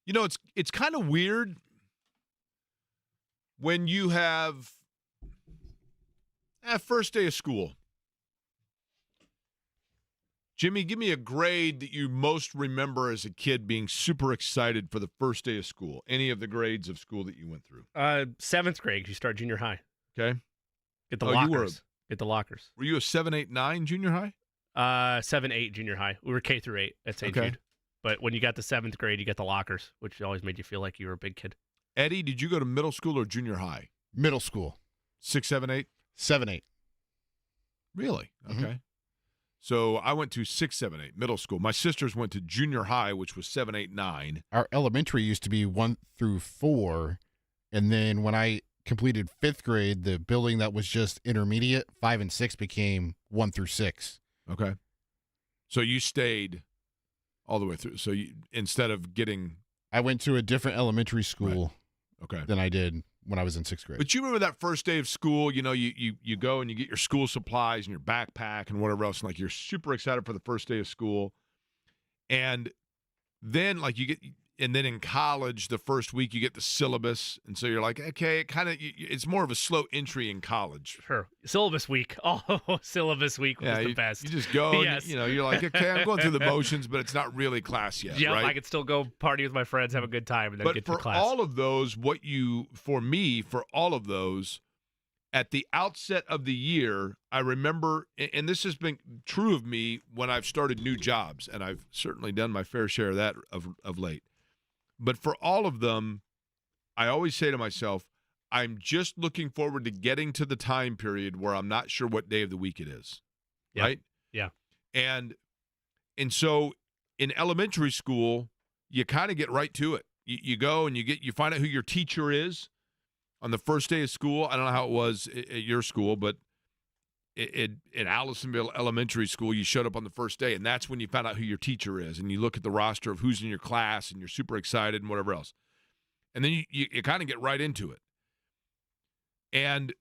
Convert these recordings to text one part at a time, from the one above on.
You know, it's kind of weird when you have first day of school. Jimmy, give me a grade that you most remember as a kid being super excited for the first day of school. Any of the grades of school that you went through. 7th grade, 'cause you start junior high. Okay. Get the lockers. Get the lockers. Were you a 7, 8, 9 junior high? 7, 8 junior high. We were K through 8 at St. Jude. But when you got to 7th grade, you get the lockers, which always made you feel like you were a big kid. Eddie, did you go to middle school or junior high? Middle school. 6, 7, 8? 7, 8. Really? Okay. Mm-hmm. So I went to 6, 7, 8, middle school. My sisters went to junior high, which was 7, 8, 9. Our elementary used to be 1 through 4, and then when I completed 5th grade, the building that was just intermediate, 5 and 6, became 1 through 6. Okay. So you stayed all the way through. So you, instead of getting... I went to a different elementary school than I did when I was in 6th grade. But you remember that first day of school, you know, you go and you get your school supplies and your backpack and whatever else, and like you're super excited for the first day of school. And then like and then in college, the first week you get the syllabus, and so you're like, okay, it's more of a slow entry in college. Sure. Syllabus week. Oh, syllabus week was the best. You just go, yes. and, you're like, okay, I'm going through the motions, but it's not really class yet, yeah, right? I could still go party with my friends, have a good time, and then get to class. But for all of those, for all of those, at the outset of the year, I remember, and this has been true of me when I've started new jobs, and I've certainly done my fair share of that of late. But for all of them, I always say to myself, I'm just looking forward to getting to the time period where I'm not sure what day of the week it is, right? Yeah. And so in elementary school, you kind of get right to it. You go and you find out who your teacher is on the first day of school. I don't know how it was at your school, but in Allisonville Elementary School, you showed up on the first day, and that's when you found out who your teacher is, and you look at the roster of who's in your class, and you're super excited and whatever else. And then you kind of get right into it. And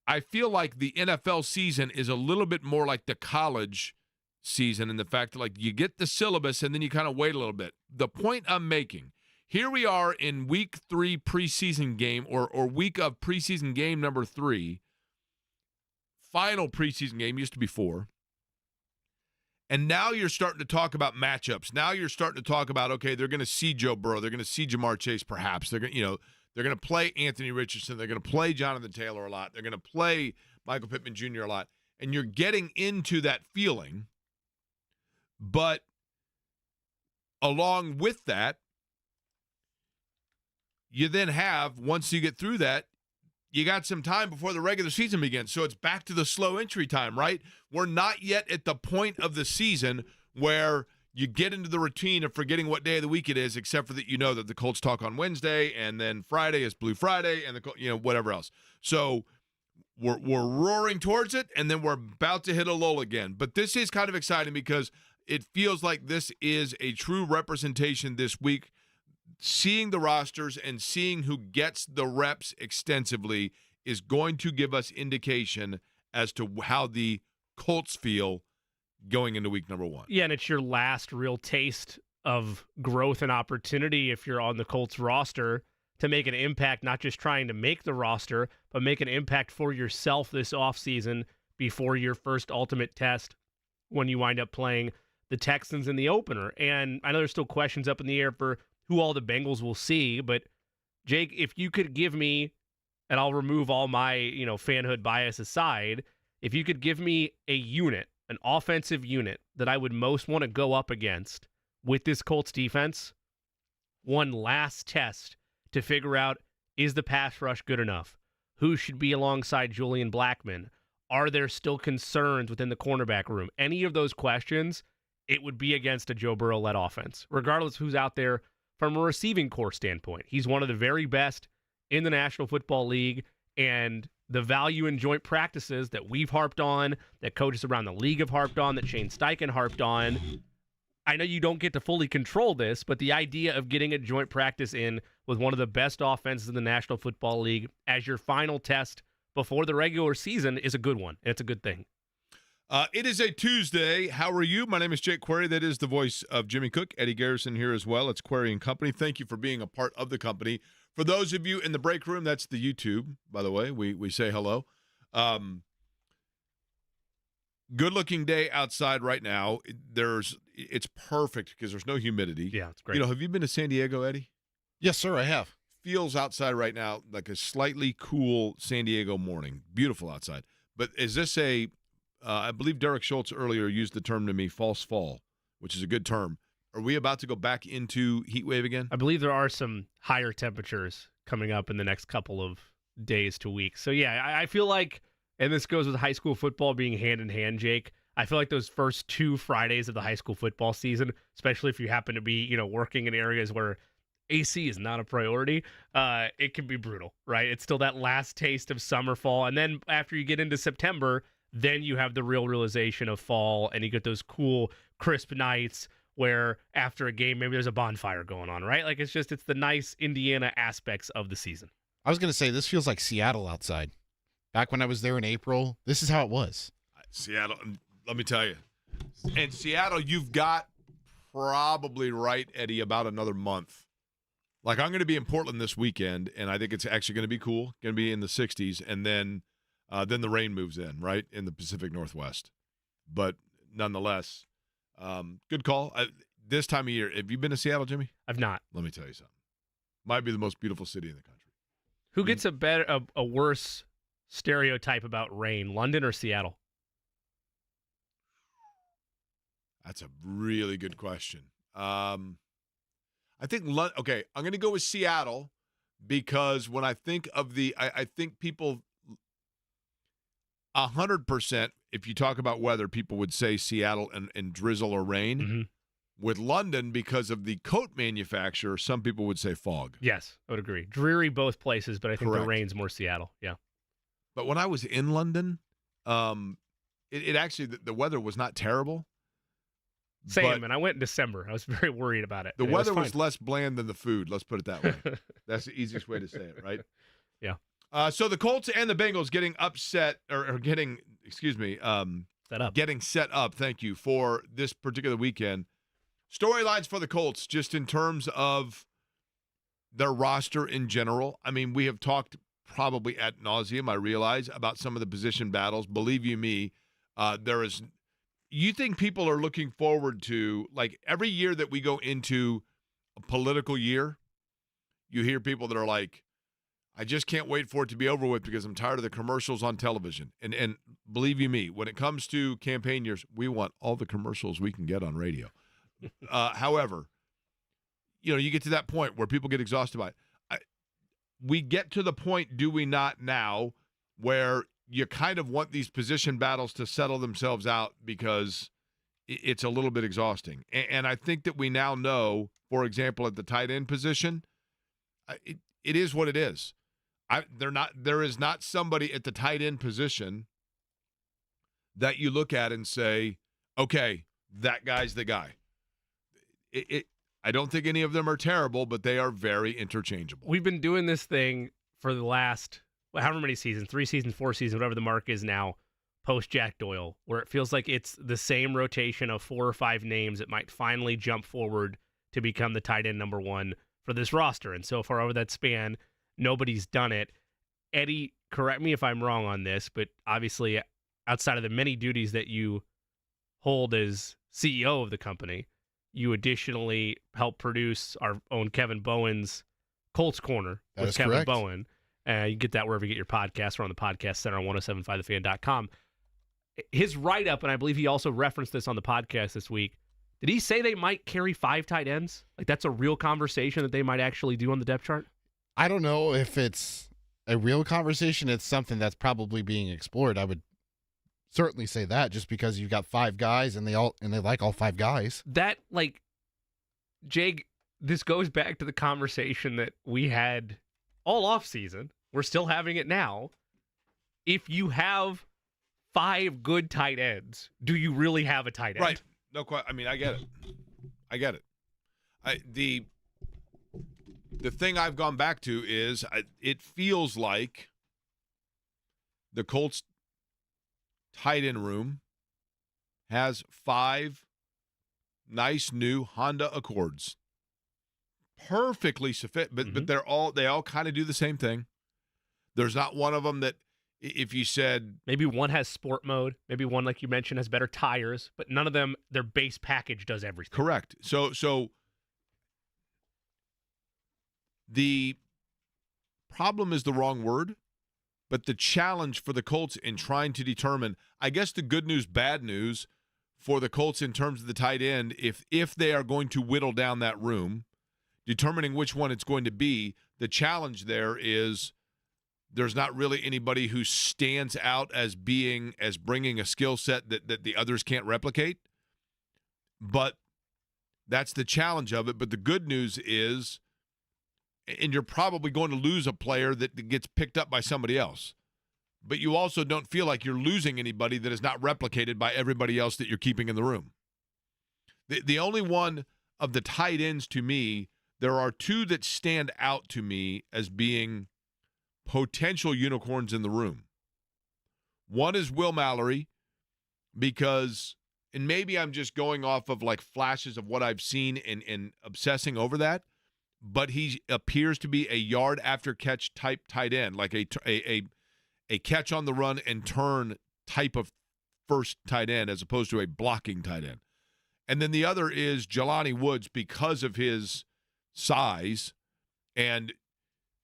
I feel like the NFL season is a little bit more like the college season in the fact that, like, you get the syllabus, and then you kind of wait a little bit. The point I'm making, here we are in week 3 preseason game, or week of preseason game number 3, final preseason game, used to be 4. And now you're starting to talk about matchups. Now you're starting to talk about, okay, they're going to see Joe Burrow. They're going to see Jamar Chase perhaps. They're going to play Anthony Richardson. They're going to play Jonathan Taylor a lot. They're going to play Michael Pittman Jr. a lot. And you're getting into that feeling. But along with that, you then have, once you get through that, you got some time before the regular season begins. So it's back to the slow entry time, right? We're not yet at the point of the season where you get into the routine of forgetting what day of the week it is, except for that you know that the Colts talk on Wednesday, and then Friday is Blue Friday, and whatever else. So we're roaring towards it, and then we're about to hit a lull again. But this is kind of exciting because it feels like this is a true representation this week. Seeing the rosters and seeing who gets the reps extensively is going to give us indication as to how the Colts feel going into week number 1. Yeah, and it's your last real taste of growth and opportunity if you're on the Colts roster to make an impact, not just trying to make the roster, but make an impact for yourself this offseason before your first ultimate test when you wind up playing the Texans in the opener. And I know there's still questions up in the air for who all the Bengals will see, but Jake, if you could give me, and I'll remove all my, fanhood bias aside, if you could give me a unit, an offensive unit that I would most want to go up against with this Colts defense, one last test to figure out, is the pass rush good enough? Who should be alongside Julian Blackmon? Are there still concerns within the cornerback room? Any of those questions, it would be against a Joe Burrow-led offense, regardless of who's out there from a receiving corps standpoint. He's one of the very best in the National Football League, and the value in joint practices that we've harped on, that coaches around the league have harped on, that Shane Steichen harped on. I know you don't get to fully control this, but the idea of getting a joint practice in with one of the best offenses in the National Football League as your final test before the regular season is a good one, and it's a good thing. It is a Tuesday. How are you? My name is Jake Query. That is the voice of Jimmy Cook. Eddie Garrison here as well. It's Query and Company. Thank you for being a part of the company. For those of you in the break room, that's the YouTube, by the way. We say hello. Good-looking day outside right now. It's perfect because there's no humidity. Yeah, it's great. Have you been to San Diego, Eddie? Yes, sir, I have. Feels outside right now like a slightly cool San Diego morning. Beautiful outside. But is this I believe Derek Schultz earlier used the term to me, false fall, which is a good term. Are we about to go back into heat wave again? I believe there are some higher temperatures coming up in the next couple of days to weeks. So, yeah, I feel like, and this goes with high school football being hand in hand, Jake, I feel like those first 2 Fridays of the high school football season, especially if you happen to be, working in areas where AC is not a priority, it can be brutal, right? It's still that last taste of summer, fall. And then after you get into September, then you have the real realization of fall, and you get those cool, crisp nights where after a game, maybe there's a bonfire going on, right? Like, it's the nice Indiana aspects of the season. I was going to say, this feels like Seattle outside. Back when I was there in April, this is how it was. Seattle, let me tell you. And Seattle, you've got probably right, Eddie, about another month. Like, I'm going to be in Portland this weekend, and I think it's actually going to be cool. Going to be in the 60s, and then the rain moves in, right, in the Pacific Northwest. But nonetheless, good call. This time of year, have you been to Seattle, Jimmy? I've not. Let me tell you something. Might be the most beautiful city in the country. Who gets a worse stereotype about rain, London or Seattle? That's a really good question. I think okay, I'm going to go with Seattle because when I think of I think people 100%, if you talk about weather, people would say Seattle and drizzle or rain. Mm-hmm. With London, because of the coat manufacturer, some people would say fog. Yes, I would agree. Dreary both places, but I think Correct. the rain's more Seattle. Yeah. But when I was in London, it actually, the weather was not terrible. Same, and I went in December. I was very worried about it. The weather was less bland than the food, let's put it that way. That's the easiest way to say it, right? Yeah. So the Colts and the Bengals getting upset, or getting, getting set up, thank you, for this particular weekend. Storylines for the Colts, just in terms of their roster in general. I mean, we have talked probably ad nauseum, I realize, about some of the position battles. Believe you me, you think people are looking forward to, like, every year that we go into a political year, you hear people that are like, I just can't wait for it to be over with because I'm tired of the commercials on television. And believe you me, when it comes to campaign years, we want all the commercials we can get on radio. However, you get to that point where people get exhausted by it. We get to the point, do we not now, where you kind of want these position battles to settle themselves out because it's a little bit exhausting. And I think that we now know, for example, at the tight end position, it is what it is. There is not somebody at the tight end position that you look at and say, okay, that guy's the guy. I don't think any of them are terrible, but they are very interchangeable. We've been doing this thing for the last, however many seasons, 3 seasons, 4 seasons, whatever the mark is now, post Jack Doyle, where it feels like it's the same rotation of 4 or 5 names that might finally jump forward to become the tight end number 1 for this roster. And so far over that span, nobody's done it. Eddie, correct me if I'm wrong on this, but obviously outside of the many duties that you hold as CEO of the company, you additionally help produce our own Kevin Bowen's Colts Corner with Kevin correct. Bowen. You get that wherever you get your podcasts or on the podcast center on 1075thefan.com. His write-up, and I believe he also referenced this on the podcast this week, did he say they might carry 5 tight ends? Like, that's a real conversation that they might actually do on the depth chart? I don't know if it's a real conversation. It's something that's probably being explored. I would certainly say that, just because you've got 5 guys and they like all 5 guys. That, like, Jake, this goes back to the conversation that we had all off season. We're still having it now. If you have 5 good tight ends, do you really have a tight end? Right. No question. I mean, I get it. The thing I've gone back to is it feels like the Colts tight end room has 5 nice new Honda Accords. Perfectly sufficient, but they all kind of do the same thing. There's not one of them that if you said maybe one has sport mode, maybe one, like you mentioned, has better tires, but none of them, their base package does everything. Correct. So the problem is the wrong word, but the challenge for the Colts in trying to determine, I guess the good news, bad news for the Colts in terms of the tight end, if they are going to whittle down that room, determining which one it's going to be, the challenge there is there's not really anybody who stands out as bringing a skill set that the others can't replicate. But that's the challenge of it. But the good news is, and you're probably going to lose a player that gets picked up by somebody else, but you also don't feel like you're losing anybody that is not replicated by everybody else that you're keeping in the room. The only one of the tight ends to me, there are 2 that stand out to me as being potential unicorns in the room. One is Will Mallory, because, and maybe I'm just going off of like flashes of what I've seen and obsessing over that, but he appears to be a yard after catch type tight end, like a catch on the run and turn type of first tight end as opposed to a blocking tight end. And then the other is Jelani Woods, because of his size, and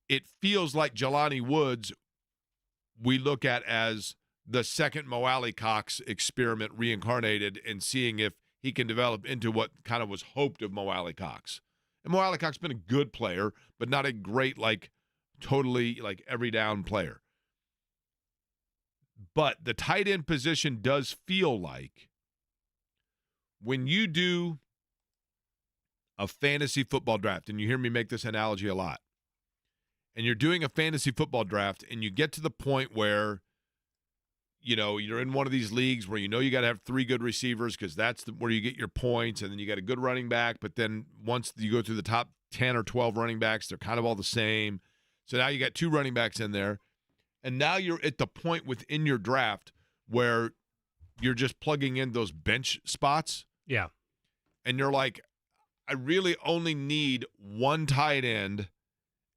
it feels like Jelani Woods we look at as the second Mo Alley-Cox experiment reincarnated and seeing if he can develop into what kind of was hoped of Mo Alley-Cox. And Mo Alley-Cox has been a good player, but not a great, like, totally, like, every down player. But the tight end position does feel like when you do a fantasy football draft, and you hear me make this analogy a lot, and you're doing a fantasy football draft and you get to the point where, you know, you're in one of these leagues where you know you got to have 3 good receivers because that's where you get your points, and then you got a good running back, but then once you go through the top 10 or 12 running backs, they're kind of all the same. So now you got 2 running backs in there, and now you're at the point within your draft where you're just plugging in those bench spots. Yeah. And you're like, I really only need 1 tight end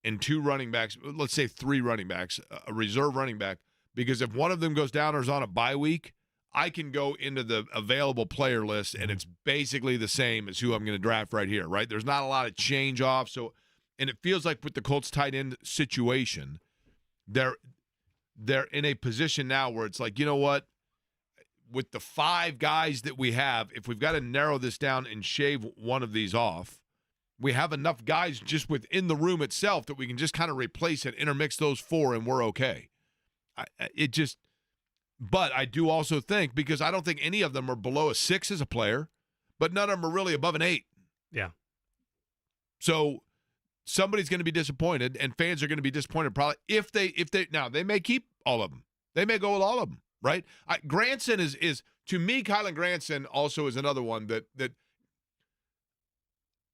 and 2 running backs, let's say 3 running backs, a reserve running back, because if one of them goes down or is on a bye week, I can go into the available player list, and it's basically the same as who I'm going to draft right here, right? There's not a lot of change off. So, and it feels like with the Colts tight end situation, they're in a position now where it's like, you know what? With the 5 guys that we have, if we've got to narrow this down and shave one of these off, we have enough guys just within the room itself that we can just kind of replace and intermix those 4, and we're okay. But I do also think, because I don't think any of them are below a 6 as a player, but none of them are really above an 8. Yeah. So somebody's going to be disappointed, and fans are going to be disappointed probably if they now they may keep all of them. They may go with all of them, right? Granson is to me, Kylan Granson also is another one that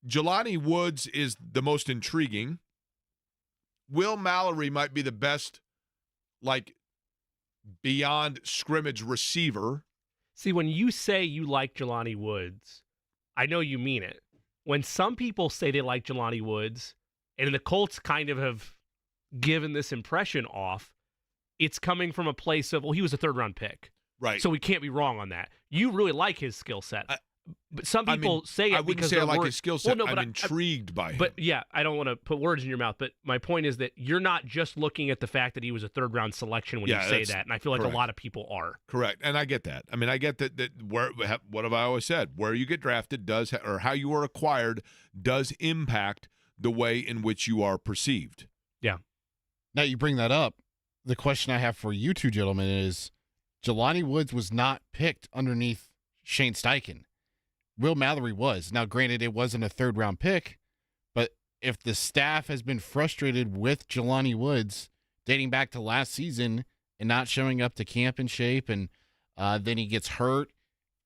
Jelani Woods is the most intriguing. Will Mallory might be the best, like, beyond scrimmage receiver. See, when you say you like Jelani Woods, I know you mean it. When some people say they like Jelani Woods, and the Colts kind of have given this impression off, it's coming from a place of, well, he was a 3rd-round pick. Right. So we can't be wrong on that. You really like his skill set. But some people say it I wouldn't because say I like his skill set. Well, no, I'm intrigued by him. But yeah, I don't want to put words in your mouth, but my point is that you're not just looking at the fact that he was a 3rd-round selection when you say that, and I feel like correct. a lot of people are. Correct, and I get that. I mean, I get that what have I always said? Where you get drafted does, or how you are acquired, does impact the way in which you are perceived. Yeah. Now you bring that up. The question I have for you 2 gentlemen is, Jelani Woods was not picked underneath Shane Steichen. Will Mallory was. Now, granted, it wasn't a 3rd-round pick, but if the staff has been frustrated with Jelani Woods dating back to last season and not showing up to camp in shape, and then he gets hurt,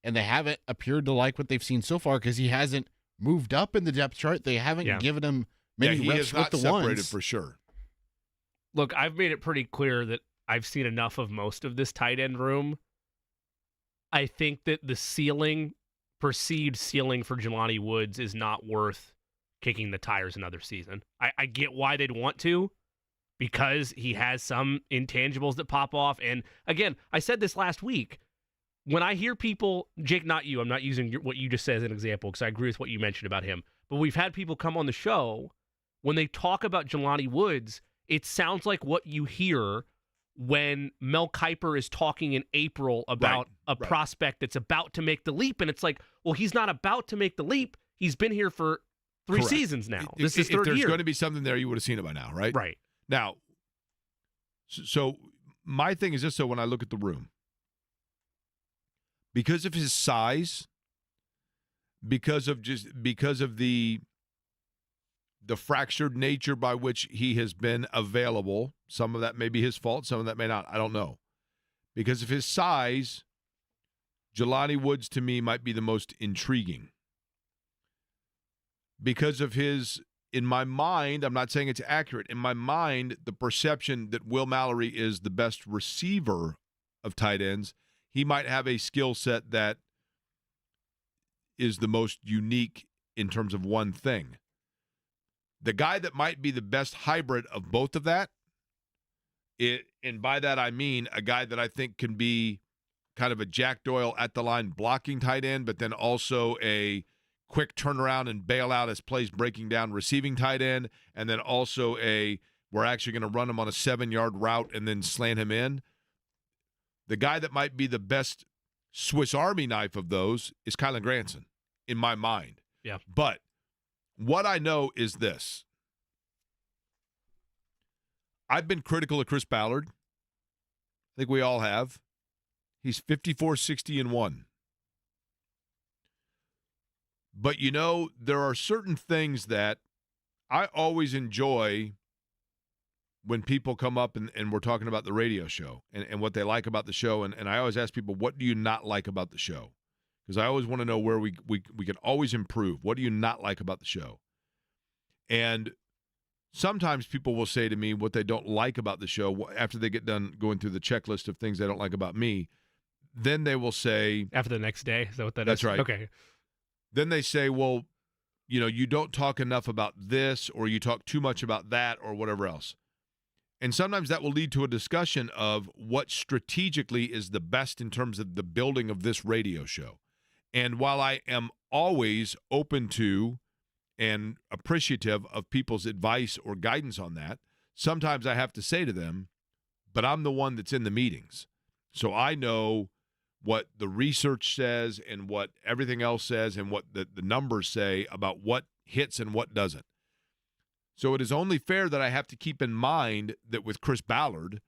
and they haven't appeared to like what they've seen so far because he hasn't moved up in the depth chart. They haven't given him many reps with the separated ones. for sure. Look, I've made it pretty clear that I've seen enough of most of this tight end room I think that the perceived ceiling for Jelani Woods is not worth kicking the tires another season. I get why they'd want to, because he has some intangibles that pop off. And again, I said this last week. When I hear people, Jake, not you, I'm not using what you just said as an example because I agree with what you mentioned about him, but we've had people come on the show, when they talk about Jelani Woods, it sounds like what you hear when Mel Kiper is talking in April about a prospect that's about to make the leap. And it's like, well, he's not about to make the leap. He's been here for 3 seasons now. This is third year. If there's going to be something there, you would have seen it by now, right? Right. Now, so my thing is this, so when I look at the room, because of his size, because of the fractured nature by which he has been available, some of that may be his fault, some of that may not, I don't know. Because of his size, Jelani Woods to me might be the most intriguing. Because of his, in my mind, I'm not saying it's accurate, in my mind, the perception that Will Mallory is the best receiver of tight ends, he might have a skill set that is the most unique in terms of one thing. The guy that might be the best hybrid of both of that, and by that I mean a guy that I think can be kind of a Jack Doyle at the line blocking tight end, but then also a quick turnaround and bailout as plays breaking down receiving tight end, and then also we're actually going to run him on a 7-yard route and then slant him in. The guy that might be the best Swiss Army knife of those is Kylan Granson, in my mind. Yeah. But what I know is this. I've been critical of Chris Ballard. I think we all have. He's 54-60-1. But, there are certain things that I always enjoy when people come up and we're talking about the radio show and what they like about the show. And I always ask people, what do you not like about the show? Because I always want to know where we can always improve. What do you not like about the show? And sometimes people will say to me what they don't like about the show after they get done going through the checklist of things they don't like about me. Then they will say... After the next day? Is that what that That's is? right. Okay. Then they say, well, you don't talk enough about this, or you talk too much about that, or whatever else. And sometimes that will lead to a discussion of what strategically is the best in terms of the building of this radio show. And while I am always open to and appreciative of people's advice or guidance on that, sometimes I have to say to them, but I'm the one that's in the meetings. So I know what the research says and what everything else says and what the numbers say about what hits and what doesn't. So it is only fair that I have to keep in mind that with Chris Ballard,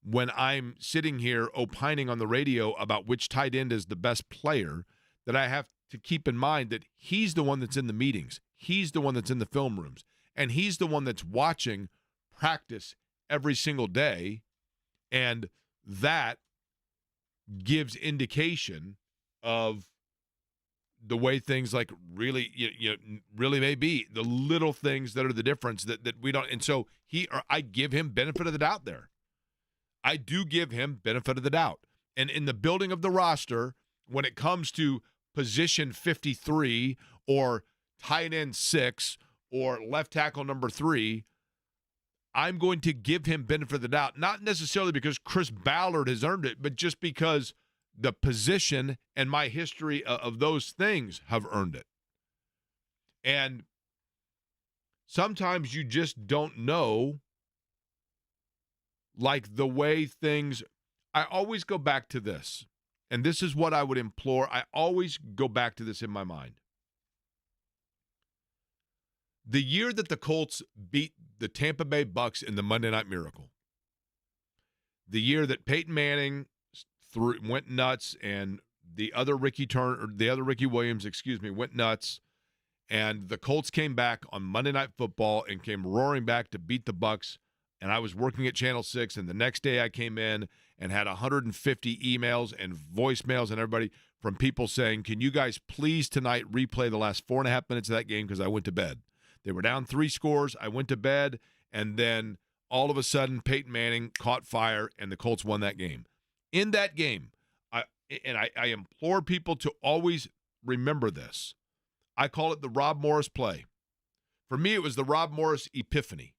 when I'm sitting here opining on the radio about which tight end is the best player, that I have to keep in mind that he's the one that's in the meetings. He's the one that's in the film rooms. And he's the one that's watching practice every single day. And that gives indication of the way things like really really may be, the little things that are the difference that we don't. And so I give him benefit of the doubt there. I do give him benefit of the doubt. And in the building of the roster, when it comes to position 53 or tight end 6 or left tackle number 3, I'm going to give him benefit of the doubt, not necessarily because Chris Ballard has earned it, but just because the position and my history of those things have earned it. And sometimes you just don't know, like the way things, I always go back to this, and this is what I would implore. I always go back to this in my mind. The year that the Colts beat the Tampa Bay Bucks in the Monday Night Miracle, the year that Peyton Manning went nuts and the other Ricky Williams, went nuts, and the Colts came back on Monday Night Football and came roaring back to beat the Bucks. And I was working at Channel 6, and the next day I came in and had 150 emails and voicemails and everybody from people saying, can you guys please tonight replay the last 4.5 minutes of that game because I went to bed. They were down 3 scores. I went to bed, and then all of a sudden Peyton Manning caught fire, and the Colts won that game. In that game, and I implore people to always remember this. I call it the Rob Morris play. For me, it was the Rob Morris epiphany.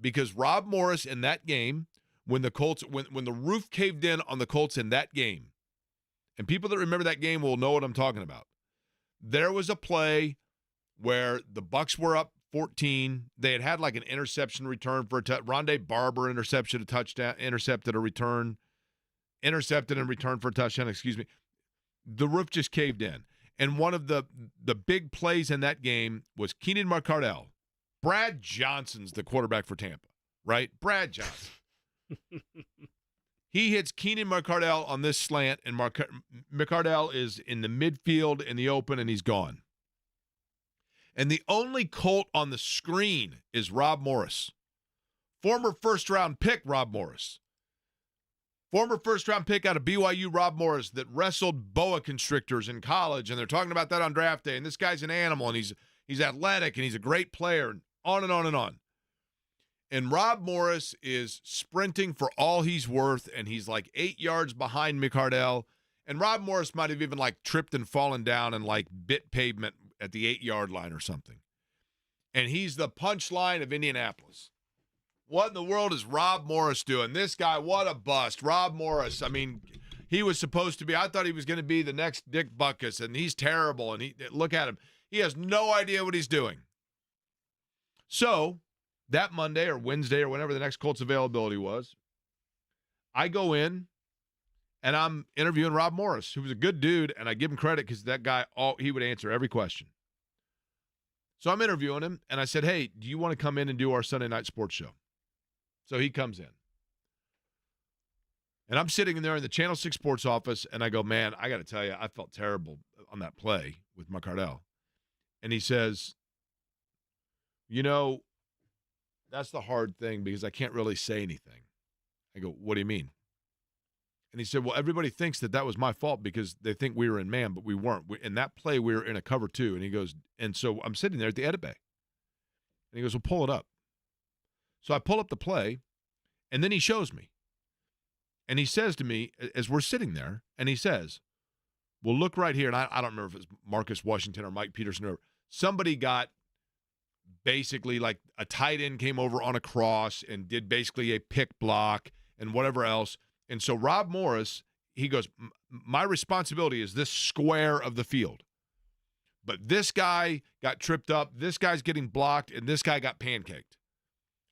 Because Rob Morris in that game, when the Colts, when the roof caved in on the Colts in that game, and people that remember that game will know what I'm talking about. There was a play where the Bucs were up 14. They had like an interception return for a Rondé Barber intercepted a touchdown, intercepted and returned for a touchdown, excuse me. The roof just caved in. And one of the big plays in that game was Keenan McCardell. Brad Johnson's the quarterback for Tampa, right? Brad Johnson. He hits Keenan McCardell on this slant, and McCardell is in the midfield in the open, and he's gone. And the only Colt on the screen is Rob Morris. Former first-round pick Rob Morris. Former first-round pick out of BYU Rob Morris that wrestled boa constrictors in college, and they're talking about that on draft day, and this guy's an animal, and he's athletic, and he's a great player, and on and on and on. And Rob Morris is sprinting for all he's worth, and he's like 8 yards behind McCardell. And Rob Morris might have even like tripped and fallen down and like bit pavement at the 8-yard line or something. And he's the punchline of Indianapolis. What in the world is Rob Morris doing? This guy, what a bust. Rob Morris, I mean, he was supposed to be, I thought he was going to be the next Dick Butkus, and he's terrible. And look at him. He has no idea what he's doing. So that Monday or Wednesday or whenever the next Colts availability was, I go in and I'm interviewing Rob Morris, who was a good dude, and I give him credit because that guy, he would answer every question. So I'm interviewing him, and I said, hey, do you want to come in and do our Sunday night sports show? So he comes in. And I'm sitting in there in the Channel 6 sports office, and I go, man, I got to tell you, I felt terrible on that play with McCardell. And he says, you know, that's the hard thing because I can't really say anything. I go, what do you mean? And he said, well, everybody thinks that was my fault because they think we were in man, but we weren't. In that play, we were in a cover 2. And he goes, and so I'm sitting there at the edit bay. And he goes, well, pull it up. So I pull up the play, and then he shows me. And he says to me, as we're sitting there, and he says, well, look right here. And I don't remember if it's Marcus Washington or Mike Peterson or somebody got basically like a tight end came over on a cross and did basically a pick block and whatever else. And so Rob Morris, he goes, my responsibility is this square of the field. But this guy got tripped up, this guy's getting blocked, and this guy got pancaked.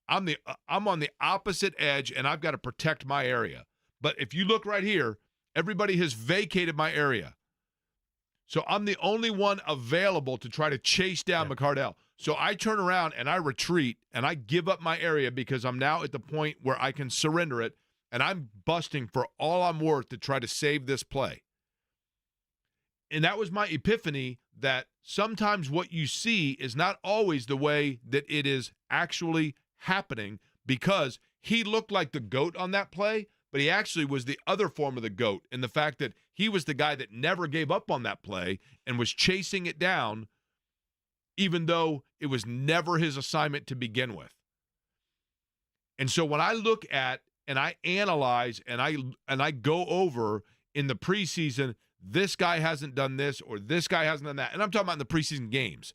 I'm on the opposite edge, and I've got to protect my area. But if you look right here, everybody has vacated my area. So I'm the only one available to try to chase down McCardell. So I turn around and I retreat and I give up my area because I'm now at the point where I can surrender it, and I'm busting for all I'm worth to try to save this play. And that was my epiphany that sometimes what you see is not always the way that it is actually happening, because he looked like the GOAT on that play, but he actually was the other form of the GOAT in the fact that he was the guy that never gave up on that play and was chasing it down even though it was never his assignment to begin with. And so when I look at and I analyze and I go over in the preseason, this guy hasn't done this or this guy hasn't done that, and I'm talking about in the preseason games.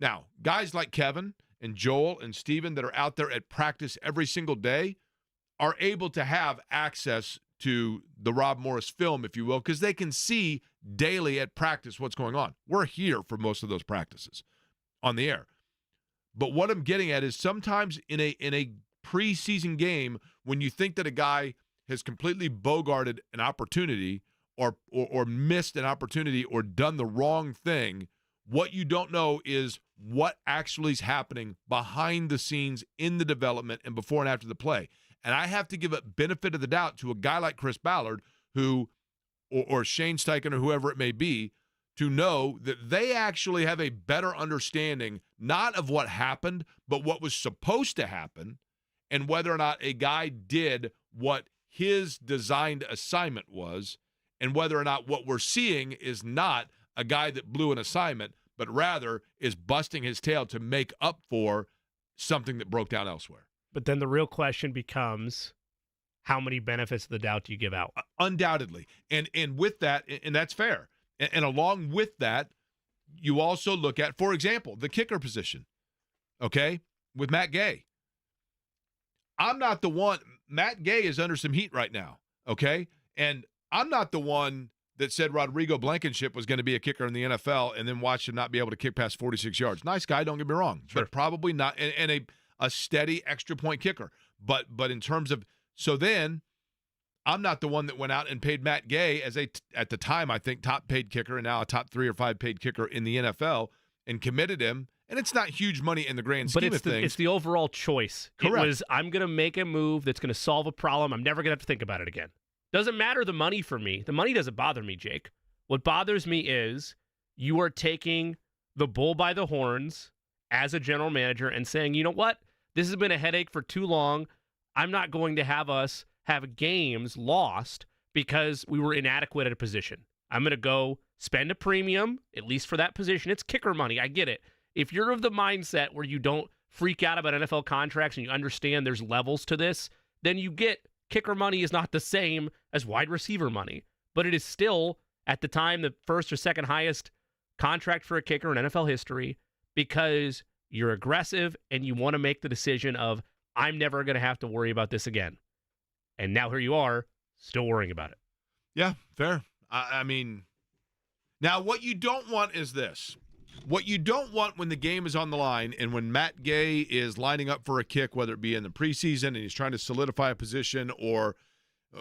Now, guys like Kevin and Joel and Steven that are out there at practice every single day are able to have access to the Rob Morris film, if you will, because they can see daily at practice what's going on. We're here for most of those practices on the air. But what I'm getting at is sometimes in a preseason game, when you think that a guy has completely bogarted an opportunity or missed an opportunity or done the wrong thing, what you don't know is what actually is happening behind the scenes in the development and before and after the play. And I have to give a benefit of the doubt to a guy like Chris Ballard, who, or Shane Steichen or whoever it may be, to know that they actually have a better understanding, not of what happened, but what was supposed to happen, and whether or not a guy did what his designed assignment was, and whether or not what we're seeing is not a guy that blew an assignment, but rather is busting his tail to make up for something that broke down elsewhere. But then the real question becomes, how many benefits of the doubt do you give out? Undoubtedly. And with that, and that's fair. And along with that, you also look at, for example, the kicker position, okay, with Matt Gay. I'm not the one. Matt Gay is under some heat right now, okay? And I'm not the one that said Rodrigo Blankenship was going to be a kicker in the NFL and then watched him not be able to kick past 46 yards. Nice guy, don't get me wrong, Sure. but probably not, and a steady extra point kicker. But in terms of, so then I'm not the one that went out and paid Matt Gay as at the time, I think, top paid kicker and now a top 3 or 5 paid kicker in the NFL and committed him. And it's not huge money in the grand scheme of things. It's the overall choice. Correct. It was, I'm going to make a move that's going to solve a problem. I'm never going to have to think about it again. Doesn't matter the money for me. The money doesn't bother me, Jake. What bothers me is you are taking the bull by the horns as a general manager and saying, you know what? This has been a headache for too long. I'm not going to have us have games lost because we were inadequate at a position. I'm going to go spend a premium, at least for that position. It's kicker money. I get it. If you're of the mindset where you don't freak out about NFL contracts and you understand there's levels to this, then you get kicker money is not the same as wide receiver money. But it is still, at the time, the first or second highest contract for a kicker in NFL history because you're aggressive and you want to make the decision of, I'm never going to have to worry about this again. And now here you are, still worrying about it. Yeah, fair. I mean, now what you don't want is this. What you don't want when the game is on the line and when Matt Gay is lining up for a kick, whether it be in the preseason and he's trying to solidify a position or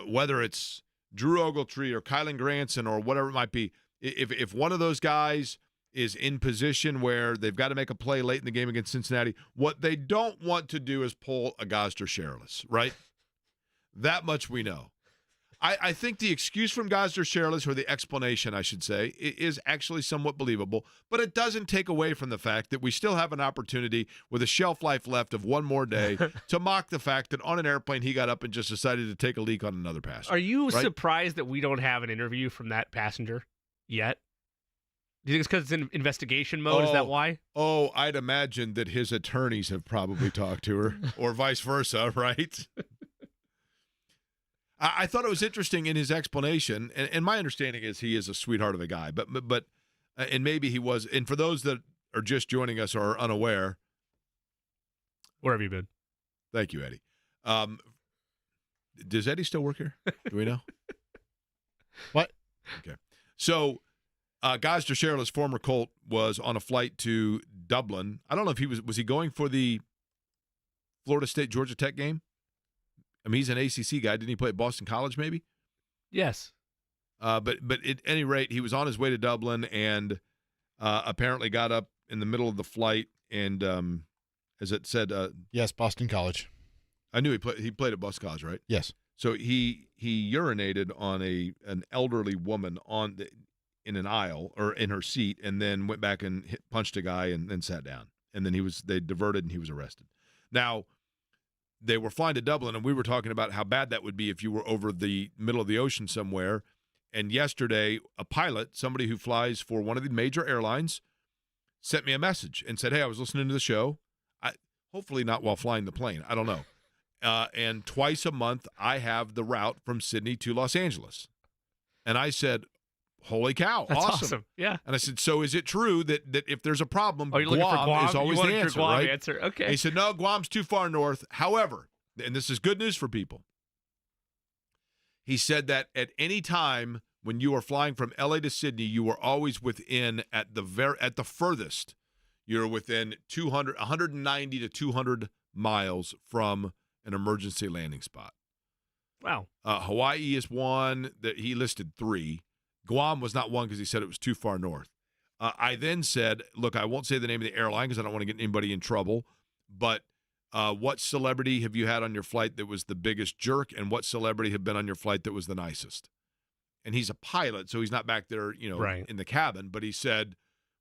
whether it's Drew Ogletree or Kylan Granson or whatever it might be, if one of those guys is in position where they've got to make a play late in the game against Cincinnati, what they don't want to do is pull a Gosder Sherrills, right? That much we know. I think the excuse from Gosder Sherrills, or the explanation, I should say, is actually somewhat believable, but it doesn't take away from the fact that we still have an opportunity with a shelf life left of one more day to mock the fact that on an airplane he got up and just decided to take a leak on another passenger. Are you right? surprised that we don't have an interview from that passenger yet? Do you think it's because it's in investigation mode? Is that why? Oh, I'd imagine that his attorneys have probably talked to her, or vice versa, right? I thought it was interesting in his explanation, and my understanding is he is a sweetheart of a guy, but and maybe he was. And for those that are just joining us or are unaware, where have you been? Thank you, Eddie. Does Eddie still work here? Do we know? What? Okay. So, Gosder Sherrills, former Colt, was on a flight to Dublin. I don't know if he was he going for the Florida State Georgia Tech game? I mean, he's an ACC guy. Didn't he play at Boston College, maybe? Yes. But at any rate, he was on his way to Dublin and apparently got up in the middle of the flight and, as it said, Yes, Boston College. I knew he played at Boston College, right? Yes. So he urinated on an elderly woman in an aisle or in her seat, and then went back and punched a guy and then sat down. And then they diverted and he was arrested. Now, they were flying to Dublin, and we were talking about how bad that would be if you were over the middle of the ocean somewhere. And yesterday, a pilot, somebody who flies for one of the major airlines, sent me a message and said, hey, I was listening to the show. Hopefully not while flying the plane. I don't know. And twice a month, I have the route from Sydney to Los Angeles. And I said, holy cow, That's awesome. Yeah. And I said, so is it true that if there's a problem, you're looking for Guam is always the answer, Guam right? answer. Okay. And he said, no, Guam's too far north. However, and this is good news for people, he said that at any time when you are flying from LA to Sydney, you are always within, at the furthest, you're within 190 to 200 miles from an emergency landing spot. Wow. Hawaii is one that he listed 3. Guam was not one because he said it was too far north. I then said, look, I won't say the name of the airline because I don't want to get anybody in trouble, but what celebrity have you had on your flight that was the biggest jerk, and what celebrity have been on your flight that was the nicest? And he's a pilot, so he's not back there, right in the cabin, but he said,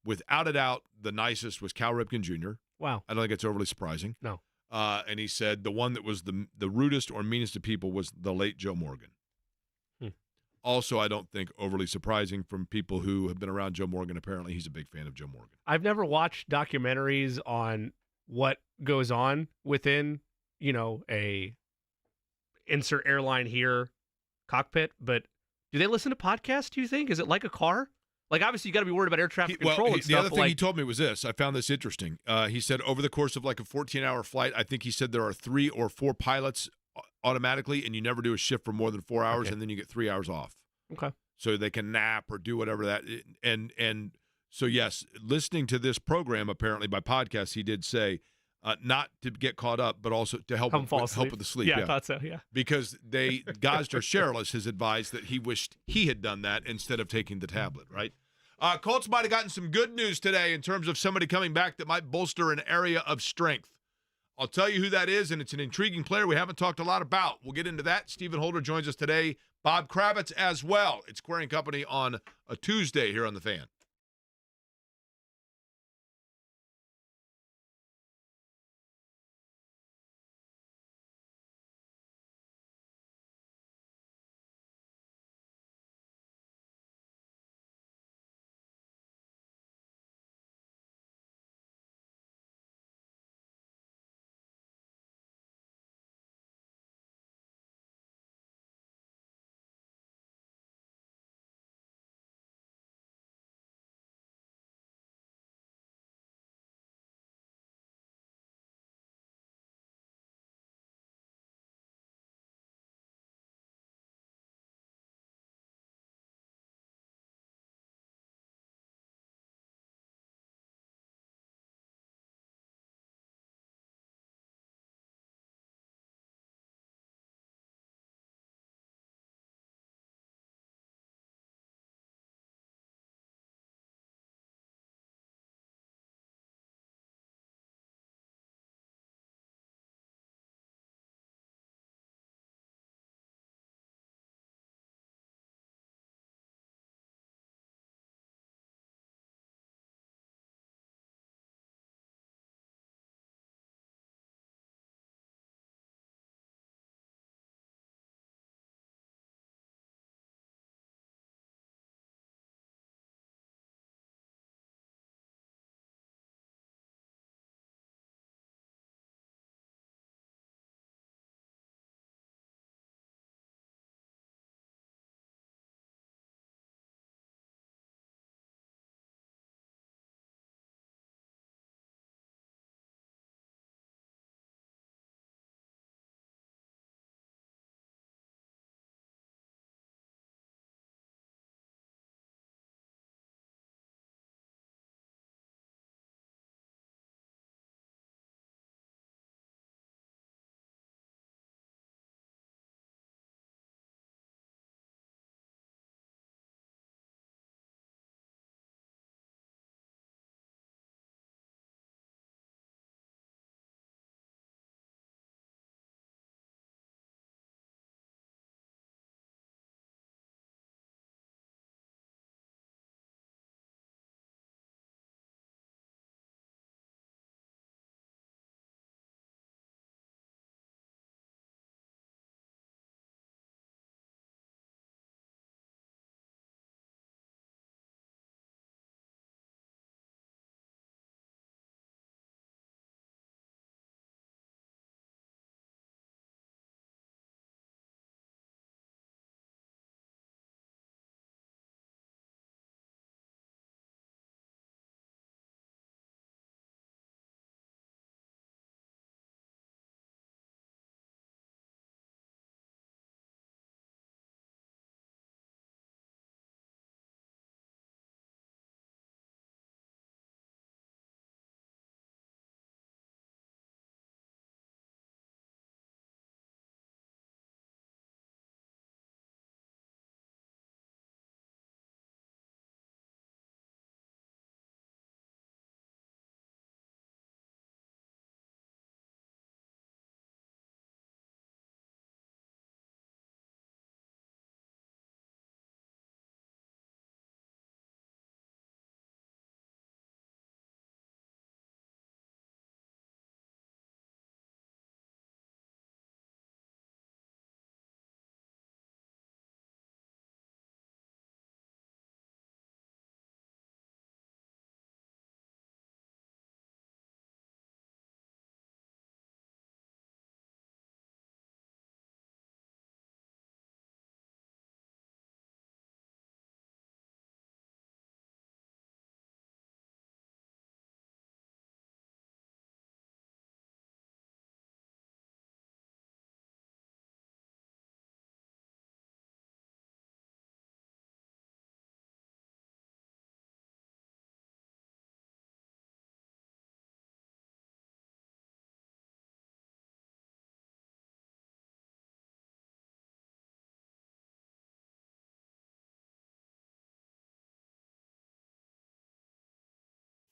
without a doubt, the nicest was Cal Ripken Jr. Wow. I don't think it's overly surprising. No. And he said the one that was the rudest or meanest to people was the late Joe Morgan. Also, I don't think overly surprising from people who have been around Joe Morgan. Apparently, he's a big fan of Joe Morgan. I've never watched documentaries on what goes on within, a insert airline here cockpit, but do they listen to podcasts, do you think? Is it like a car? Like, obviously, you got to be worried about air traffic control and stuff. The other thing like, he told me was this. I found this interesting. He said over the course of like a 14-hour flight, I think he said there are 3 or 4 pilots automatically, and you never do a shift for more than 4 hours, and then you get 3 hours off. Okay. So they can nap or do whatever that. And so, yes, listening to this program, apparently by podcast, he did say not to get caught up, but also to help with the sleep. Yeah, I thought so, yeah. Because Gosder Sherrills has advised that he wished he had done that instead of taking the tablet, right? Colts might have gotten some good news today in terms of somebody coming back that might bolster an area of strength. I'll tell you who that is, and it's an intriguing player we haven't talked a lot about. We'll get into that. Stephen Holder joins us today. Bob Kravitz as well. It's Query & Company on a Tuesday here on The Fan.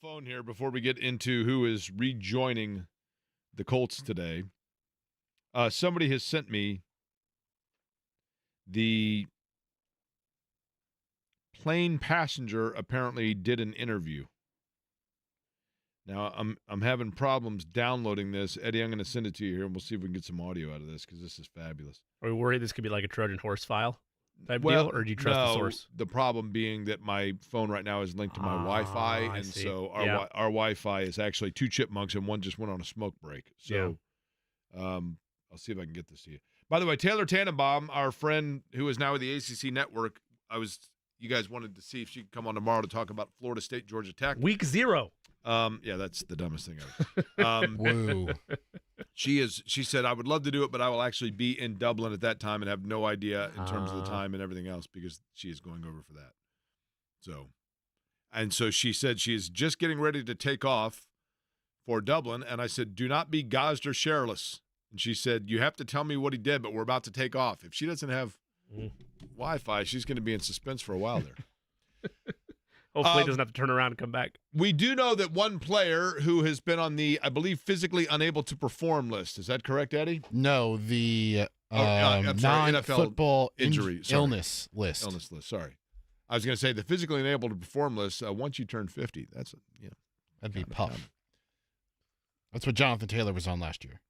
phone here before we get into who is rejoining the Colts today. Somebody has sent me the plane passenger apparently did an interview. Now, I'm having problems downloading this. Eddie, I'm going to send it to you here, and we'll see if we can get some audio out of this because this is fabulous. Are we worried this could be like a Trojan horse file type deal, or do you trust the source? The problem being that my phone right now is linked to my Wi-Fi, and so our Wi-Fi is actually two chipmunks, and one just went on a smoke break. So I'll see if I can get this to you. By the way, Taylor Tannenbaum, our friend who is now with the ACC Network, you guys wanted to see if she could come on tomorrow to talk about Florida State, Georgia Tech. Week 0. Yeah, that's the dumbest thing ever. Whoa. She said, I would love to do it, but I will actually be in Dublin at that time and have no idea in terms of the time and everything else because she is going over for that. So she said she is just getting ready to take off for Dublin. And I said, do not be gauzed or shareless. And she said, you have to tell me what he did, but we're about to take off. If she doesn't have Wi-Fi, she's going to be in suspense for a while there. Hopefully he doesn't have to turn around and come back. We do know that one player who has been on the, I believe, physically unable to perform list. Is that correct, Eddie? No, the non-football injury illness list. Illness list, sorry. I was going to say the physically unable to perform list, once you turn 50, that'd be tough. That's what Jonathan Taylor was on last year.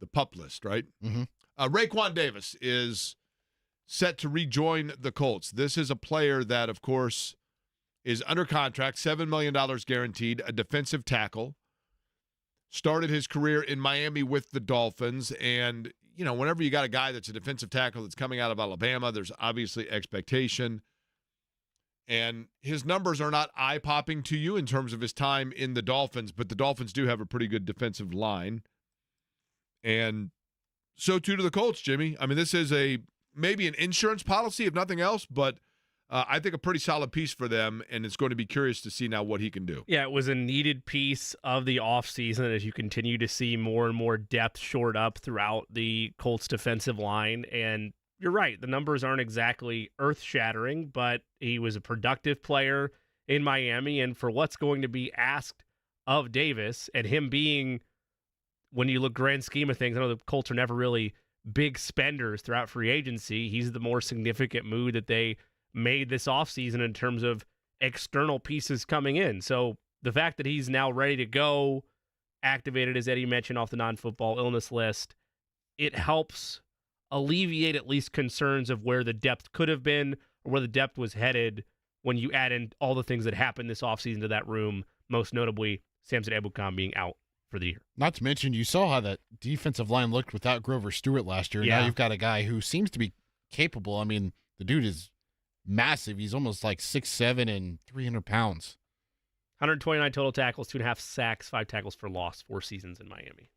The PUP list, right? Mm-hmm. Raekwon Davis is set to rejoin the Colts. This is a player that, of course, is under contract, $7 million guaranteed, a defensive tackle. Started his career in Miami with the Dolphins. And, whenever you got a guy that's a defensive tackle that's coming out of Alabama, there's obviously expectation. And his numbers are not eye-popping to you in terms of his time in the Dolphins, but the Dolphins do have a pretty good defensive line. And so too do the Colts, Jimmy. I mean, this is maybe an insurance policy, if nothing else, but I think a pretty solid piece for them, and it's going to be curious to see now what he can do. Yeah, it was a needed piece of the offseason as you continue to see more and more depth shored up throughout the Colts defensive line. And you're right, the numbers aren't exactly earth-shattering, but he was a productive player in Miami, and for what's going to be asked of Davis, and him being, when you look grand scheme of things, I know the Colts are never really big spenders throughout free agency. He's the more significant move that they made this offseason in terms of external pieces coming in. So the fact that he's now ready to go, activated, as Eddie mentioned, off the non-football illness list, it helps alleviate at least concerns of where the depth could have been or where the depth was headed when you add in all the things that happened this offseason to that room, most notably Samson Ebukam being out for the year. Not to mention, you saw how that defensive line looked without Grover Stewart last year. Yeah. Now you've got a guy who seems to be capable. I mean, the dude is massive. He's almost like 6'7" and 300 pounds. 129 total tackles, 2.5 sacks, 5 tackles for loss, 4 seasons in Miami.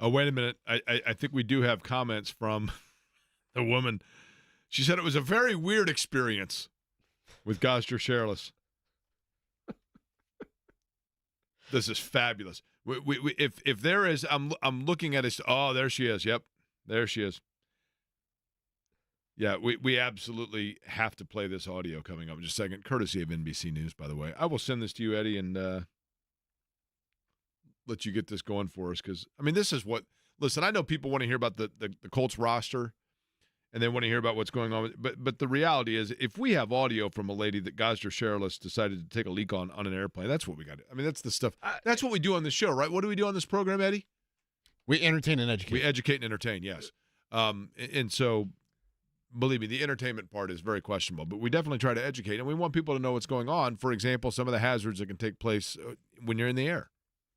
Oh, wait a minute. I think we do have comments from the woman. She said it was a very weird experience with Gosder Shareless. This is fabulous. If there is, I'm looking at it. Oh, there she is. Yep, there she is. Yeah, we absolutely have to play this audio coming up in just a second, courtesy of NBC News, by the way. I will send this to you, Eddie, and let you get this going for us because, I mean, this is what – listen, I know people want to hear about the Colts roster and they want to hear about what's going on. But the reality is if we have audio from a lady that Gosder Shareless decided to take a leak on an airplane, that's what we got to do. I mean, that's the stuff – that's what we do on this show, right? What do we do on this program, Eddie? We entertain and educate. We educate and entertain, yes. And so – believe me, the entertainment part is very questionable, but we definitely try to educate, and we want people to know what's going on. For example, some of the hazards that can take place when you're in the air,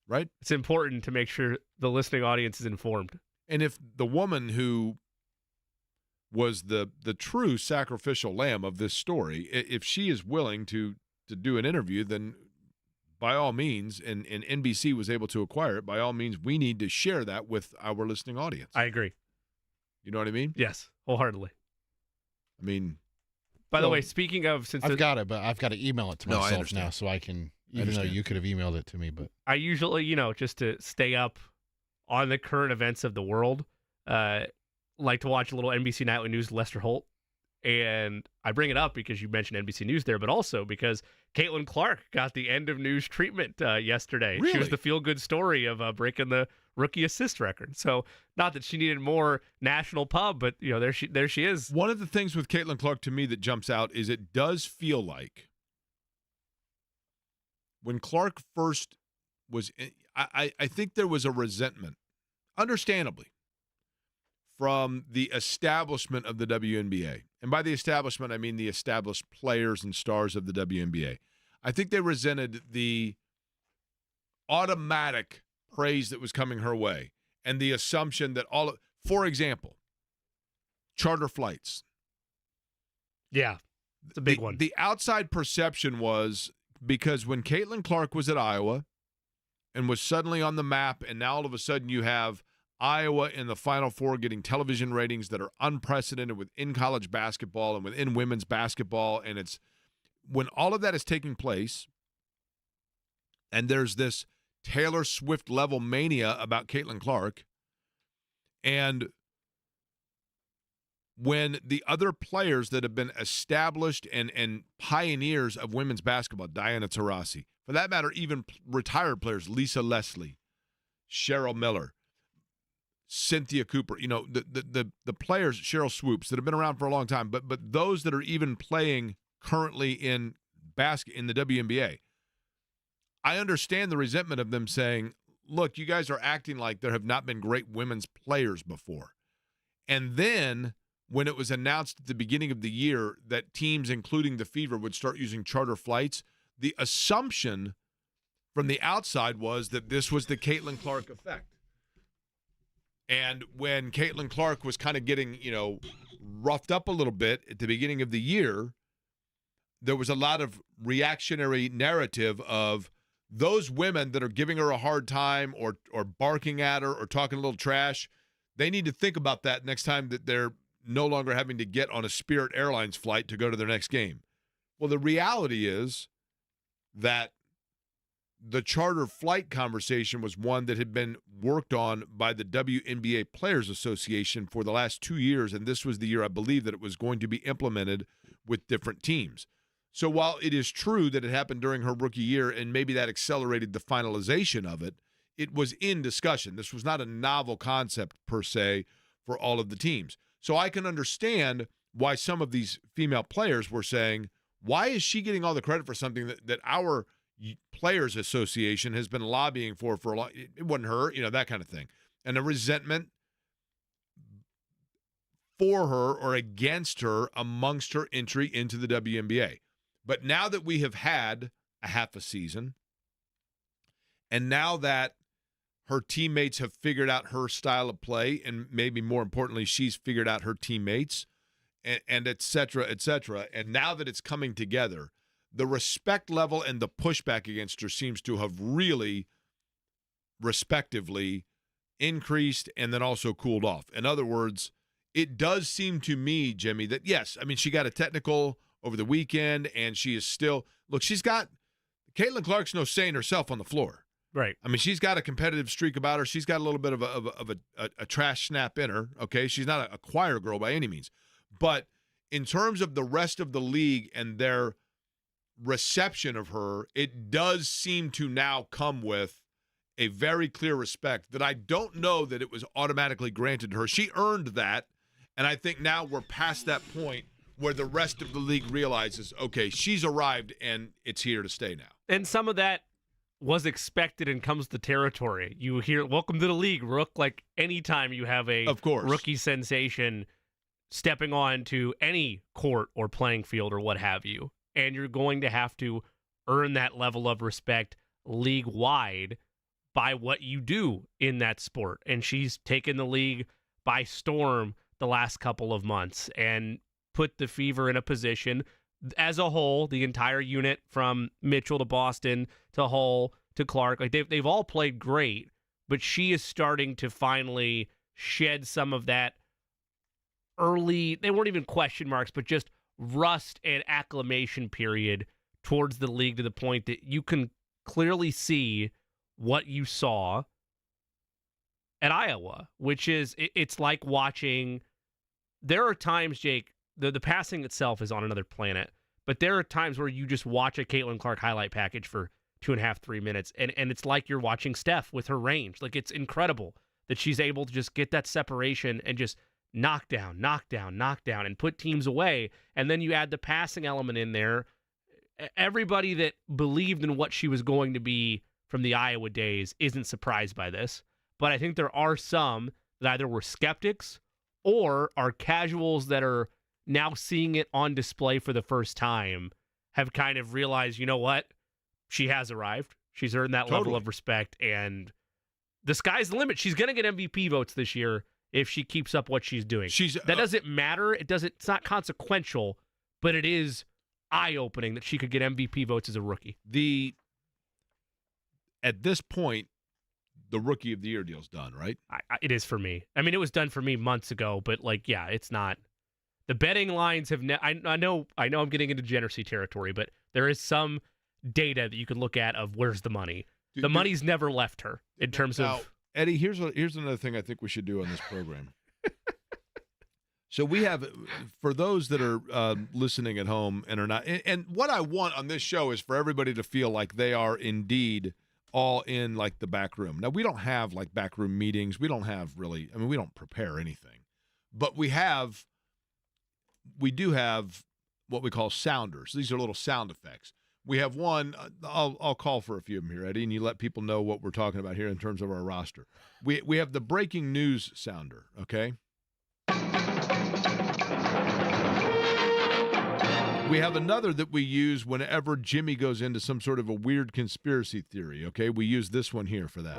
right? It's important to make sure the listening audience is informed. And if the woman who was the true sacrificial lamb of this story, if she is willing to do an interview, then by all means, and NBC was able to acquire it, by all means, we need to share that with our listening audience. I agree. You know what I mean? Yes, wholeheartedly. I mean, by the way, speaking of, I've got it, but I've got to email it to myself now so I can, even though you could have emailed it to me. But I usually, just to stay up on the current events of the world, like to watch a little NBC Nightly News, Lester Holt. And I bring it up because you mentioned NBC News there, but also because Caitlin Clark got the end of news treatment yesterday. Really? She was the feel-good story of breaking the rookie assist record. So not that she needed more national pub, but there she is. One of the things with Caitlin Clark to me that jumps out is it does feel like when Clark first was in, I think there was a resentment, understandably, from the establishment of the WNBA. And by the establishment, I mean the established players and stars of the WNBA. I think they resented the automatic praise that was coming her way and the assumption that for example, charter flights. Yeah, it's a big one. The outside perception was because when Caitlin Clark was at Iowa and was suddenly on the map, and now all of a sudden you have Iowa in the Final Four getting television ratings that are unprecedented within college basketball and within women's basketball. And it's when all of that is taking place and there's this Taylor Swift level mania about Caitlin Clark, and when the other players that have been established and pioneers of women's basketball, Diana Taurasi, for that matter, even retired players, Lisa Leslie, Cheryl Miller, Cynthia Cooper, the players, Cheryl Swoops, that have been around for a long time, but those that are even playing currently in the WNBA, I understand the resentment of them saying, look, you guys are acting like there have not been great women's players before. And then when it was announced at the beginning of the year that teams, including the Fever, would start using charter flights, the assumption from the outside was that this was the Caitlin Clark effect. And when Caitlin Clark was kind of getting, roughed up a little bit at the beginning of the year, there was a lot of reactionary narrative of those women that are giving her a hard time or barking at her or talking a little trash. They need to think about that next time that they're no longer having to get on a Spirit Airlines flight to go to their next game. Well, the reality is that the charter flight conversation was one that had been worked on by the WNBA Players Association for the last 2 years, and this was the year I believe that it was going to be implemented with different teams. So while it is true that it happened during her rookie year and maybe that accelerated the finalization of it, it was in discussion. This was not a novel concept per se for all of the teams. So I can understand why some of these female players were saying, why is she getting all the credit for something that our Players Association has been lobbying for a long, it wasn't her, that kind of thing. And a resentment for her or against her amongst her entry into the WNBA. But now that we have had a half a season, and now that her teammates have figured out her style of play, and maybe more importantly, she's figured out her teammates, and et cetera, and now that it's coming together, the respect level and the pushback against her seems to have really, respectively, increased and then also cooled off. In other words, it does seem to me, Jimmy, that yes, she got a technical over the weekend, and she is still, look, Caitlin Clark's no saint herself on the floor. Right. She's got a competitive streak about her. She's got a little bit of a trash snap in her, okay? She's not a choir girl by any means. But in terms of the rest of the league and their reception of her, it does seem to now come with a very clear respect that I don't know that it was automatically granted to her. She earned that, and I think now we're past that point where the rest of the league realizes, okay, she's arrived and it's here to stay now. And some of that was expected and comes to territory. You hear, welcome to the league, Rook, like anytime you have a rookie sensation stepping on to any court or playing field or what have you, and you're going to have to earn that level of respect league-wide by what you do in that sport. And she's taken the league by storm the last couple of months and put the Fever in a position as a whole, the entire unit from Mitchell to Boston to Hull to Clark, like they've all played great, but she is starting to finally shed some of that early, they weren't even question marks, but just rust and acclimation period towards the league to the point that you can clearly see what you saw at Iowa, which is, it's like watching, there are times, Jake, the passing itself is on another planet. But there are times where you just watch a Caitlin Clark highlight package for 2.5, 3 minutes, and it's like you're watching Steph with her range. Like, it's incredible that she's able to just get that separation and just knock down, and put teams away. And then you add the passing element in there. Everybody that believed in what she was going to be from the Iowa days isn't surprised by this. But I think there are some that either were skeptics or are casuals that are now seeing it on display for the first time, have kind of realized, you know what? She has arrived. She's earned that level of respect, and the sky's the limit. She's going to get MVP votes this year if she keeps up what she's doing. That doesn't matter. It's not consequential, but it is eye-opening that she could get MVP votes as a rookie. At this point, the Rookie of the Year deal's done, right? It is for me. I mean, it was done for me months ago, but it's not. The betting lines have. I know I'm getting into degeneracy territory, but there is some data that you can look at of where's the money. The money's never left her in terms of. Eddie, here's another thing I think we should do on this program. So we have, for those that are listening at home and are not, and what I want on this show is for everybody to feel like they are indeed all in like the back room. Now, we don't have like backroom meetings. We don't have really, we don't prepare anything. But we do have what we call sounders. These are little sound effects. We have one, I'll call for a few of them here, Eddie, and you let people know what we're talking about here in terms of our roster. We have the breaking news sounder, okay? We have another that we use whenever Jimmy goes into some sort of a weird conspiracy theory, okay? We use this one here for that.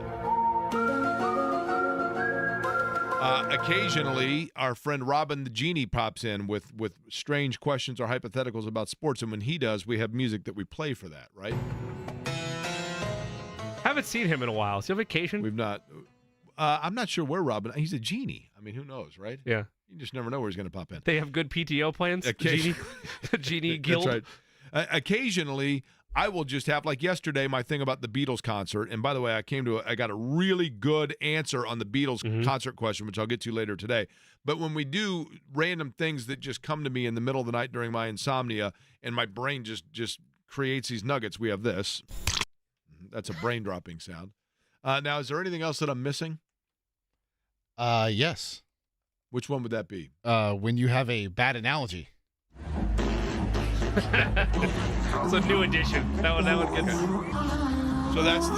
Occasionally, our friend Robin the Genie pops in with strange questions or hypotheticals about sports, and when he does, we have music that we play for that, right? Haven't seen him in a while. Is he on vacation? We've not. I'm not sure where Robin. He's a genie. I mean, who knows, right? Yeah. You just never know where he's going to pop in. They have good PTO plans? Genie Guild? That's right. Occasionally, I will just have, like yesterday, my thing about the Beatles concert. And by the way, I got a really good answer on the Beatles concert question, which I'll get to later today. But when we do random things that just come to me in the middle of the night during my insomnia, and my brain just creates these nuggets, we have this. That's a brain dropping sound. Now, is there anything else that I'm missing? Yes. Which one would that be? When you have a bad analogy. It's a new edition. That one gets. So that's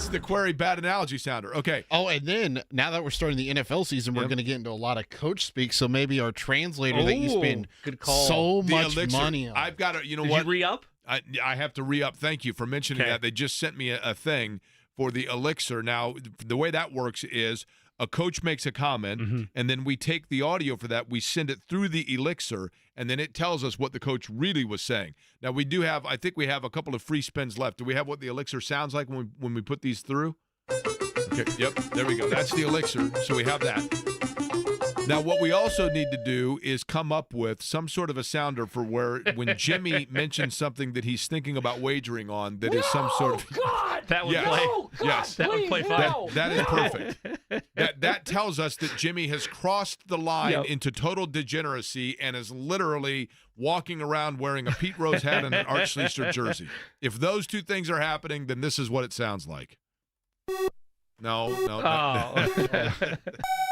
the query bad analogy sounder. Okay. Oh, and then now that we're starting the NFL season, we're going to get into a lot of coach speak. So maybe our translator that you spend so much money on. I've got to. You know Did what? you re-up? I have to re-up. Thank you for mentioning that. They just sent me a thing for the Elixir. Now, the way that works is a coach makes a comment, and then we take the audio for that, we send it through the Elixir, and then it tells us what the coach really was saying. Now, I think we have a couple of free spins left. Do we have what the Elixir sounds like when we put these through? Okay, yep, there we go. That's the Elixir, so we have that. Now, what we also need to do is come up with some sort of a sounder for when Jimmy mentions something that he's thinking about wagering on that is some sort of... God! That would play. God, yes. That would play fine. That is perfect. That tells us that Jimmy has crossed the line into total degeneracy and is literally walking around wearing a Pete Rose hat and an Art Schlichter jersey. If those two things are happening, then this is what it sounds like. No.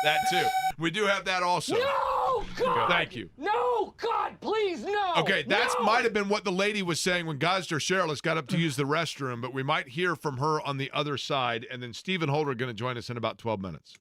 That too. We do have that also. No, God. Thank you. No, God, please, no. Okay, that might have been what the lady was saying when Gosder Cherylis got up to use the restroom, but we might hear from her on the other side, and then Stephen Holder going to join us in about 12 minutes.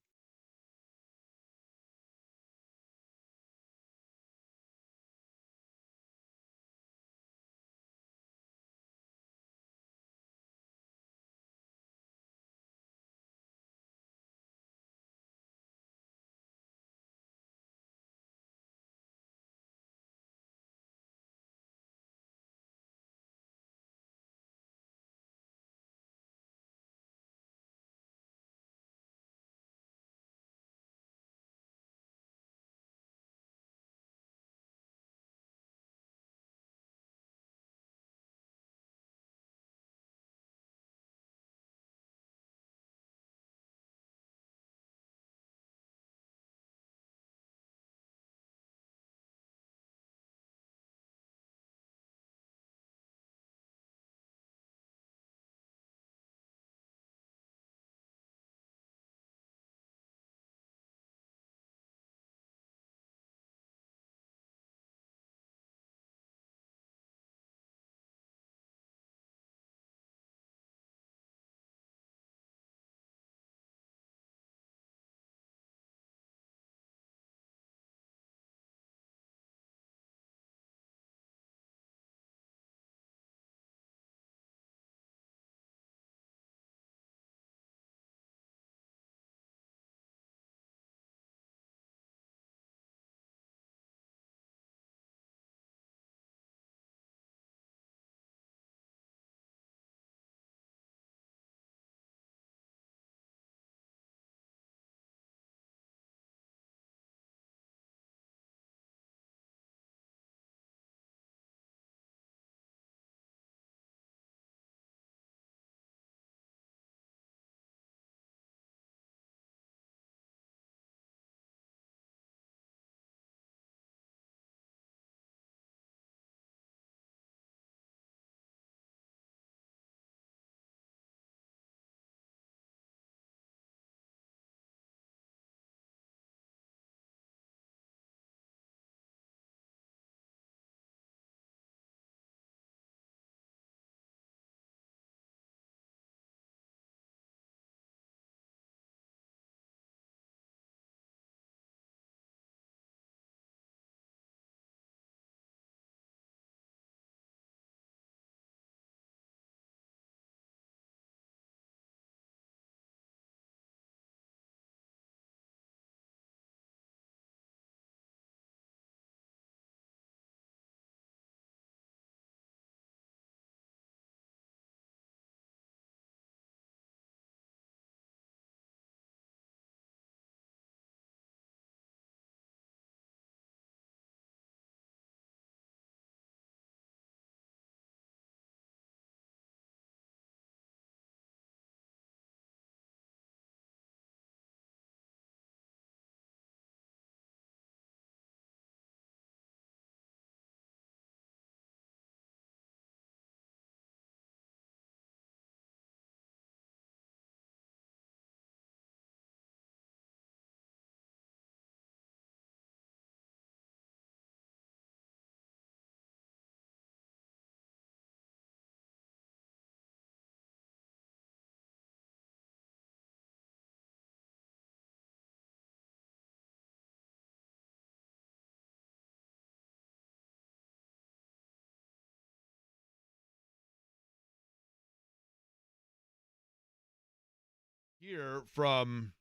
Here from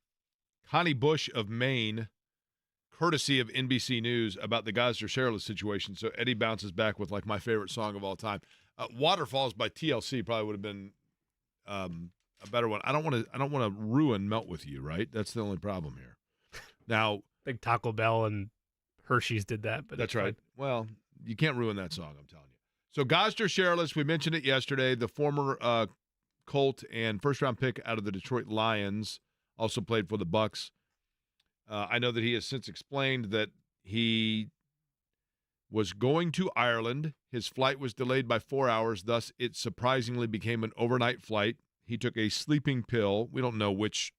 Connie Bush of Maine, courtesy of NBC News, about the Gosder-Sherrill situation. So Eddie bounces back with like my favorite song of all time. Waterfalls by TLC probably would have been a better one. I don't want to ruin Melt With You, right? That's the only problem here. Now, I think Taco Bell and Hershey's did that, but that's it's right. fine. Well, you can't ruin that song, I'm telling you. So Gosder-Sherrill, we mentioned it yesterday, the former Colt and first-round pick out of the Detroit Lions, also played for the Bucks. I know that he has since explained that he was going to Ireland. His flight was delayed by 4 hours, thus it surprisingly became an overnight flight. He took a sleeping pill. We don't know which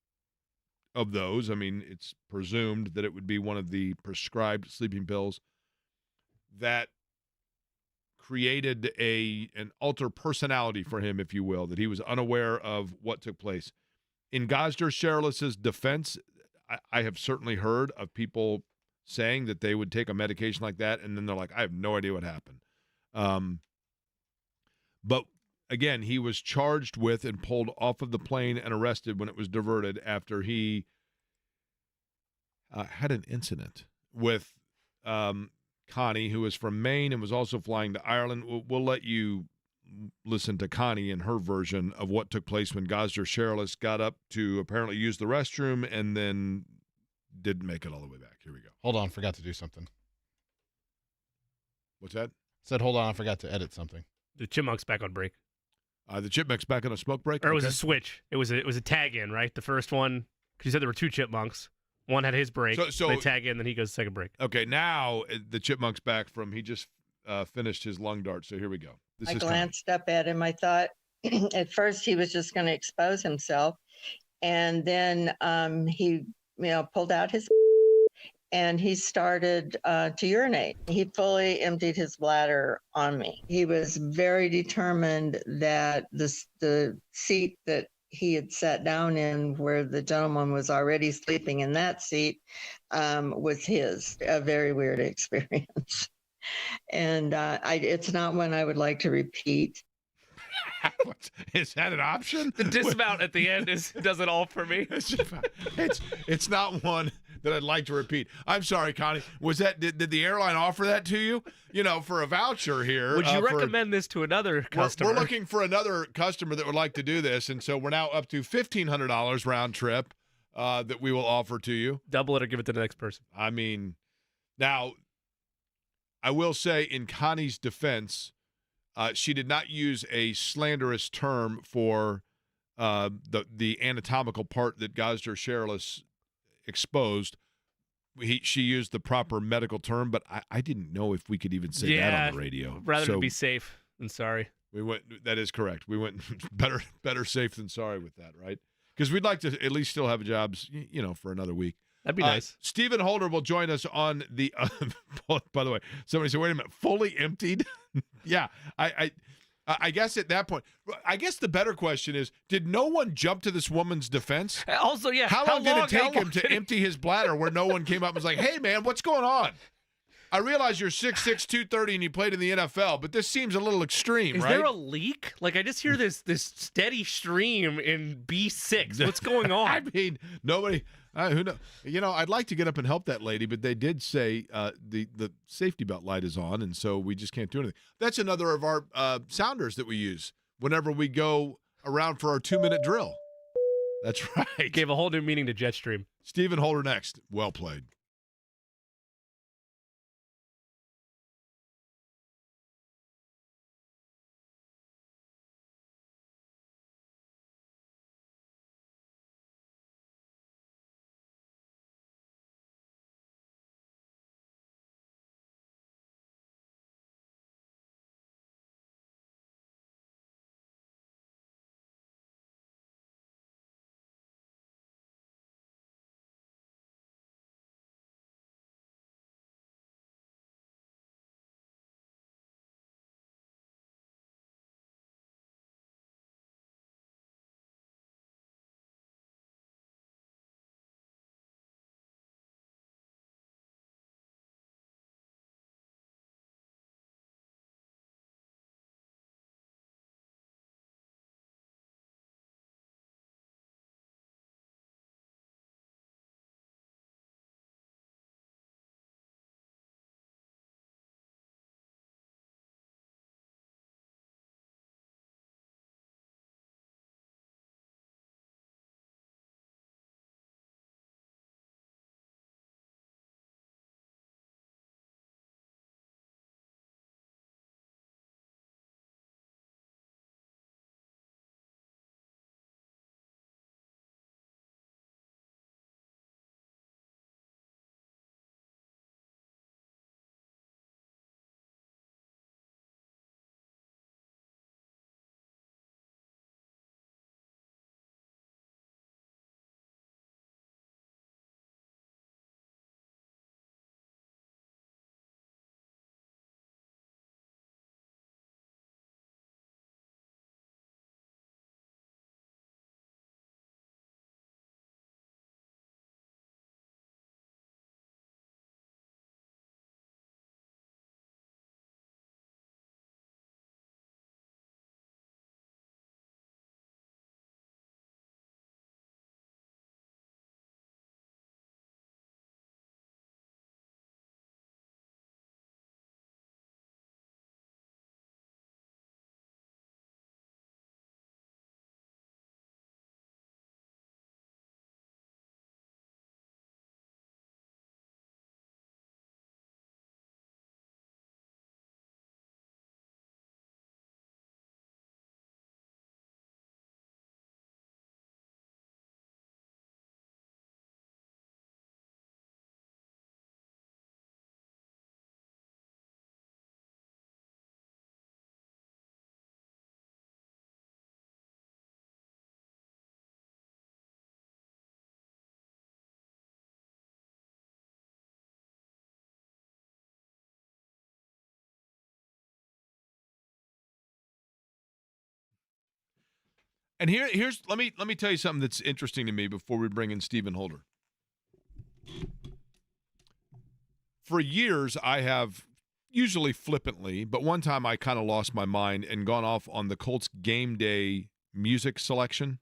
of those. I mean, it's presumed that it would be one of the prescribed sleeping pills that created an alter personality for him, if you will, that he was unaware of what took place. In Gosder-Sherrill's defense, I have certainly heard of people saying that they would take a medication like that, and then they're like, I have no idea what happened. But again, he was charged with and pulled off of the plane and arrested when it was diverted after he had an incident with Connie, who is from Maine and was also flying to Ireland. We'll let you listen to Connie and her version of what took place when Gosder-Sherrill got up to apparently use the restroom and then didn't make it all the way back. Here we go. Hold on, forgot to do something. What's that? Said hold on, I forgot to edit something. The Chipmunks back on break. The Chipmunks back on a smoke break? Or it was a switch. It was a tag in, right? The first one, because you said there were two Chipmunks. One had his break. So they tag in, then he goes to second break. Okay, now the Chipmunks back from, he just finished his lung dart. So here we go. I glanced up at him. I thought at first he was just going to expose himself. And then he, pulled out his and he started to urinate. He fully emptied his bladder on me. He was very determined that the seat that he had sat down in, where the gentleman was already sleeping in that seat, was his. A very weird experience. And it's not one I would like to repeat. Is that an option? The dismount at the end does it all for me. It's not one that I'd like to repeat. I'm sorry, Connie. Was that did the airline offer that to you? For a voucher here. Would you recommend this to another customer? We're looking for another customer that would like to do this, and so we're now up to $1,500 round trip that we will offer to you. Double it or give it to the next person. I mean, now I will say in Connie's defense, she did not use a slanderous term for the anatomical part that Gosder-Sherrill exposed. She used the proper medical term, but I didn't know if we could even say that on the radio. Rather to be safe than sorry. We went. That is correct. We went better safe than sorry with that, right? Because we'd like to at least still have jobs, for another week. That'd be nice. Stephen Holder will join us on the. By the way, somebody said, "Wait a minute, fully emptied?" Yeah, I guess at that point, I guess the better question is: did no one jump to this woman's defense? Also, yeah, how long did it take him to empty his bladder where no one came up and was like, "Hey, man, what's going on?" I realize you're 6'6", 230, and you played in the NFL, but this seems a little extreme, right? Is there a leak? Like, I just hear this steady stream in B6. What's going on? I mean, nobody. Who knows? I'd like to get up and help that lady, but they did say the safety belt light is on, and so we just can't do anything. That's another of our sounders that we use whenever we go around for our 2-minute drill. That's right. Gave a whole new meaning to Jetstream. Stephen Holder next. Well played. And here's let me tell you something that's interesting to me before we bring in Stephen Holder. For years, I have usually flippantly, but one time I kind of lost my mind and gone off on the Colts game day music selection.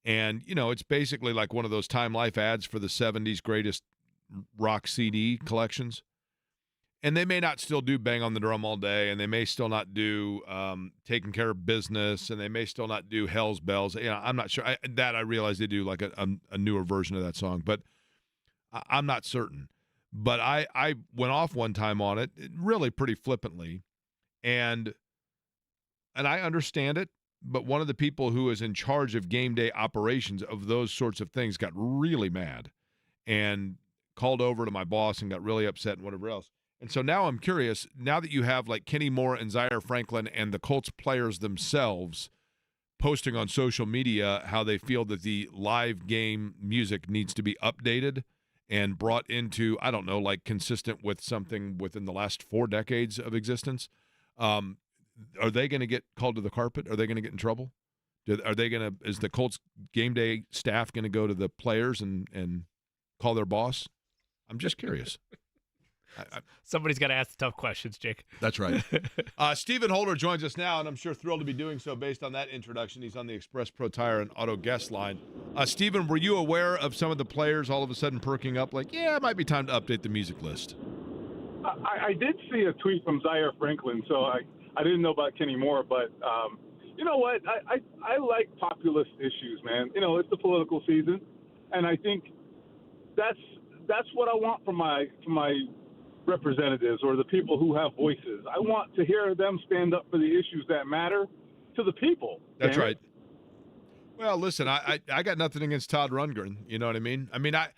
And, it's basically like one of those Time Life ads for the 70s greatest rock CD collections. And they may not still do Bang on the Drum All Day, and they may still not do Taking Care of Business, and they may still not do Hell's Bells. I'm not sure. I realize they do like a newer version of that song, but I'm not certain. But I went off one time on it, really pretty flippantly, and I understand it, but one of the people who is in charge of game day operations of those sorts of things got really mad and called over to my boss and got really upset and whatever else. And so now I'm curious, now that you have like Kenny Moore and Zaire Franklin and the Colts players themselves posting on social media how they feel that the live game music needs to be updated and brought into, I don't know, like consistent with something within the last 4 decades of existence, are they going to get called to the carpet? Are they going to get in trouble? Is the Colts game day staff going to go to the players and call their boss? I'm just curious. Somebody's got to ask the tough questions, Jake. That's right. Stephen Holder joins us now, and I'm sure thrilled to be doing so based on that introduction. He's on the Express Pro Tire and Auto guest line. Stephen, were you aware of some of the players all of a sudden perking up like, yeah, it might be time to update the music list? I did see a tweet from Zaire Franklin, so I didn't know about Kenny Moore, but you know what? I like populist issues, man. It's the political season, and I think that's what I want from my representatives or the people who have voices. I want to hear them stand up for the issues that matter to the people. That's right. Well, listen, I got nothing against Todd Rundgren. You know what I mean? I mean, I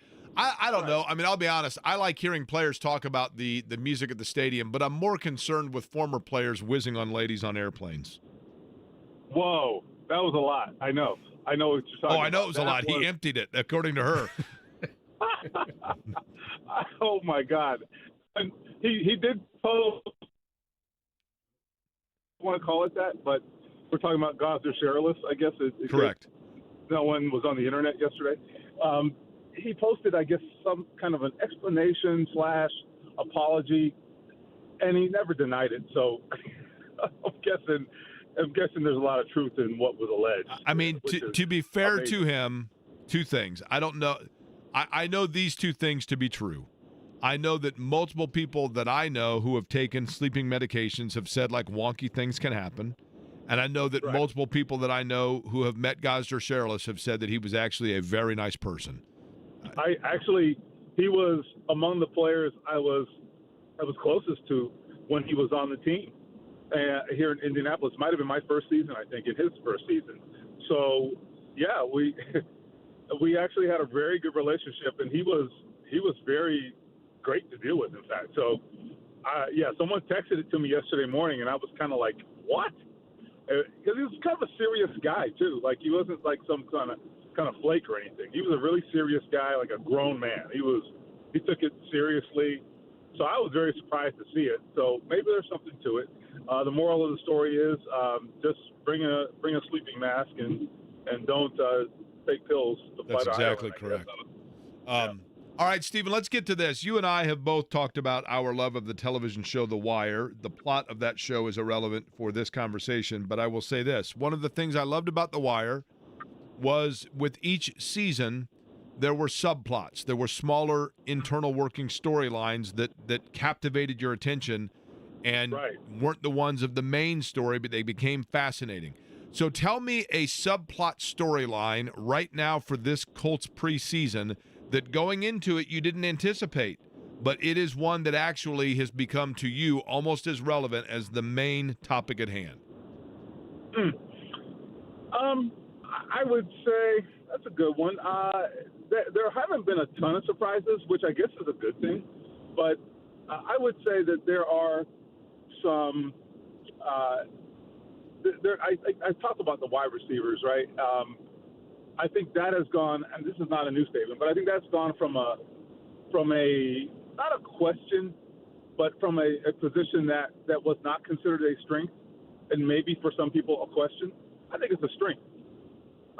don't know. I mean, I'll be honest. I like hearing players talk about the music at the stadium, but I'm more concerned with former players whizzing on ladies on airplanes. Whoa, that was a lot. I know what you're talking about. I know it was a lot. He emptied it, according to her. Oh, my God. And he did post, I want to call it that, but we're talking about Gosder Shirless, I guess. Correct. No one was on the internet yesterday. He posted, I guess, some kind of an explanation / apology, and he never denied it. So I'm guessing there's a lot of truth in what was alleged. I mean, to be fair to him, 2 things. I don't know. I know these 2 things to be true. I know that multiple people that I know who have taken sleeping medications have said like wonky things can happen. And I know that multiple people that I know who have met Gosder Shirless have said that he was actually a very nice person. He was among the players I was closest to when he was on the team here in Indianapolis. Might have been my first season, I think, in his first season. So yeah, we actually had a very good relationship, and he was very great to deal with, in fact. So someone texted it to me yesterday morning, and I was kind of like, what? Because he was kind of a serious guy too. Like, he wasn't like some kind of flake or anything. He was a really serious guy, like a grown man. He took it seriously. So I was very surprised to see it. So maybe there's something to it. The moral of the story is just bring a sleeping mask and don't take pills to fight. That's exactly correct. All right, Stephen, let's get to this. You and I have both talked about our love of the television show The Wire. The plot of that show is irrelevant for this conversation, but I will say this. One of the things I loved about The Wire was with each season, there were subplots. There were smaller internal working storylines that captivated your attention and weren't the ones of the main story, but they became fascinating. So tell me a subplot storyline right now for this Colts preseason that going into it you didn't anticipate, but it is one that actually has become to you almost as relevant as the main topic at hand. I would say that's a good one. There haven't been a ton of surprises, which I guess is a good thing, but I would say that there are some I talk about the wide receivers, right? I think that has gone, and this is not a new statement, but I think that's gone from a not a question, but from a position that was not considered a strength, and maybe for some people a question. I think it's a strength.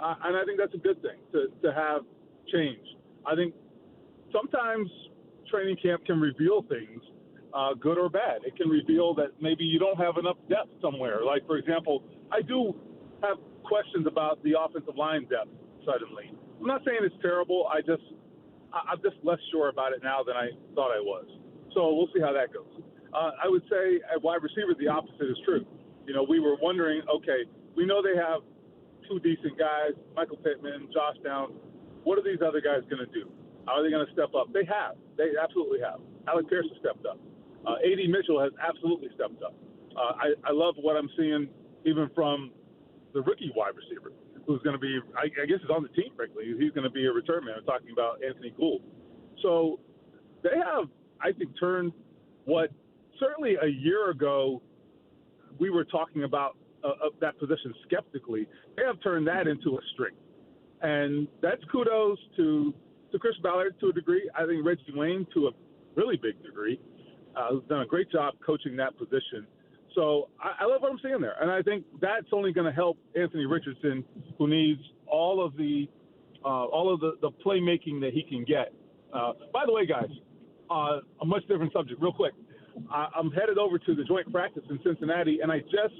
And I think that's a good thing to have change. I think sometimes training camp can reveal things, good or bad. It can reveal that maybe you don't have enough depth somewhere. Like, for example, I do have questions about the offensive line depth suddenly. I'm not saying it's terrible. I'm just less sure about it now than I thought I was. So we'll see how that goes. I would say at wide receiver, the opposite is true. You know, we were wondering, okay, we know they have two decent guys, Michael Pittman, Josh Downs. What are these other guys going to do? How are they going to step up? They have. They absolutely have. Alec Pierce has stepped up. A.D. Mitchell has absolutely stepped up. I love what I'm seeing even from the rookie wide receiver, who's going to be, I guess, is on the team, frankly. He's going to be a return man. I'm talking about Anthony Gould. So they have, I think, turned what certainly a year ago we were talking about that position skeptically. They have turned that into a strength. And that's kudos to Chris Ballard to a degree. I think Reggie Wayne to a really big degree, who's done a great job coaching that position. So I love what I'm seeing there. And I think that's only going to help Anthony Richardson, who needs all of the playmaking that he can get. By the way, guys, a much different subject, real quick. I'm headed over to the joint practice in Cincinnati, and I just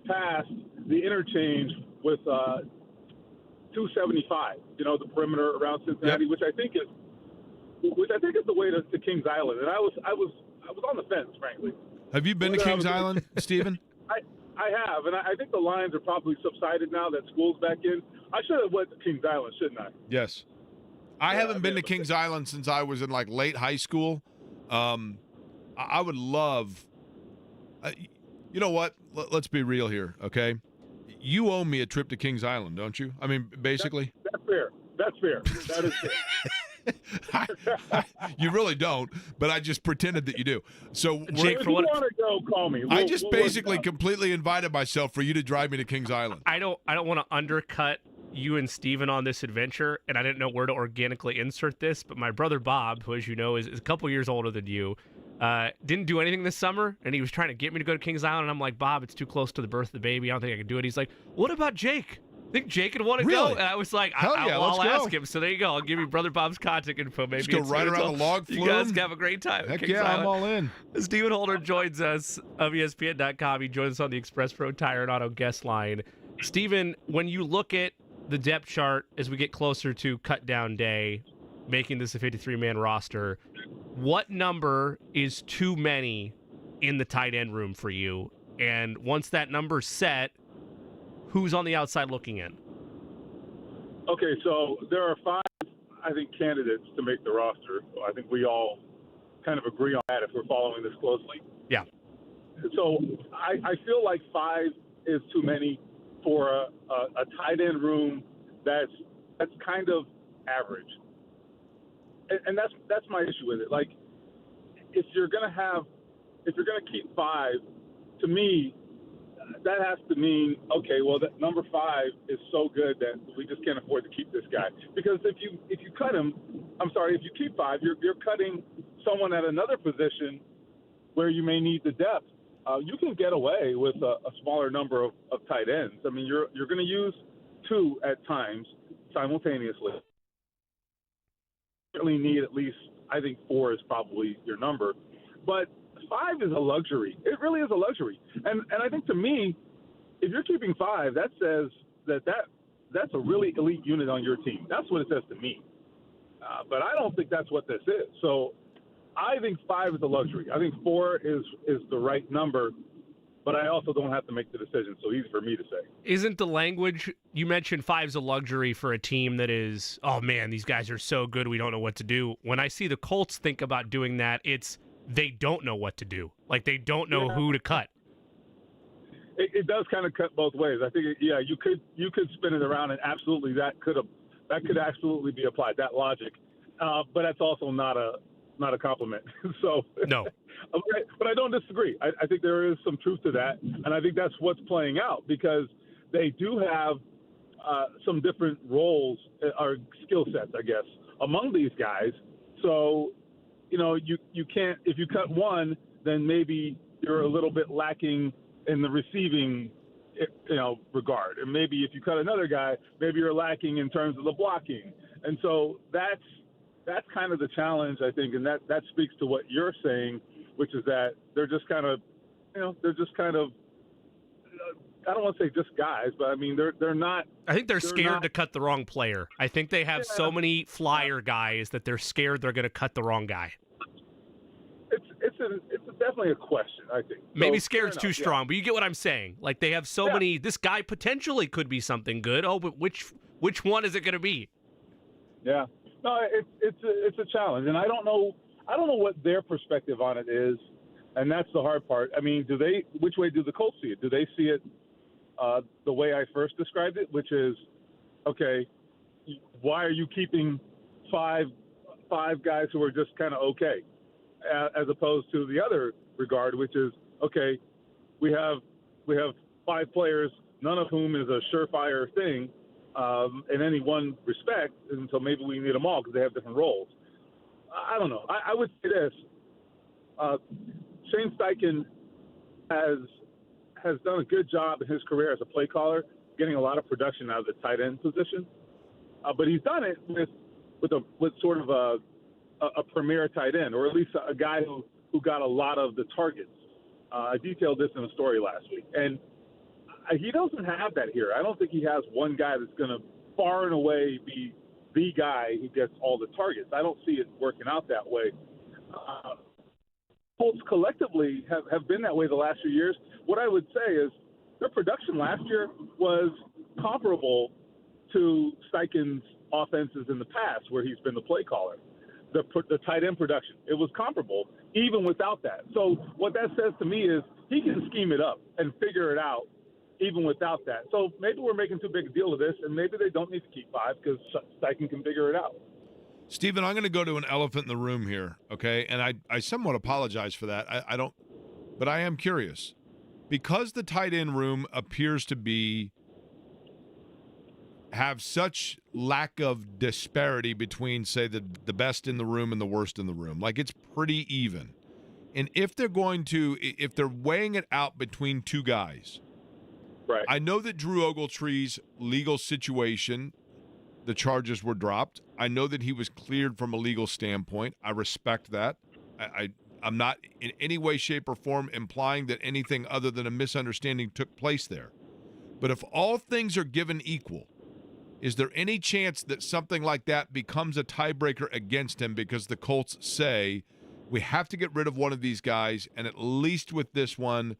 passed the interchange with 275. You know, the perimeter around Cincinnati, Yep. which I think is the way to Kings Island. And I was on the fence, frankly. Have you been to Kings Island, Stephen? I have, and I think the lines are probably subsided now that school's back in. I should have went to Kings Island, shouldn't I? Yes. I haven't been to Kings Island since I was in like late high school. I would love, you know what? Let's be real here, okay? You owe me a trip to Kings Island, don't you? I mean, basically. That's fair. That's fair. That is fair. You really don't, but I just pretended that you do. So Jake, If you want to go, call me. I just we'll basically completely invited myself for you to drive me to Kings Island. I don't want to undercut you and Steven on this adventure, and I didn't know where to organically insert this, but my brother Bob, who, as you know, is a couple years older than you, didn't do anything this summer, and he was trying to get me to go to Kings Island, and I'm like, Bob, it's too close to the birth of the baby. I don't think I can do it. He's like, what about Jake? Think Jake would want to Really? go? And I was like, Hell yeah, I'll let's go. ask him. So there you go. I'll give you Brother Bob's contact info. Maybe Just go right around the log flume. You guys can have a great time. at Heck Kings yeah, Island. I'm all in. Stephen Holder joins us of ESPN.com. He joins us on the Express Pro Tire and Auto guest line. Stephen, when you look at the depth chart as we get closer to cut down day, making this a 53-man roster, what number is too many in the tight end room for you? And once that number's set, who's on the outside looking in? Okay, so there are 5, I think, candidates to make the roster. I think we all kind of agree on that if we're following this closely. Yeah. So I feel like 5 is too many for a tight end room that's kind of average. And that's my issue with it. Like, if you're gonna keep 5, to me, that has to mean, okay, well, that number 5 is so good that we just can't afford to keep this guy. Because if you keep 5, you're cutting someone at another position where you may need the depth. You can get away with a smaller number of tight ends. I mean, you're going to use 2 at times simultaneously. Certainly need at least, I think 4 is probably your number. But 5 is a luxury. It really is a luxury. And I think, to me, if you're keeping 5, that says that's a really elite unit on your team. That's what it says to me. But I don't think that's what this is. So I think 5 is a luxury. I think 4 is the right number, but I also don't have to make the decision. So easy for me to say. Isn't the language, you mentioned 5's a luxury for a team that is, oh man, these guys are so good, we don't know what to do. When I see the Colts think about doing that, it's they don't know what to do. Like, they don't know who to cut. It does kind of cut both ways. I think, you could spin it around, and absolutely that could absolutely be applied, that logic. But that's also not a compliment. So No. But I don't disagree. I think there is some truth to that, and I think that's what's playing out because they do have some different roles or skill sets, I guess, among these guys. So, you can't, if you cut one, then maybe you're a little bit lacking in the receiving regard. And maybe if you cut another guy, maybe you're lacking in terms of the blocking. And so that's kind of the challenge, I think, and that speaks to what you're saying, which is that they're just kind of, I don't want to say just guys, but I mean they're not. I think they're scared to cut the wrong player. I think they have so many flyer guys that they're scared they're going to cut the wrong guy. It's definitely a question, I think. Maybe scared's too strong, but you get what I'm saying. Like they have so many. This guy potentially could be something good. Oh, but which one is it going to be? Yeah, no, it's a challenge, and I don't know what their perspective on it is, and that's the hard part. I mean, which way do the Colts see it? Do they see it the way I first described it, which is, okay, why are you keeping five guys who are just kind of okay, as opposed to the other regard, which is, okay, we have 5 players, none of whom is a surefire thing in any one respect, and so maybe we need them all because they have different roles. I don't know. I would say this. Shane Steichen has done a good job in his career as a play caller, getting a lot of production out of the tight end position. But he's done it with sort of a premier tight end, or at least a guy who got a lot of the targets. I detailed this in a story last week. And he doesn't have that here. I don't think he has one guy that's going to far and away be the guy who gets all the targets. I don't see it working out that way. Colts collectively have been that way the last few years. What I would say is their production last year was comparable to Steichen's offenses in the past where he's been the play caller. The tight end production, it was comparable even without that. So what that says to me is he can scheme it up and figure it out even without that. So maybe we're making too big a deal of this, and maybe they don't need to keep 5 because Steichen can figure it out. Stephen, I'm going to go to an elephant in the room here, okay? And I somewhat apologize for that. I don't, but I am curious. Because the tight end room appears to have such lack of disparity between, say, the best in the room and the worst in the room. Like, it's pretty even. And if they're weighing it out between 2 guys, right? I know that Drew Ogletree's legal situation, the charges were dropped. I know that he was cleared from a legal standpoint. I respect that. I'm not in any way, shape, or form implying that anything other than a misunderstanding took place there. But if all things are given equal, is there any chance that something like that becomes a tiebreaker against him because the Colts say, we have to get rid of one of these guys, and at least with this one,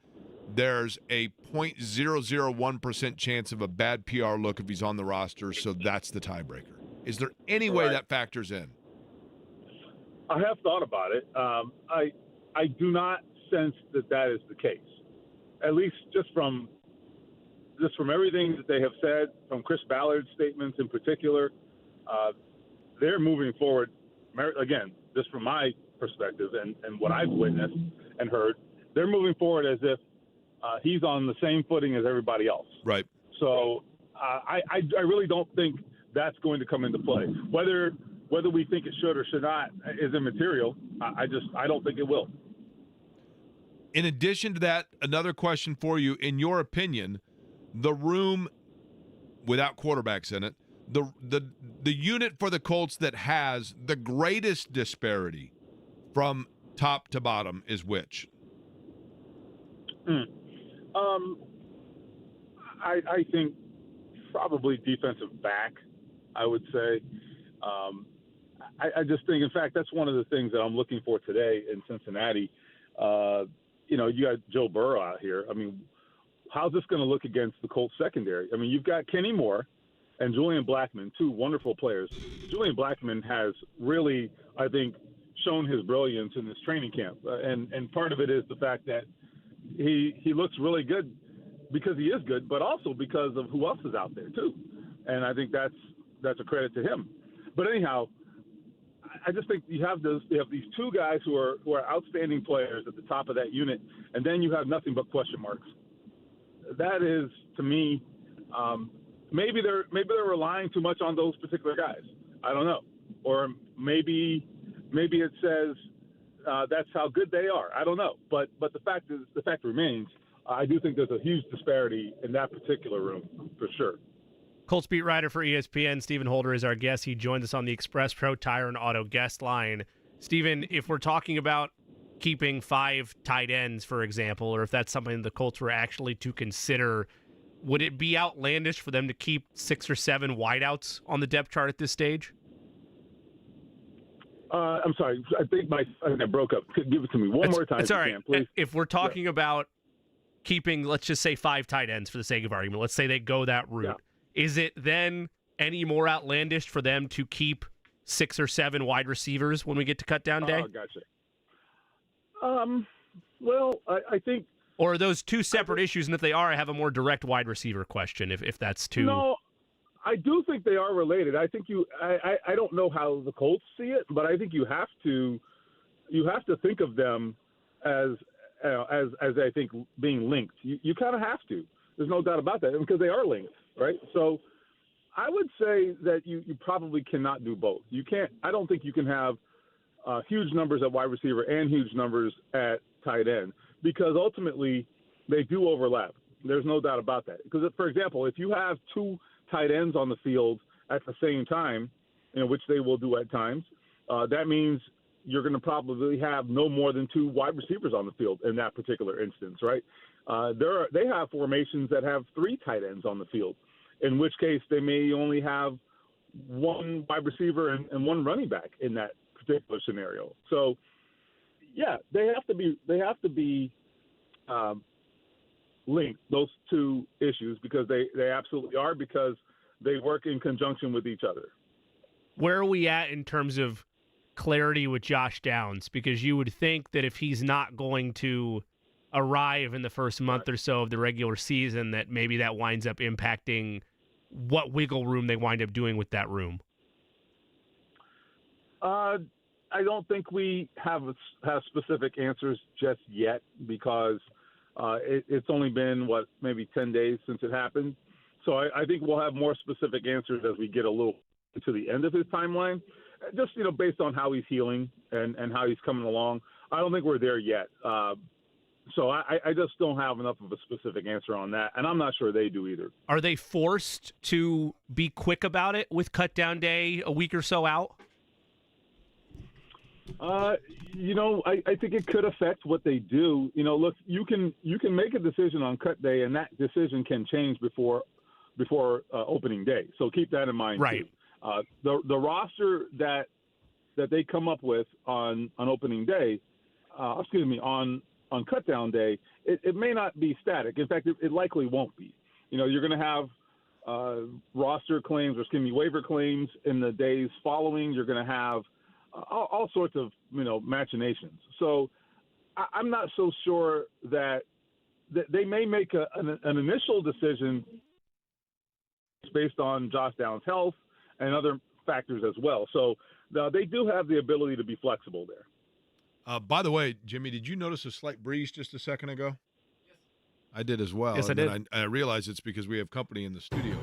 there's a 0.001% chance of a bad PR look if he's on the roster, so that's the tiebreaker. Is there any way that factors in? I have thought about it. I do not sense that is the case, at least just from everything that they have said, from Chris Ballard's statements in particular. They're moving forward, again, just from my perspective and what I've witnessed and heard, they're moving forward as if he's on the same footing as everybody else. Right. So I really don't think that's going to come into play. Whether we think it should or should not is immaterial. I don't think it will. In addition to that, another question for you. In your opinion, the room without quarterbacks in it, the unit for the Colts that has the greatest disparity from top to bottom is which? I think probably defensive back, I would say. I just think, in fact, that's one of the things that I'm looking for today in Cincinnati. You got Joe Burrow out here. I mean, how's this going to look against the Colts secondary? I mean, you've got Kenny Moore and Julian Blackmon, 2 wonderful players. Julian Blackmon has really, I think, shown his brilliance in this training camp. And part of it is the fact that he looks really good because he is good, but also because of who else is out there too. And I think that's a credit to him. But anyhow, I just think you have these 2 guys who are outstanding players at the top of that unit, and then you have nothing but question marks. That is, to me, maybe they're relying too much on those particular guys. I don't know, or maybe it says that's how good they are. I don't know, but the fact remains, I do think there's a huge disparity in that particular room for sure. Colts beat writer for ESPN, Stephen Holder, is our guest. He joined us on the Express Pro Tire and Auto guest line. Stephen, if we're talking about keeping 5 tight ends, for example, or if that's something the Colts were actually to consider, would it be outlandish for them to keep 6 or 7 wideouts on the depth chart at this stage? I'm sorry. I think I broke up. Give it to me one more time. It's all right. Please. If we're talking about keeping, let's just say 5 tight ends for the sake of argument, let's say they go that route. Yeah. Is it then any more outlandish for them to keep 6 or 7 wide receivers when we get to cut down day? Oh, gotcha. Well, I think. Or are those 2 separate issues? And if they are, I have a more direct wide receiver question. If that's too. No, I do think they are related. I think I don't know how the Colts see it, but I think you have to think of them as I think being linked. You kind of have to. There's no doubt about that because they are linked, right? So I would say that you probably cannot do both. You can't. I don't think you can have huge numbers at wide receiver and huge numbers at tight end because ultimately they do overlap. There's no doubt about that. Because, for example, if you have 2 tight ends on the field at the same time, which they will do at times, that means you're going to probably have no more than 2 wide receivers on the field in that particular instance, right? They have formations that have 3 tight ends on the field, in which case they may only have 1 wide receiver and 1 running back in that particular scenario. So, yeah, they have to be linked, those 2 issues, because they absolutely are, because they work in conjunction with each other. Where are we at in terms of clarity with Josh Downs? Because you would think that if he's not going to arrive in the first month or so of the regular season, that maybe that winds up impacting what wiggle room they wind up doing with that room. I don't think we have specific answers just yet because it's only been, maybe 10 days since it happened. So I think we'll have more specific answers as we get a little to the end of his timeline, just, based on how he's healing and how he's coming along. I don't think we're there yet. So I just don't have enough of a specific answer on that, and I'm not sure they do either. Are they forced to be quick about it with cut down day a week or so out? I think it could affect what they do. Look, you can make a decision on cut day, and that decision can change before opening day. So keep that in mind. Right. Too. The roster that they come up with on opening day, on cut down day, it may not be static. In fact, it likely won't be. You're going to have roster claims waiver claims in the days following. You're going to have all sorts of, machinations. So I'm not so sure that they may make an initial decision based on Josh Downs' health and other factors as well. So they do have the ability to be flexible there. By the way, Jimmy, did you notice a slight breeze just a second ago? Yes. I did as well. Yes, I did. I realized it's because we have company in the studio.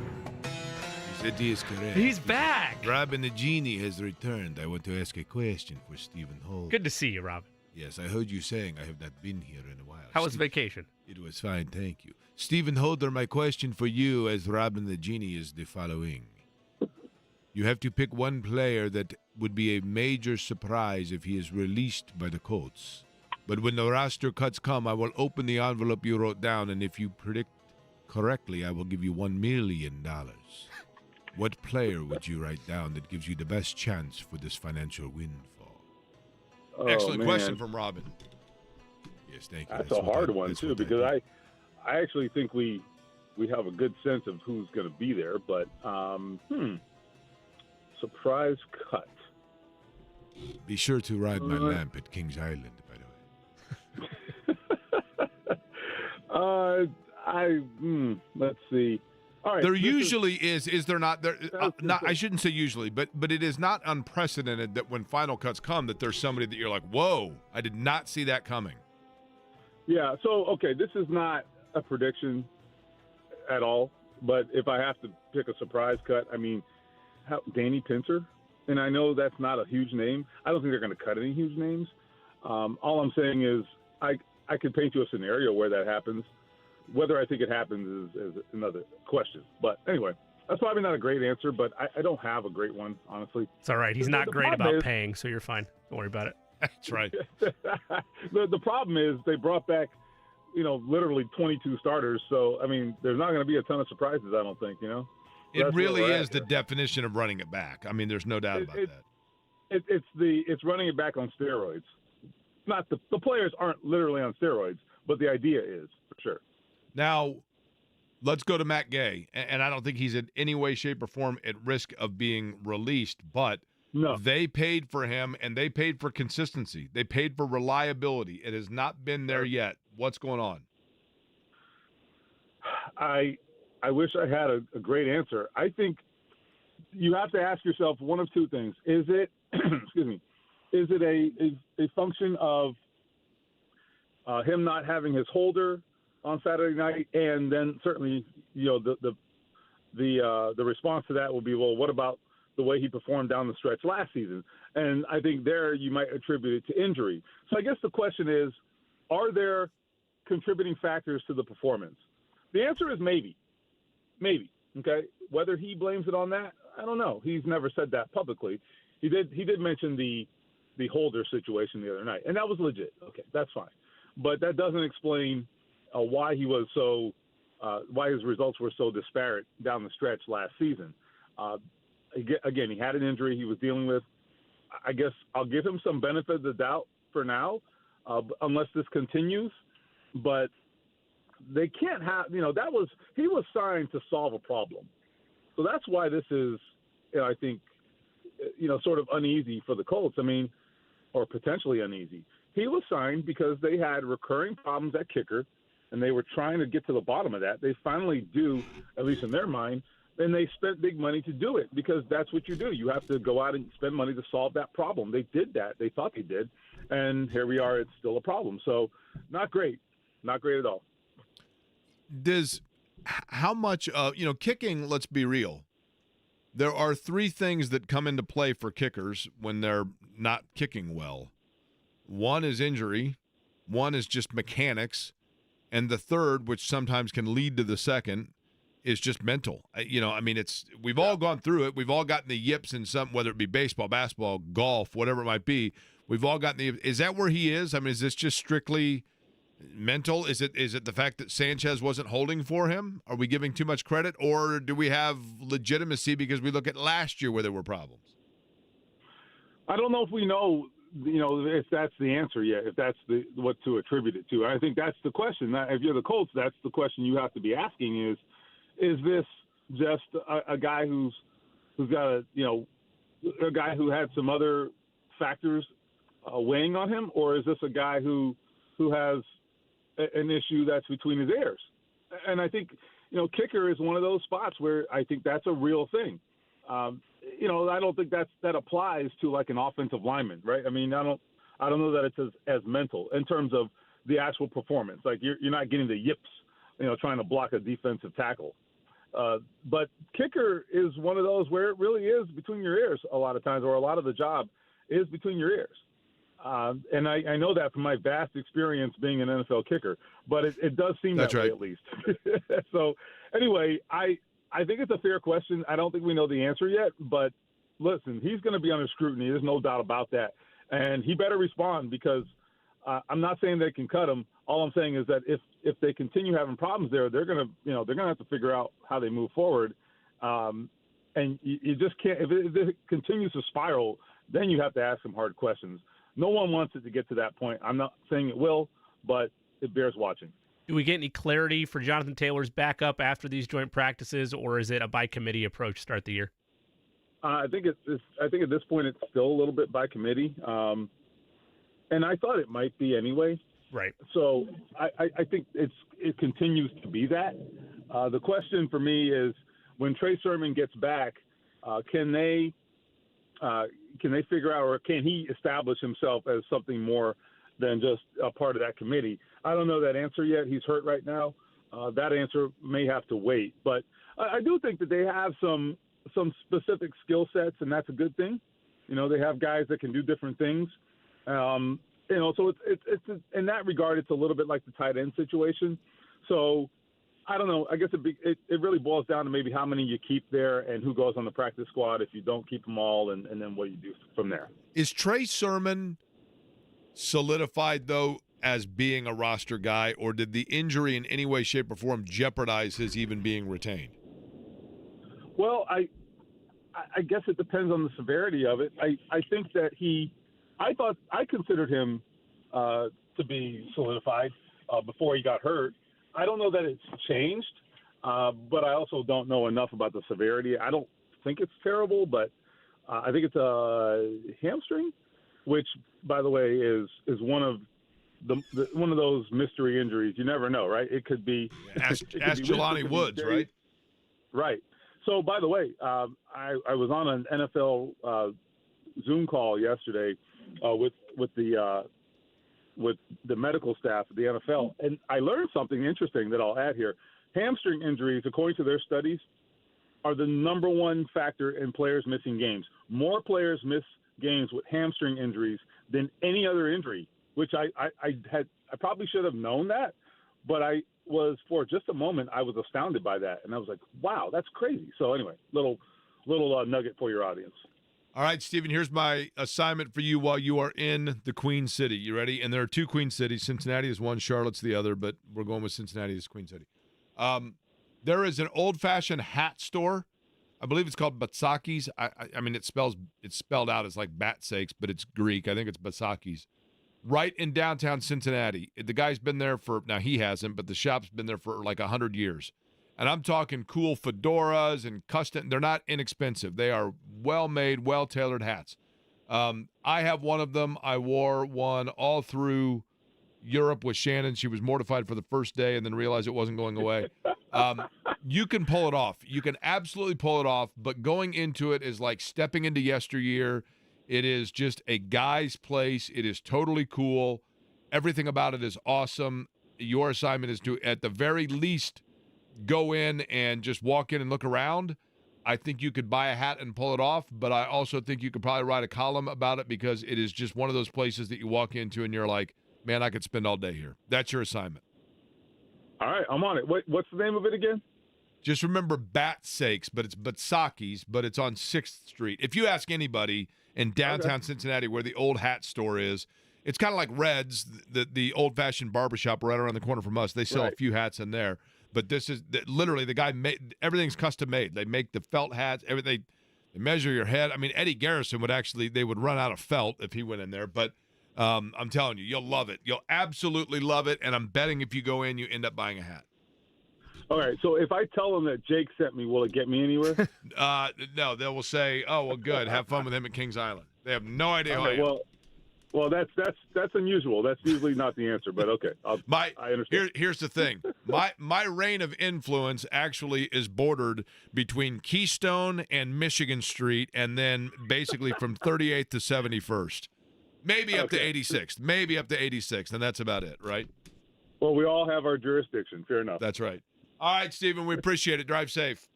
That is correct. He's back. Robin the Genie has returned. I want to ask a question for Stephen Holder. Good to see you, Robin. Yes, I heard you saying I have not been here in a while. How was vacation? It was fine, thank you. Stephen Holder, my question for you as Robin the Genie is the following. You have to pick one player that would be a major surprise if he is released by the Colts. But when the roster cuts come, I will open the envelope you wrote down, and if you predict correctly, I will give you $1 million. What player would you write down that gives you the best chance for this financial windfall? Oh, Excellent man. question from Robin. Yes, thank you. That's a hard one, too, because I actually think we have a good sense of who's going to be there, but surprise cut. Be sure to ride my lamp at Kings Island, by the way. Let's see. All right, there usually is there not? There, not I shouldn't say usually, but it is not unprecedented that when final cuts come that there's somebody that you're like, whoa, I did not see that coming. Yeah, so, okay, this is not a prediction at all, but if I have to pick a surprise cut, Danny Pinter, and I know that's not a huge name. I don't think they're going to cut any huge names. All I'm saying is I could paint you a scenario where that happens. Whether I think it happens is another question. But anyway, that's probably not a great answer, but I don't have a great one, honestly. It's all right. He's not The great problem about is- paying, so you're fine. Don't worry about it. That's right. The problem is they brought back, literally 22 starters. So, I mean, there's not going to be a ton of surprises, I don't think, So It that's where really we're is at the here. definition of running it back. I mean, there's no doubt about that. It's running it back on steroids. Not the players aren't literally on steroids, but the idea is, for sure. Now, let's go to Matt Gay. And I don't think he's in any way, shape, or form at risk of being released, but No. they paid for him, and they paid for consistency. They paid for reliability. It has not been there yet. What's going on? I wish I had a great answer. I think you have to ask yourself one of two things. Is it excuse me, is it a function of him not having his holder on Saturday night, and then certainly the response to that will be, well, what about the way he performed down the stretch last season? And I think there you might attribute it to injury. So I guess the question is, are there contributing factors to the performance? The answer is maybe. Maybe. Okay. Whether he blames it on that, I don't know. He's never said that publicly. He did mention the holder situation the other night, and that was legit. Okay, that's fine. But that doesn't explain why he was so why his results were so disparate down the stretch last season. Again, he had an injury he was dealing with. I guess I'll give him some benefit of the doubt for now, unless this continues. But they can't have, he was signed to solve a problem. So that's why this is, I think, sort of uneasy for the Colts. I mean, or potentially uneasy. He was signed because they had recurring problems at kicker, and they were trying to get to the bottom of that. They finally do, at least in their mind, and they spent big money to do it, because that's what you do. You have to go out and spend money to solve that problem. They did that. They thought they did. And here we are. It's still a problem. So not great. Not great at all. How much, kicking, let's be real. There are three things that come into play for kickers when they're not kicking well. One is injury. One is just mechanics. And the third, which sometimes can lead to the second, is just mental. We've all gone through it. We've all gotten the yips in some, whether it be baseball, basketball, golf, whatever it might be. We've all gotten is that where he is? I mean, is this just strictly mental? Is it the fact that Sanchez wasn't holding for him? Are we giving too much credit, or do we have legitimacy because we look at last year where there were problems? I don't know if we know, if that's the answer yet, if that's what to attribute it to. I think that's the question. If you're the Colts, that's the question you have to be asking is this just a guy who's got a guy who had some other factors weighing on him, or is this a guy who has an issue that's between his ears? And I think, kicker is one of those spots where I think that's a real thing. I don't think that applies to like an offensive lineman, right? I mean, I don't know that it's as mental in terms of the actual performance. Like you're not getting the yips, trying to block a defensive tackle. But kicker is one of those where it really is between your ears a lot of times, or a lot of the job is between your ears. And I know that from my vast experience being an NFL kicker, but it does seem That's that way right. at least. So anyway, I think it's a fair question. I don't think we know the answer yet, but listen, he's going to be under scrutiny. There's no doubt about that. And he better respond, because I'm not saying they can cut him. All I'm saying is that if they continue having problems there, they're going to have to figure out how they move forward. And you just can't, if it continues to spiral, then you have to ask some hard questions. No one wants it to get to that point. I'm not saying it will, but it bears watching. Do we get any clarity for Jonathan Taylor's backup after these joint practices, or is it a by committee approach to start the year? I think I think at this point it's still a little bit by committee, and I thought it might be anyway. Right. So I think it continues to be that. The question for me is, when Trey Sermon gets back, can they figure out, or can he establish himself as something more than just a part of that committee? I don't know that answer yet. He's hurt right now. That answer may have to wait. But I do think that they have some specific skill sets, and that's a good thing. They have guys that can do different things. So it's in that regard, it's a little bit like the tight end situation. So I don't know. I guess it really boils down to maybe how many you keep there and who goes on the practice squad if you don't keep them all, and then what you do from there. Is Trey Sermon solidified, though, as being a roster guy, or did the injury in any way, shape, or form jeopardize his even being retained? Well, I guess it depends on the severity of it. I think that I considered him to be solidified before he got hurt. I don't know that it's changed, but I also don't know enough about the severity. I don't think it's terrible, but I think it's a hamstring, which, by the way, is one of one of those mystery injuries. You never know, right? It could be. Ask Jelani Woods, right? Right. So, by the way, I was on an NFL Zoom call yesterday with the medical staff of the NFL, and I learned something interesting that I'll add here. Hamstring injuries, according to their studies, are the number one factor in players missing games. More players miss games with hamstring injuries than any other injury, which I probably should have known that, but for just a moment, I was astounded by that, and I was like, wow, that's crazy. So anyway, little nugget for your audience. All right, Stephen, here's my assignment for you while you are in the Queen City. You ready? And there are two Queen Cities. Cincinnati is one, Charlotte's the other, but we're going with Cincinnati as Queen City. There is an old-fashioned hat store. I believe it's called Batsaki's. I mean, it's spelled out as like bat sakes, but it's Greek. I think it's Batsaki's. Right in downtown Cincinnati. The guy's been there now he hasn't, but the shop's been there for like 100 years. And I'm talking cool fedoras and custom. They're not inexpensive. They are well-made, well-tailored hats. I have one of them. I wore one all through Europe with Shannon. She was mortified for the first day and then realized it wasn't going away. You can pull it off. You can absolutely pull it off, but going into it is like stepping into yesteryear. It is just a guy's place. It is totally cool. Everything about it is awesome. Your assignment is to, at the very least, go in and just walk in and look around. I think you could buy a hat and pull it off, but I also think you could probably write a column about it because it is just one of those places that you walk into and you're like, man, I could spend all day here. That's your assignment. All right, I'm on it. What's the name of it again? Just remember Bat Sakes, but it's Batsaki's, but it's on 6th Street. If you ask anybody in downtown Cincinnati where the old hat store is, it's kind of like Red's, the old-fashioned barbershop right around the corner from us. They sell a few hats in there. But this is literally the guy made everything's custom made. They make the felt hats, everything. They measure your head. I mean, Eddie Garrison they would run out of felt if he went in there. But I'm telling you, you'll love it. You'll absolutely love it. And I'm betting if you go in, you end up buying a hat. All right. So if I tell them that Jake sent me, will it get me anywhere? No, they will say, "Oh, well, good. Have fun with him at Kings Island." They have no idea who I am. Well, that's unusual. That's usually not the answer, but okay. I understand. Here's the thing. My reign of influence actually is bordered between Keystone and Michigan Street, and then basically from 38th to 71st, maybe up to 86th, and that's about it, right? Well, we all have our jurisdiction. Fair enough. That's right. All right, Stephen, we appreciate it. Drive safe.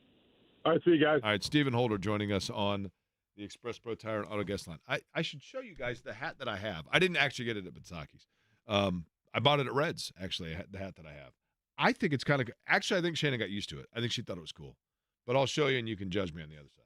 All right, see you guys. All right, Stephen Holder joining us on the Express Pro Tire and Auto Guest Line. I should show you guys the hat that I have. I didn't actually get it at Batsaki's. I bought it at Red's, actually, the hat that I have. I think it's kind of – actually, I think Shannon got used to it. I think she thought it was cool. But I'll show you, and you can judge me on the other side.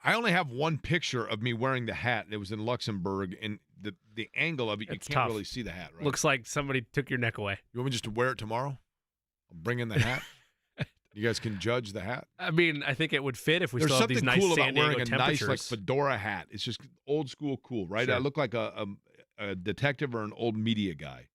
I only have one picture of me wearing the hat, and it was in Luxembourg, and the angle of it, It's you can't tough. really see the hat, right? Looks like somebody took your neck away. You want me just to wear it tomorrow? I'll bring in the hat. You guys can judge the hat. I mean, I think it would fit if we There's still have something these nice cool San about Diego wearing a nice temperatures. like fedora hat. It's just old school cool, right? Sure. I look like a detective or an old media guy.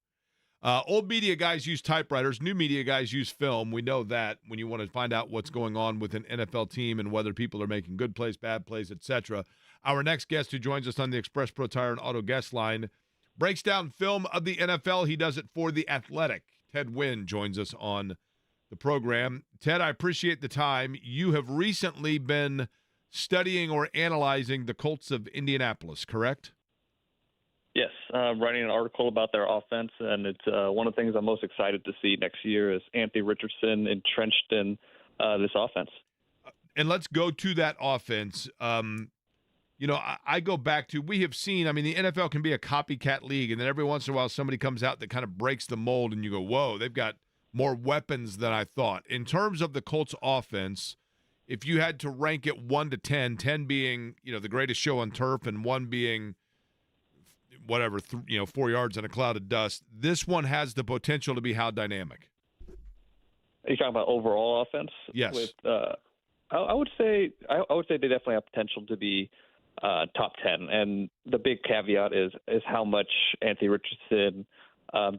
Old media guys use typewriters. New media guys use film. We know that when you want to find out what's going on with an NFL team and whether people are making good plays, bad plays, etc. Our next guest who joins us on the Express Pro Tire and Auto guest line breaks down film of the NFL. He does it for The Athletic. Ted Wynn joins us on the program. Ted, I appreciate the time. You have recently been studying or analyzing the Colts of Indianapolis, correct? Yes, writing an article about their offense, and it's one of the things I'm most excited to see next year is Anthony Richardson entrenched in this offense. And let's go to that offense. I go back to, we have seen, the NFL can be a copycat league, and then every once in a while somebody comes out that kind of breaks the mold, and you go, whoa, they've got more weapons than I thought. In terms of the Colts offense, if you had to rank it 1 to 10, 10 being, the greatest show on turf and 1 being whatever, 4 yards in a cloud of dust, this one has the potential to be how dynamic? Are you talking about overall offense? Yes. I would say they definitely have potential to be top 10. And the big caveat is how much Anthony Richardson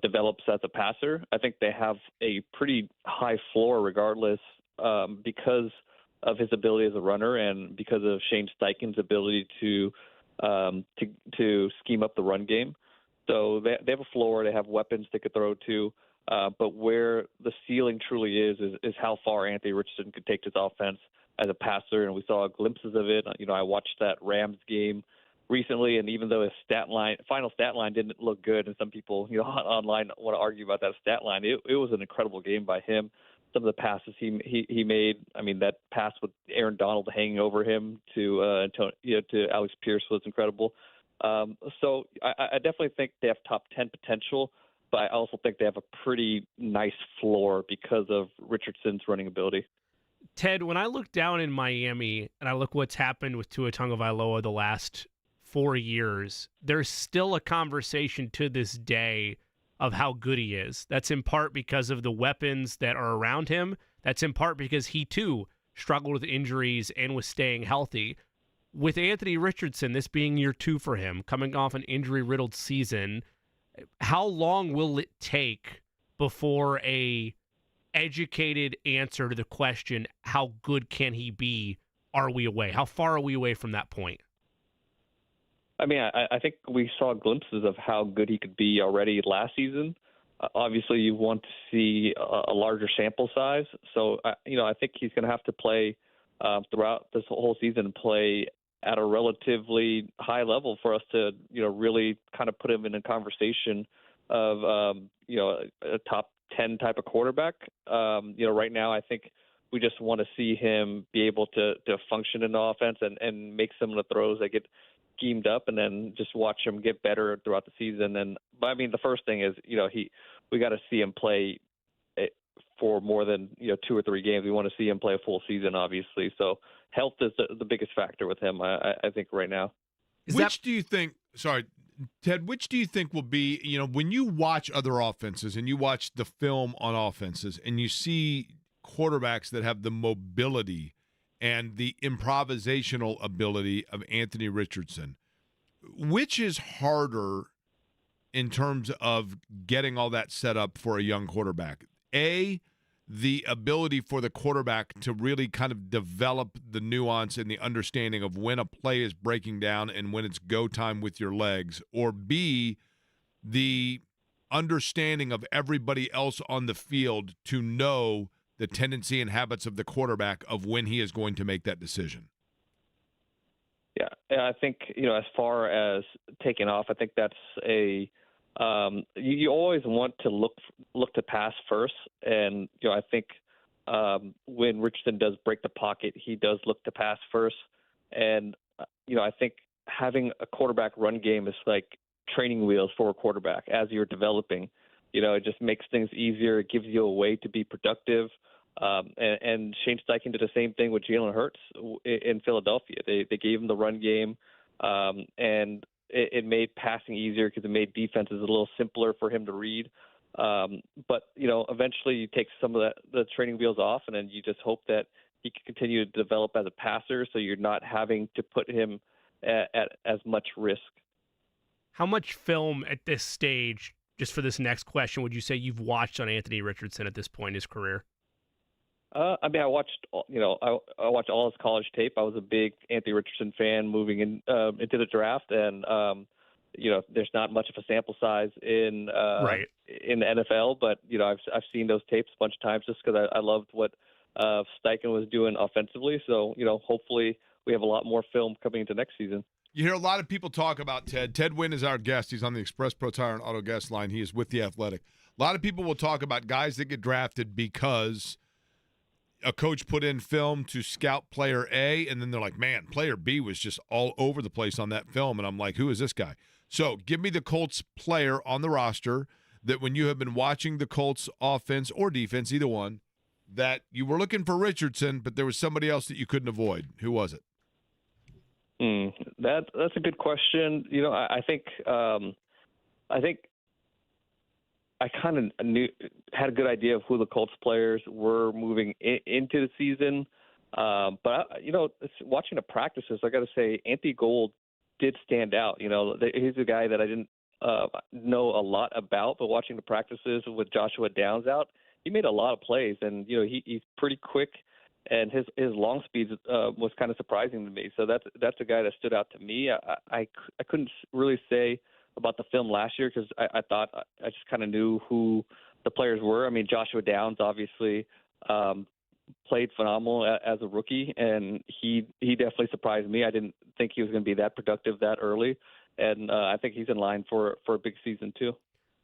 develops as a passer. I think they have a pretty high floor regardless because of his ability as a runner and because of Shane Steichen's ability to scheme up the run game. So they have a floor. They have weapons they could throw to. But where the ceiling truly is how far Anthony Richardson could take his offense as a passer, and we saw glimpses of it. I watched that Rams game recently, and even though his final stat line didn't look good, and some people online want to argue about that stat line, it was an incredible game by him. Some of the passes he made, that pass with Aaron Donald hanging over him to Alex Pierce was incredible. So I definitely think they have top 10 potential, but I also think they have a pretty nice floor because of Richardson's running ability. Ted, when I look down in Miami and I look what's happened with Tua Tagovailoa the last 4 years, there's still a conversation to this day of how good he is. That's in part because of the weapons that are around him. That's in part because he, too, struggled with injuries and with staying healthy. With Anthony Richardson, this being year 2 for him, coming off an injury-riddled season, how long will it take before a educated answer to the question, how good can he be, are we away? How far are we away from that point? I think we saw glimpses of how good he could be already last season. Obviously, you want to see a larger sample size. So, I think he's going to have to play throughout this whole season, play at a relatively high level for us to, really kind of put him in a conversation of, a top 10 type of quarterback. Right now, I think we just want to see him be able to function in the offense and make some of the throws that get schemed up, and then just watch him get better throughout the season. But the first thing is, we got to see him play for more than 2 or 3 games. We want to see him play a full season, obviously. So health is the biggest factor with him, I think, right now. Do you think? Sorry, Ted. Which do you think will be? When you watch other offenses and you watch the film on offenses, and you see quarterbacks that have the mobility and the improvisational ability of Anthony Richardson, which is harder in terms of getting all that set up for a young quarterback? A, the ability for the quarterback to really kind of develop the nuance and the understanding of when a play is breaking down and when it's go time with your legs, or B, the understanding of everybody else on the field to know the tendency and habits of the quarterback of when he is going to make that decision. Yeah, I think, as far as taking off, I think that's you always want to look to pass first. And, I think when Richardson does break the pocket, he does look to pass first. And, I think having a quarterback run game is like training wheels for a quarterback as you're developing. It just makes things easier. It gives you a way to be productive. And Shane Steichen did the same thing with Jalen Hurts in Philadelphia. They gave him the run game, and it made passing easier because it made defenses a little simpler for him to read. But eventually you take some of the training wheels off, and then you just hope that he can continue to develop as a passer, so you're not having to put him at as much risk. How much film at this stage, just for this next question, would you say you've watched on Anthony Richardson at this point in his career? I mean, I watched, I watched all his college tape. I was a big Anthony Richardson fan moving into the draft, and there's not much of a sample size in the NFL, but I've seen those tapes a bunch of times just because I loved what Steichen was doing offensively. So hopefully we have a lot more film coming into next season. You hear a lot of people talk about Ted. Ted Wynn is our guest. He's on the Express Pro Tire and Auto guest line. He is with The Athletic. A lot of people will talk about guys that get drafted because a coach put in film to scout player A, and then they're like, man, player B was just all over the place on that film. And I'm like, who is this guy? So give me the Colts player on the roster that when you have been watching the Colts offense or defense, either one, that you were looking for Richardson, but there was somebody else that you couldn't avoid. Who was it? That's a good question. I think I kind of had a good idea of who the Colts players were moving into the season. But watching the practices, I got to say, Anthony Gould did stand out. He's a guy that I didn't know a lot about, but watching the practices with Joshua Downs out, he made a lot of plays, and he's pretty quick. And his long speed was kind of surprising to me. So that's a guy that stood out to me. I couldn't really say about the film last year because I thought I just kind of knew who the players were. I mean, Joshua Downs obviously played phenomenal as a rookie, and he definitely surprised me. I didn't think he was going to be that productive that early, and I think he's in line for a big season too.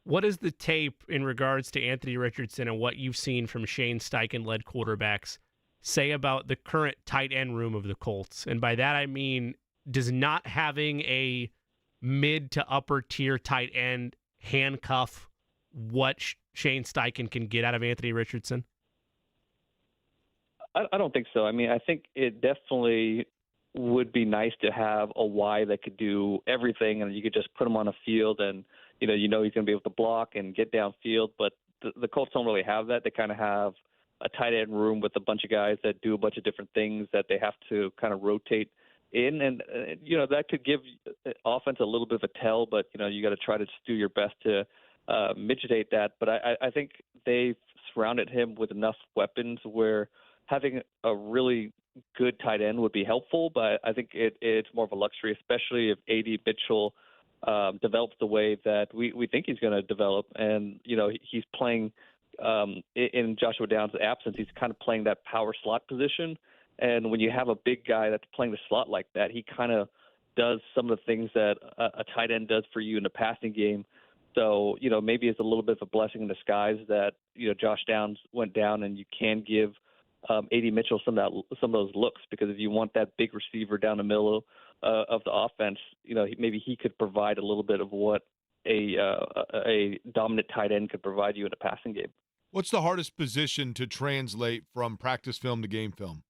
What is the tape in regards to Anthony Richardson and what you've seen from Shane Steichen-led quarterbacks say about the current tight end room of the Colts? And by that I mean, does not having a mid to upper tier tight end handcuff what Shane Steichen can get out of Anthony Richardson? I don't think so. I mean, I think it definitely would be nice to have a Y that could do everything, and you could just put him on a field, and he's going to be able to block and get downfield. But the Colts don't really have that. They kind of have a tight end room with a bunch of guys that do a bunch of different things that they have to kind of rotate in, and that could give offense a little bit of a tell, but you got to try to just do your best to mitigate that. But I think they've surrounded him with enough weapons where having a really good tight end would be helpful, but I think it's more of a luxury, especially if A.D. Mitchell develops the way that we think he's going to develop. And he's playing in Joshua Downs' absence, he's kind of playing that power slot position. And when you have a big guy that's playing the slot like that, he kind of does some of the things that a tight end does for you in the passing game. So, maybe it's a little bit of a blessing in disguise that, Josh Downs went down, and you can give A.D. Mitchell some of those looks, because if you want that big receiver down the middle of the offense, maybe he could provide a little bit of what a dominant tight end could provide you in a passing game. What's the hardest position to translate from practice film to game film?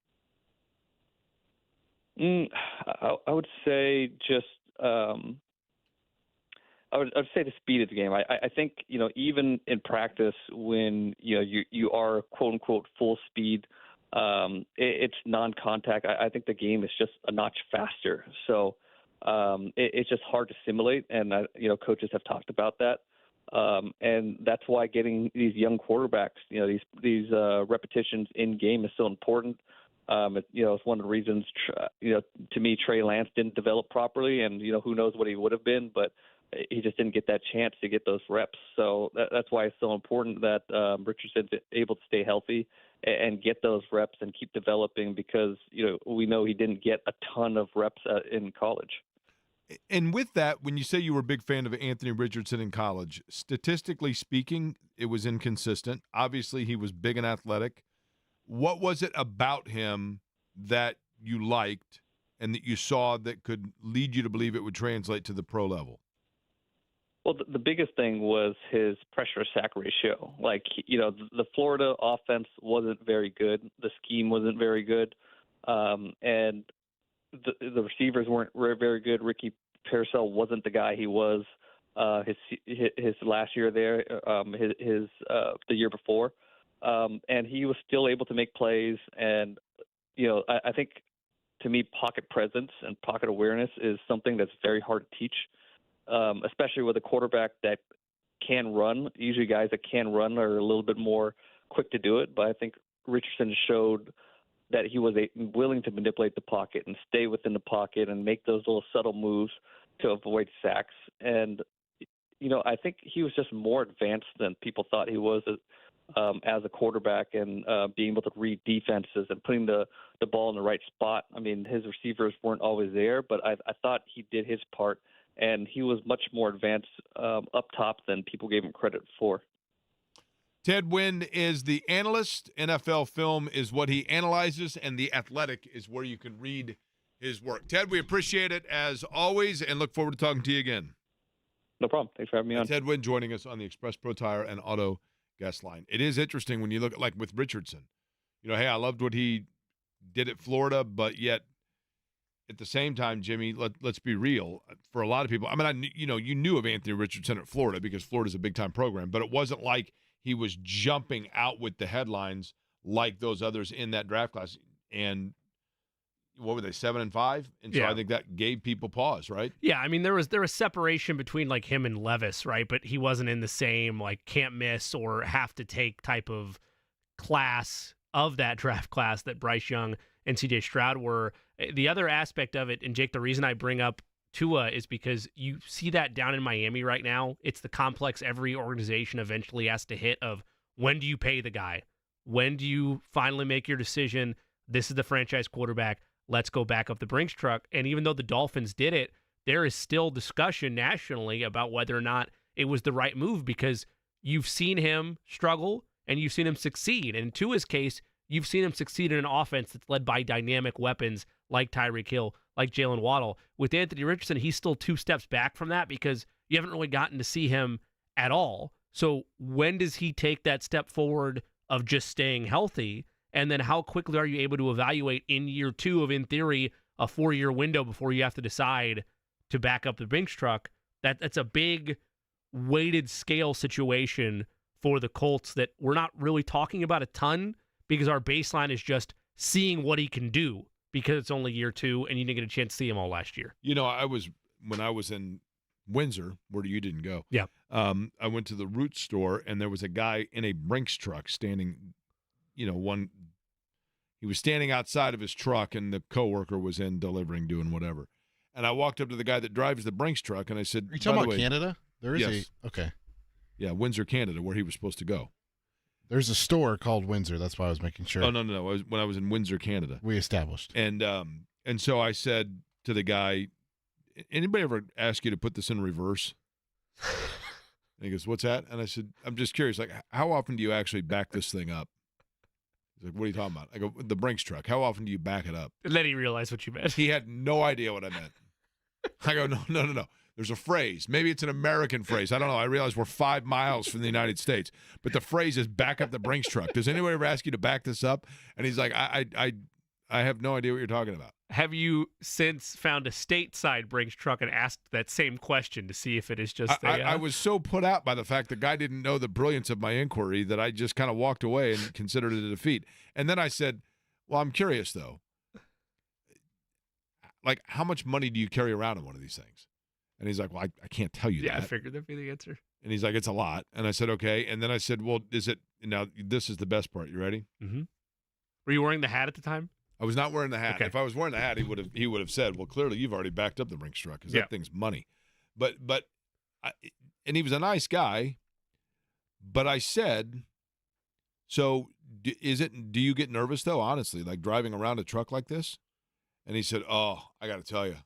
I would say just I would say the speed of the game. I think even in practice when you are quote unquote full speed, it's non-contact. I think the game is just a notch faster. So it's just hard to simulate, and coaches have talked about that. And that's why getting these young quarterbacks, these repetitions in game is so important. It's one of the reasons, to me, Trey Lance didn't develop properly, and, who knows what he would have been, but he just didn't get that chance to get those reps. So that's why it's so important that Richardson's able to stay healthy and get those reps and keep developing, because, we know he didn't get a ton of reps in college. And with that, when you say you were a big fan of Anthony Richardson in college, statistically speaking, it was inconsistent. Obviously, he was big and athletic. What was it about him that you liked and that you saw that could lead you to believe it would translate to the pro level? Well, the biggest thing was his pressure sack ratio. Like, the Florida offense wasn't very good. The scheme wasn't very good. And the receivers weren't very good. Ricky Parcell wasn't the guy he was his last year there, the year before. And he was still able to make plays. And, I think, to me, pocket presence and pocket awareness is something that's very hard to teach. Especially with a quarterback that can run. Usually guys that can run are a little bit more quick to do it, but I think Richardson showed that he was willing to manipulate the pocket and stay within the pocket and make those little subtle moves to avoid sacks. And, I think he was just more advanced than people thought he was as a quarterback, and being able to read defenses and putting the ball in the right spot. I mean, his receivers weren't always there, but I thought he did his part. And he was much more advanced up top than people gave him credit for. Ted Wynn is the analyst. NFL Film is what he analyzes, and The Athletic is where you can read his work. Ted, we appreciate it as always, and look forward to talking to you again. No problem. Thanks for having me on. Ted Wynn joining us on the Express Pro Tire and Auto guest line. It is interesting when you look at, like, with Richardson. Hey, I loved what he did at Florida, but yet at the same time, Jimmy, let's be real. For a lot of people, you knew of Anthony Richardson at Florida because Florida's a big-time program, but it wasn't like he was jumping out with the headlines like those others in that draft class. And what were they, 7 and 5? And so I think that gave people pause, right? Yeah, I mean, there was separation between like him and Levis, right? But he wasn't in the same like can't miss or have to take type of class of that draft class that Bryce Young and CJ Stroud were. The other aspect of it, and Jake, the reason I bring up Tua is because you see that down in Miami right now. It's the complex every organization eventually has to hit of when do you pay the guy? When do you finally make your decision? This is the franchise quarterback. Let's go back up the Brinks truck. And even though the Dolphins did it, there is still discussion nationally about whether or not it was the right move because you've seen him struggle and you've seen him succeed. And in Tua's case, you've seen him succeed in an offense that's led by dynamic weapons like Tyreek Hill, like Jalen Waddle. With Anthony Richardson, he's still 2 steps back from that because you haven't really gotten to see him at all. So when does he take that step forward of just staying healthy? And then how quickly are you able to evaluate in year 2 of, in theory, a 4-year window before you have to decide to back up the Brinks truck? That's a big weighted scale situation for the Colts that we're not really talking about a ton because our baseline is just seeing what he can do because it's only year 2 and you didn't get a chance to see him all last year. When I was in Windsor, where you didn't go. Yeah. I went to the Root store and there was a guy in a Brinks truck standing, he was standing outside of his truck and the coworker was in delivering, doing whatever. And I walked up to the guy that drives the Brinks truck and I said, Are you talking about Canada? There is Yes. Okay. Yeah, Windsor, Canada, where he was supposed to go. There's a store called Windsor. That's why I was making sure. Oh, no. When I was in Windsor, Canada. We established. And so I said to the guy, anybody ever ask you to put this in reverse? And he goes, what's that? And I said, I'm just curious, like, how often do you actually back this thing up? He's like, what are you talking about? I go, the Brinks truck. How often do you back it up? And then he realized what you meant. He had no idea what I meant. I go, no. There's a phrase. Maybe it's an American phrase. I don't know. I realize we're 5 miles from the United States. But the phrase is back up the Brinks truck. Does anyone ever ask you to back this up? And he's like, I have no idea what you're talking about. Have you since found a stateside Brinks truck and asked that same question to see if it is just I was so put out by the fact the guy didn't know the brilliance of my inquiry that I just kind of walked away and considered it a defeat. And then I said, well, I'm curious, though. Like, how much money do you carry around in one of these things? And he's like, well, I can't tell you that. Yeah, I figured that'd be the answer. And he's like, it's a lot. And I said, okay. And then I said, well, is it – now, this is the best part. You ready? Mm-hmm. Were you wearing the hat at the time? I was not wearing the hat. Okay. If I was wearing the hat, he would have said, well, clearly you've already backed up the Brinks truck because that thing's money. And he was a nice guy. But I said, so do you get nervous, though, honestly, like driving around a truck like this? And he said, oh, I got to tell you,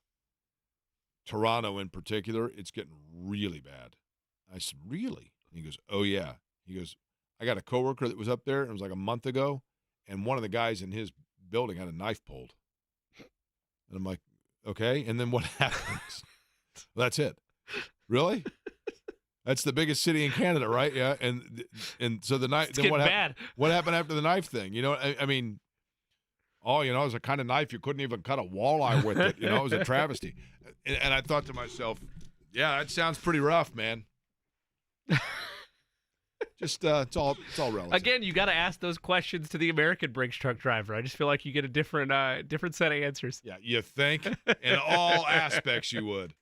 Toronto in particular, it's getting really bad. I said, really? And he goes, oh, yeah. He goes, I got a coworker that was up there, and it was like a month ago, and one of the guys in his building had a knife pulled. And I'm like, okay, and then what happens? Well, that's it. Really? That's the biggest city in Canada, right? Yeah, and so the knife. It's Then getting bad. what happened after the knife thing? I mean, oh, it was a kind of knife you couldn't even cut a walleye with it. It was a travesty. And I thought to myself, yeah, that sounds pretty rough, man. Just it's all relative. Again, you got to ask those questions to the American Brinks truck driver. I just feel like you get a different set of answers. Yeah, you think in all aspects you would.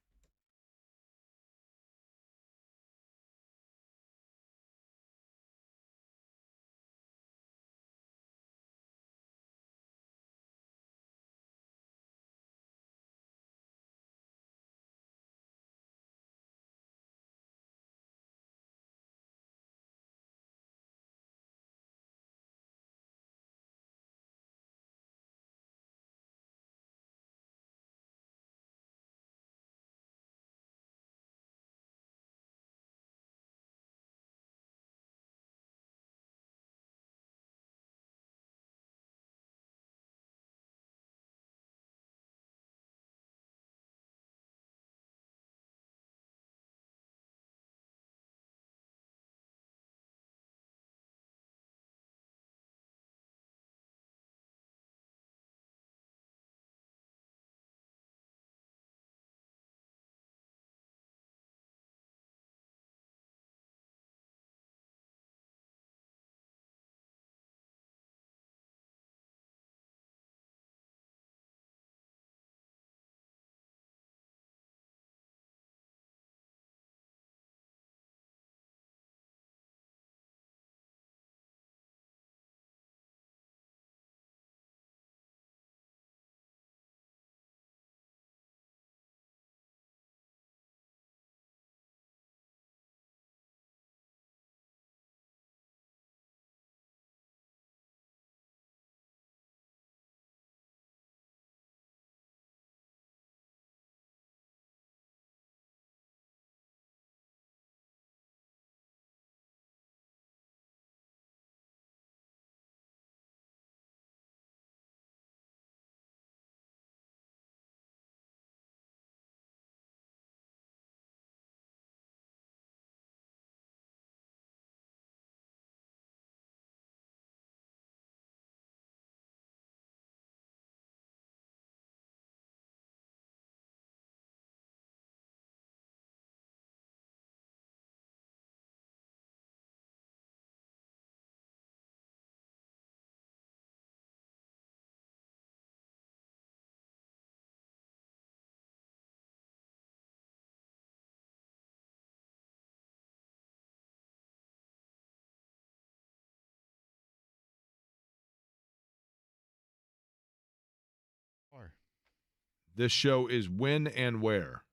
This show is when and where?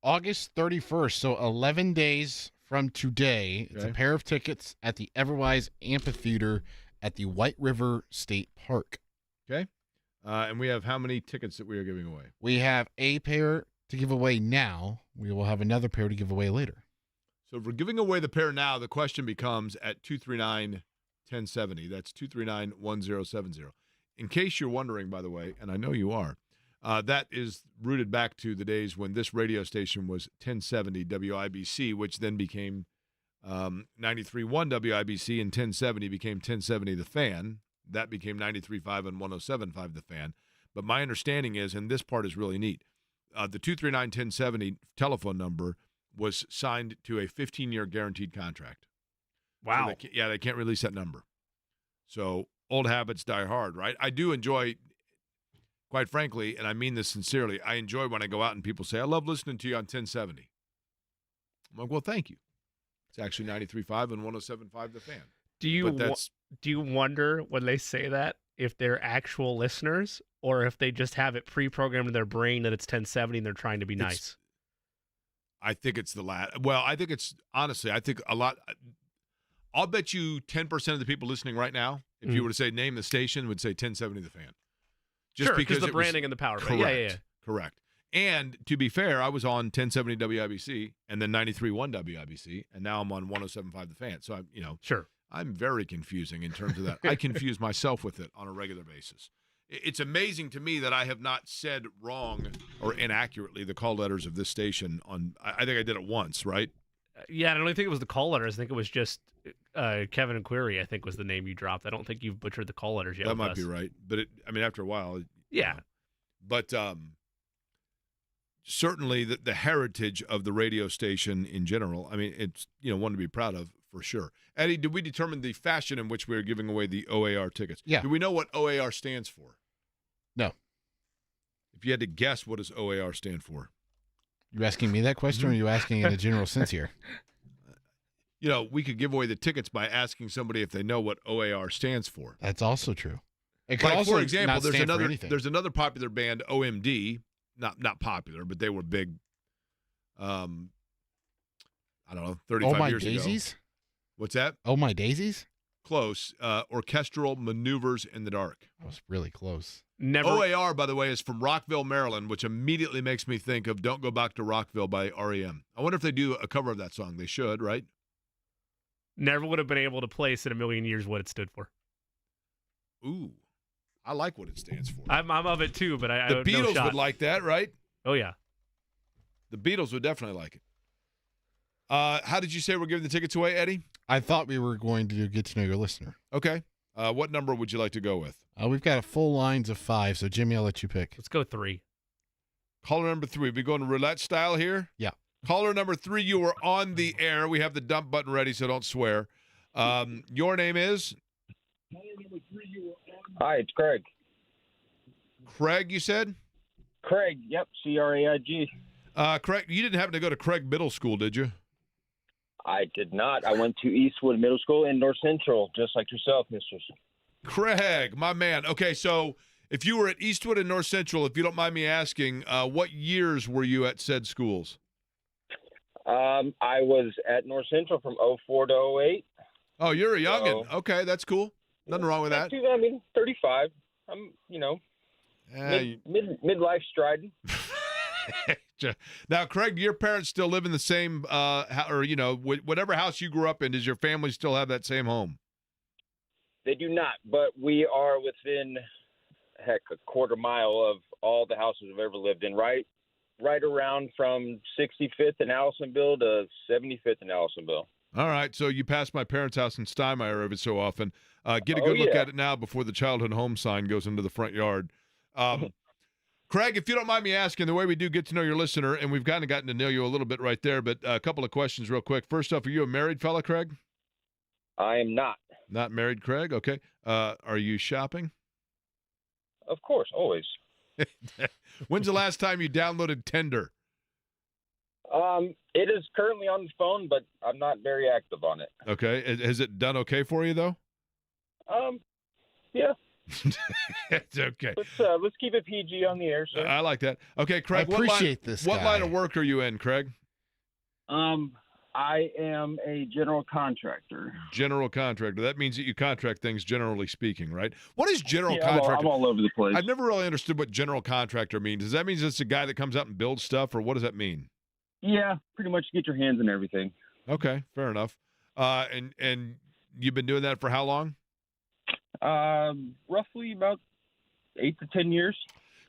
August 31st, so 11 days from today. It's a Okay. pair of tickets at the Everwise Amphitheater at the White River State Park. Okay. And we have how many tickets that we are giving away? We have a pair to give away now. We will have another pair to give away later. So if we're giving away the pair now, the question becomes at 239-1070. That's 239-1070. In case you're wondering, by the way, and I know you are, that is rooted back to the days when this radio station was 1070 WIBC, which then became 93.1 WIBC, and 1070 became 1070 The Fan. That became 93.5 and 107.5 The Fan. But my understanding is, and this part is really neat, the 239-1070 telephone number was signed to a 15-year guaranteed contract. Wow. So they can't release that number. So old habits die hard, right? I do enjoy, quite frankly, and I mean this sincerely, I enjoy when I go out and people say, I love listening to you on 1070. I'm like, well, thank you. It's actually 93.5 and 107.5 The Fan. Do you wonder when they say that if they're actual listeners or if they just have it pre-programmed in their brain that it's 1070 and they're trying to be nice? I think it's the latter. Well, I think it's, honestly, I think a lot. I'll bet you 10% of the people listening right now, if you were to say name the station, would say 1070 The Fan. Just sure, because the it branding was, and the power. correct, Yeah. correct. And to be fair, I was on 1070 WIBC and then 93.1 WIBC, and now I'm on 107.5 The Fan. So Sure. I'm very confusing in terms of that. I confuse myself with it on a regular basis. It's amazing to me that I have not said wrong or inaccurately the call letters of this station on. I think I did it once, right? Yeah, I don't think it was the call letters. I think it was just Kevin and Query, I think was the name you dropped. I don't think you've butchered the call letters yet. That with might us. be right. But, after a while. Yeah. But certainly the heritage of the radio station in general, it's, one to be proud of for sure. Eddie, did we determine the fashion in which we are giving away the OAR tickets? Yeah. Do we know what OAR stands for? No. If you had to guess, what does OAR stand for? You asking me that question, or are you asking in a general sense here? We could give away the tickets by asking somebody if they know what OAR stands for. That's also true. It could Like, also for example, not stand for anything. there's another popular band, OMD, not popular, but they were big. I don't know, 35 Oh My years Daisies? ago. What's that? Oh My Daisies? Close. Orchestral Maneuvers in the Dark. That was really close. Never. OAR, by the way, is from Rockville, Maryland, which immediately makes me think of Don't Go Back to Rockville by REM. I wonder if they do a cover of that song. They should, right? Never would have been able to place in a million years what it stood for. Ooh, I like what it stands for. I'm of it too, but I The no Beatles shot. would like that, right? Oh yeah. The Beatles would definitely like it. How did you say we're giving the tickets away, Eddie? I thought we were going to get to know your listener. Okay. What number would you like to go with? We've got a full lines of 5, so Jimmy, I'll let you pick. Let's go 3. Caller number 3. We going roulette style here? Yeah. Caller number 3, you are on the air. We have the dump button ready, so don't swear. Your name is? Hi, it's Craig. Craig, you said? Craig, yep, Craig. Craig, you didn't happen to go to Craig Middle School, did you? I did not. I went to Eastwood Middle School in North Central, just like yourself, Mr. Craig, my man. Okay, so if you were at Eastwood and North Central, if you don't mind me asking, what years were you at said schools? I was at North Central from 04 to 08. Oh, you're a youngin'. So, Okay, that's cool. Nothing wrong with that. 35. I'm, midlife striding. Now, Craig, do your parents still live in the same, whatever house you grew up in? Does your family still have that same home? They do not, but we are within, a quarter mile of all the houses I've ever lived in, right around from 65th and Allisonville to 75th and Allisonville. All right, so you pass my parents' house in Steinmeier every so often. Get a good look at it now before the childhood home sign goes into the front yard. Craig, if you don't mind me asking, the way we do get to know your listener, and we've kind of gotten to know you a little bit right there, but a couple of questions real quick. First off, are you a married fella, Craig? I am not. Not married, Craig? Okay. Are you shopping? Of course, always. When's the last time you downloaded Tinder? It is currently on the phone, but I'm not very active on it. Okay. Has it done okay for you, though? Yeah. It's okay. Let's keep it PG on the air, sir. I like that. Okay, Craig. I appreciate what line of work are you in, Craig? I am a general contractor. General contractor. That means that you contract things, generally speaking, right? What is general Yeah, contractor? I'm all over the place. I've never really understood what general contractor means. Does that mean it's a guy that comes out and builds stuff, or what does that mean? Yeah, pretty much get your hands in everything. Okay, fair enough. And you've been doing that for how long? Roughly about 8 to 10 years.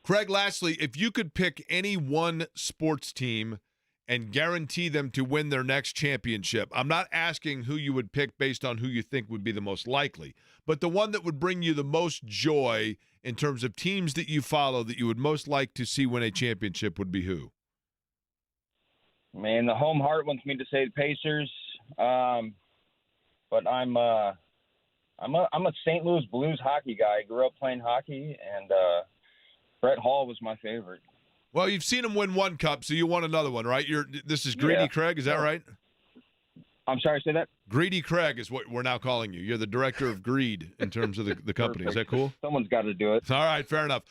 Craig, lastly, if you could pick any one sports team and guarantee them to win their next championship, I'm not asking who you would pick based on who you think would be the most likely, but the one that would bring you the most joy in terms of teams that you follow that you would most like to see win a championship would be who? Man, the home heart wants me to say the Pacers, but I'm a St. Louis Blues hockey guy. I grew up playing hockey, and Brett Hall was my favorite. Well, you've seen him win one cup, so you want another one, right? This is Greedy Craig, is that right? I'm sorry, say that? Greedy Craig is what we're now calling you. You're the director of greed in terms of the company. Is that cool? Someone's got to do it. All right, fair enough.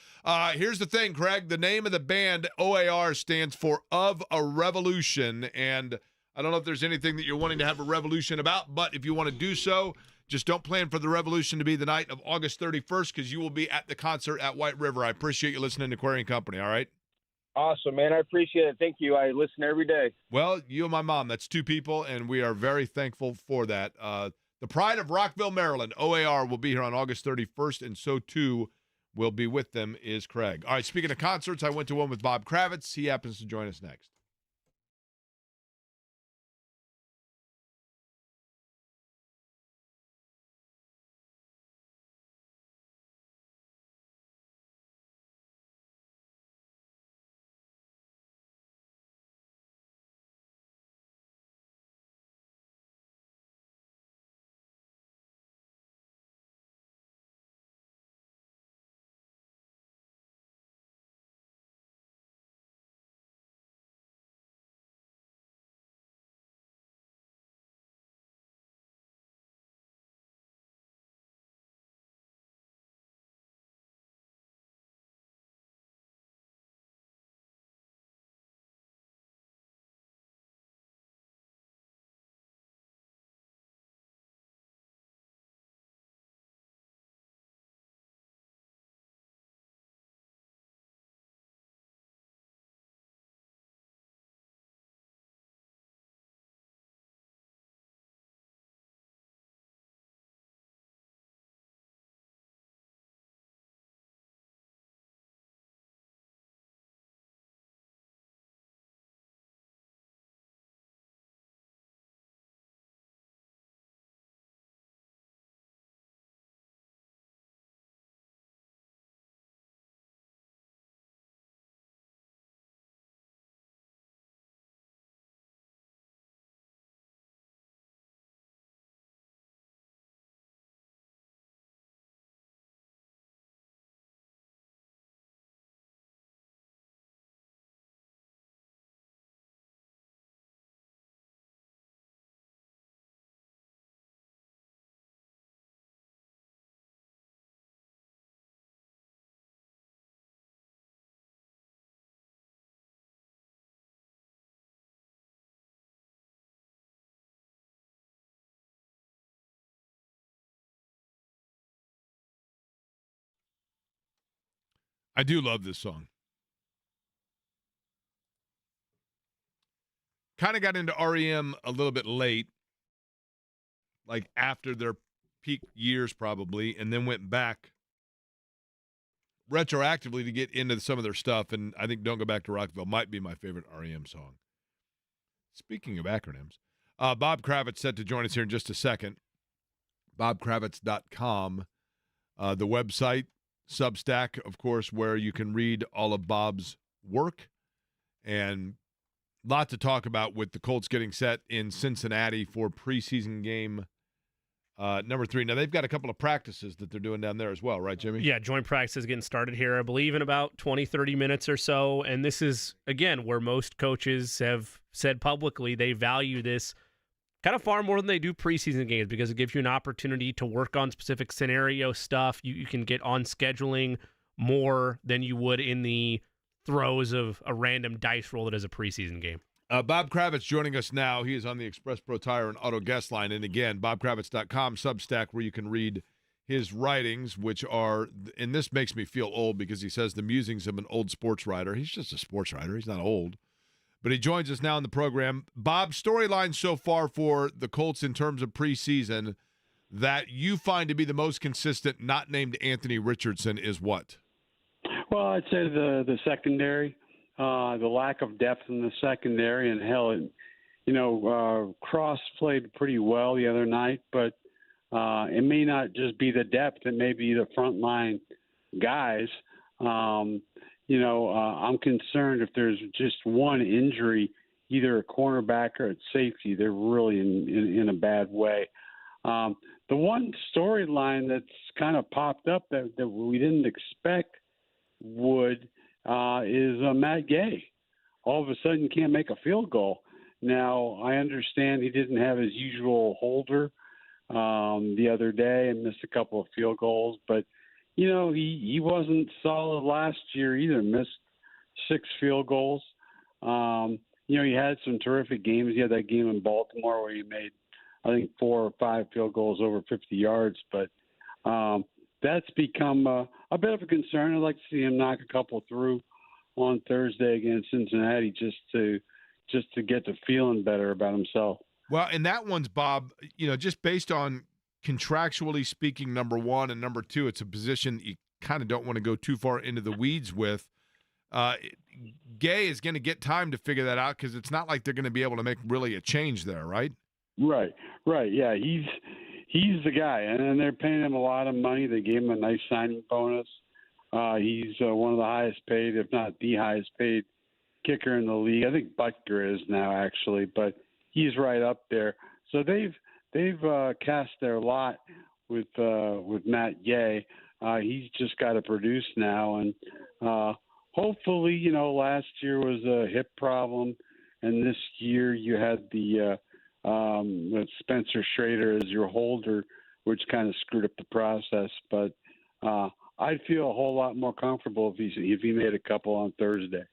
Here's the thing, Craig. The name of the band, OAR, stands for Of a Revolution, and I don't know if there's anything that you're wanting to have a revolution about, but if you want to do so, just don't plan for the revolution to be the night of August 31st because you will be at the concert at White River. I appreciate you listening to Query & Company, all right? Awesome, man. I appreciate it. Thank you. I listen every day. Well, you and my mom, that's two people, and we are very thankful for that. The pride of Rockville, Maryland, OAR, will be here on August 31st, and so too will be with them is Craig. All right, speaking of concerts, I went to one with Bob Kravitz. He happens to join us next. I do love this song. Kind of got into REM a little bit late, like after their peak years probably, and then went back retroactively to get into some of their stuff, and I think Don't Go Back to Rockville might be my favorite REM song. Speaking of acronyms, Bob Kravitz set to join us here in just a second. BobKravitz.com, the website, Substack, of course, where you can read all of Bob's work, and a lot to talk about with the Colts getting set in Cincinnati for preseason game number 3. Now, they've got a couple of practices that they're doing down there as well, right, Jimmy? Yeah, joint practice is getting started here, I believe, in about 20, 30 minutes or so. And this is, again, where most coaches have said publicly they value this kind of far more than they do preseason games because it gives you an opportunity to work on specific scenario stuff. You can get on scheduling more than you would in the throes of a random dice roll that is a preseason game. Bob Kravitz joining us now. He is on the Express Pro Tire and Auto Guest Line. And again, BobKravitz.com, Substack, where you can read his writings, which are, and this makes me feel old because he says the musings of an old sports writer. He's just a sports writer. He's not old. But he joins us now in the program. Bob, storyline so far for the Colts in terms of preseason that you find to be the most consistent, not named Anthony Richardson, is what? Well, I'd say the secondary, the lack of depth in the secondary, and hell, Cross played pretty well the other night, but it may not just be the depth; it may be the front line guys. I'm concerned if there's just one injury, either a cornerback or at safety, they're really in a bad way. The one storyline that's kind of popped up that we didn't expect would is Matt Gay. All of a sudden can't make a field goal. Now, I understand he didn't have his usual holder the other day and missed a couple of field goals, but he wasn't solid last year either, missed 6 field goals. He had some terrific games. He had that game in Baltimore where he made, I think, 4 or 5 field goals over 50 yards, but that's become a bit of a concern. I'd like to see him knock a couple through on Thursday against Cincinnati just to get to feeling better about himself. Well, and that one's, Bob, just based on contractually speaking, number one, and number two, it's a position you kind of don't want to go too far into the weeds with. Gay is going to get time to figure that out because it's not like they're going to be able to make really a change there, right? Right. Yeah, he's the guy, and they're paying him a lot of money. They gave him a nice signing bonus. He's one of the highest paid, if not the highest paid kicker in the league. I think Butker is now, actually, but he's right up there. So they've cast their lot with Matt Gay. He's just got to produce now, and hopefully, last year was a hip problem, and this year you had the Spencer Schrader as your holder, which kind of screwed up the process. But I'd feel a whole lot more comfortable if he made a couple on Thursday.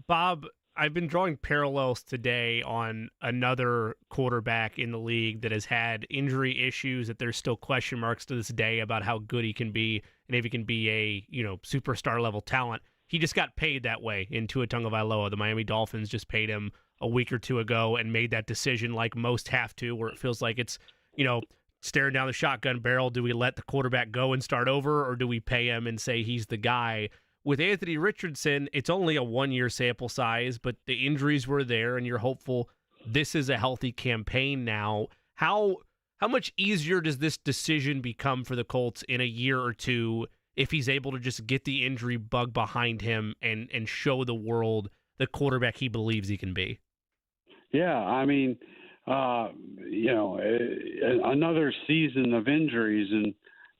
Bob, I've been drawing parallels today on another quarterback in the league that has had injury issues, that there's still question marks to this day about how good he can be and if he can be a superstar level talent. He just got paid that way in Tua Tagovailoa. The Miami Dolphins just paid him a week or two ago and made that decision like most have to, where it feels like it's, staring down the shotgun barrel. Do we let the quarterback go and start over, or do we pay him and say he's the guy? With Anthony Richardson, it's only a 1-year sample size, but the injuries were there, and you're hopeful this is a healthy campaign now. How much easier does this decision become for the Colts in a year or two if he's able to just get the injury bug behind him and show the world the quarterback he believes he can be? Yeah, I mean, another season of injuries, and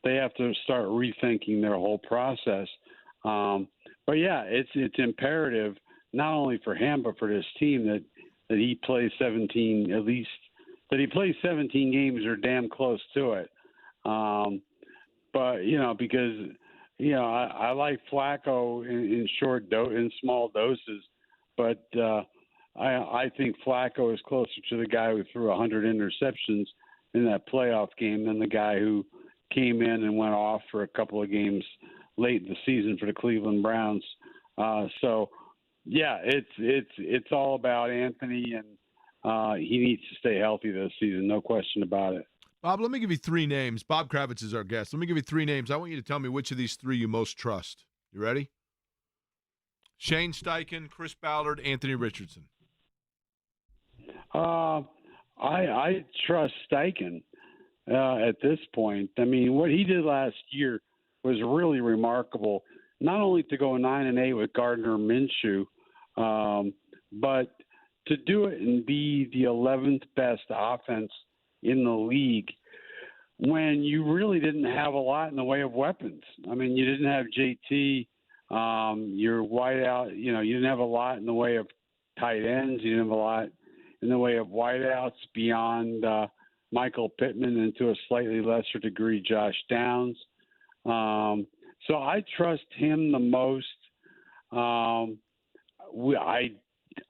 they have to start rethinking their whole process. But yeah, it's imperative not only for him but for this team that he plays 17 at least. That he plays 17 games or damn close to it. But because I like Flacco in small doses, but I think Flacco is closer to the guy who threw 100 interceptions in that playoff game than the guy who came in and went off for a couple of games late in the season for the Cleveland Browns. So, yeah, it's all about Anthony, and he needs to stay healthy this season, no question about it. Bob, let me give you three names. Bob Kravitz is our guest. Let me give you three names. I want you to tell me which of these three you most trust. You ready? Shane Steichen, Chris Ballard, Anthony Richardson. I trust Steichen at this point. I mean, what he did last year was really remarkable. Not only to go 9-8 with Gardner Minshew, but to do it and be the 11th best offense in the league when you really didn't have a lot in the way of weapons. I mean, you didn't have JT, your wideout, you didn't have a lot in the way of tight ends. You didn't have a lot in the way of wideouts beyond Michael Pittman and to a slightly lesser degree Josh Downs. So I trust him the most.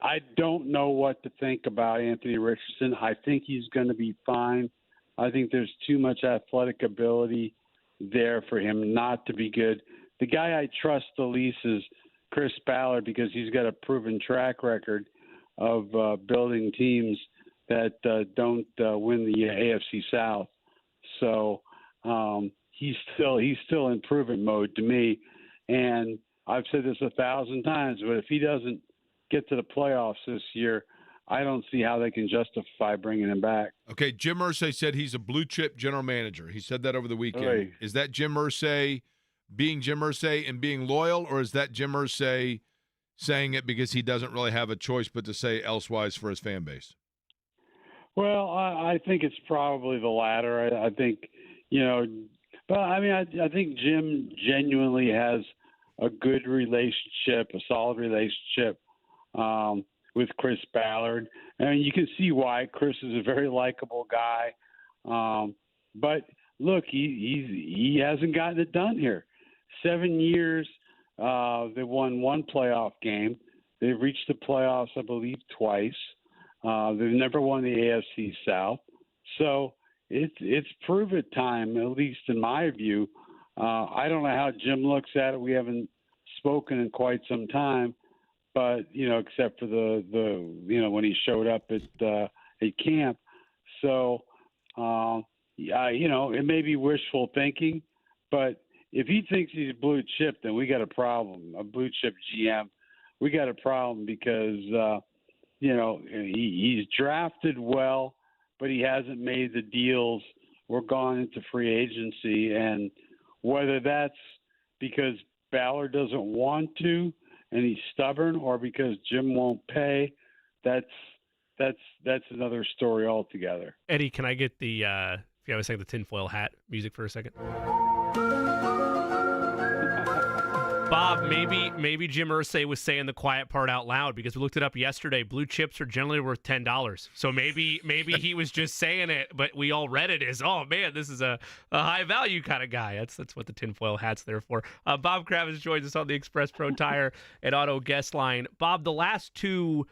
I don't know what to think about Anthony Richardson. I think he's going to be fine. I think there's too much athletic ability there for him not to be good. The guy I trust the least is Chris Ballard because he's got a proven track record of building teams that don't win the AFC South. So he's still in improvement mode to me. And I've said this 1,000 times, but if he doesn't get to the playoffs this year, I don't see how they can justify bringing him back. Okay, Jim Irsay said he's a blue-chip general manager. He said that over the weekend. Right. Is that Jim Irsay being Jim Irsay and being loyal, or is that Jim Irsay saying it because he doesn't really have a choice but to say elsewise for his fan base? Well, I think it's probably the latter. I think, but I mean, I think Jim genuinely has a good relationship, a solid relationship with Chris Ballard. And you can see why. Chris is a very likable guy. But look, he hasn't gotten it done here. 7 years, they've won one playoff game. They've reached the playoffs, I believe, twice. They've never won the AFC South. So it's prove-it time, at least in my view. I don't know how Jim looks at it. We haven't spoken in quite some time, but except for the when he showed up at camp. So it may be wishful thinking, but if he thinks he's blue chip, then we got a problem. A blue chip GM, we got a problem because he's drafted well, but he hasn't made the deals or gone into free agency, and whether that's because Ballard doesn't want to and he's stubborn, or because Jim won't pay, that's another story altogether. Eddie, can I get the if you have a second, the tinfoil hat music for a second? Bob, maybe Jim Irsay was saying the quiet part out loud because we looked it up yesterday. Blue chips are generally worth $10. So maybe he was just saying it, but we all read it as, oh man, this is a high value kind of guy. That's what the tinfoil hat's there for. Bob Kravitz joins us on the Express Pro Tire and Auto Guest Line. Bob, the last two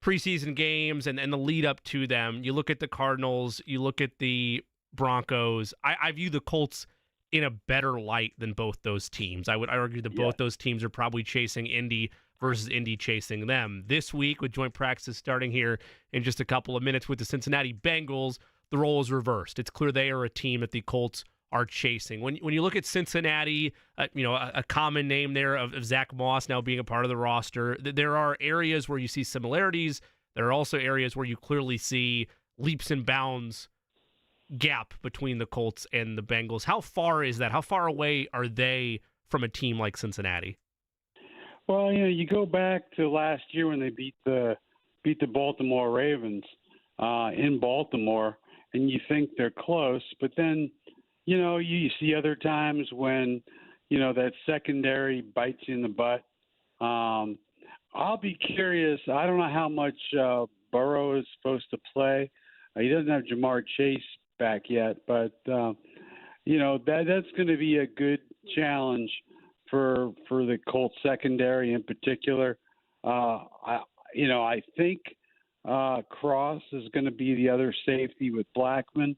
preseason games and the lead up to them, you look at the Cardinals, you look at the Broncos. I view the Colts in a better light than both those teams. I would argue that both those teams are probably chasing Indy versus Indy chasing them. This week, with joint practices starting here in just a couple of minutes with the Cincinnati Bengals, the role is reversed. It's clear they are a team that the Colts are chasing. When you look at Cincinnati, a common name there of Zach Moss now being a part of the roster, there are areas where you see similarities. There are also areas where you clearly see leaps and bounds gap between the Colts and the Bengals. How far is that? How far away are they from a team like Cincinnati? Well, you go back to last year when they beat the Baltimore Ravens in Baltimore, and you think they're close, but then you see other times when that secondary bites you in the butt. I'll be curious. I don't know how much Burrow is supposed to play. He doesn't have Jamar Chase back yet, but that's going to be a good challenge for the Colts secondary in particular. I think Cross is going to be the other safety with Blackman.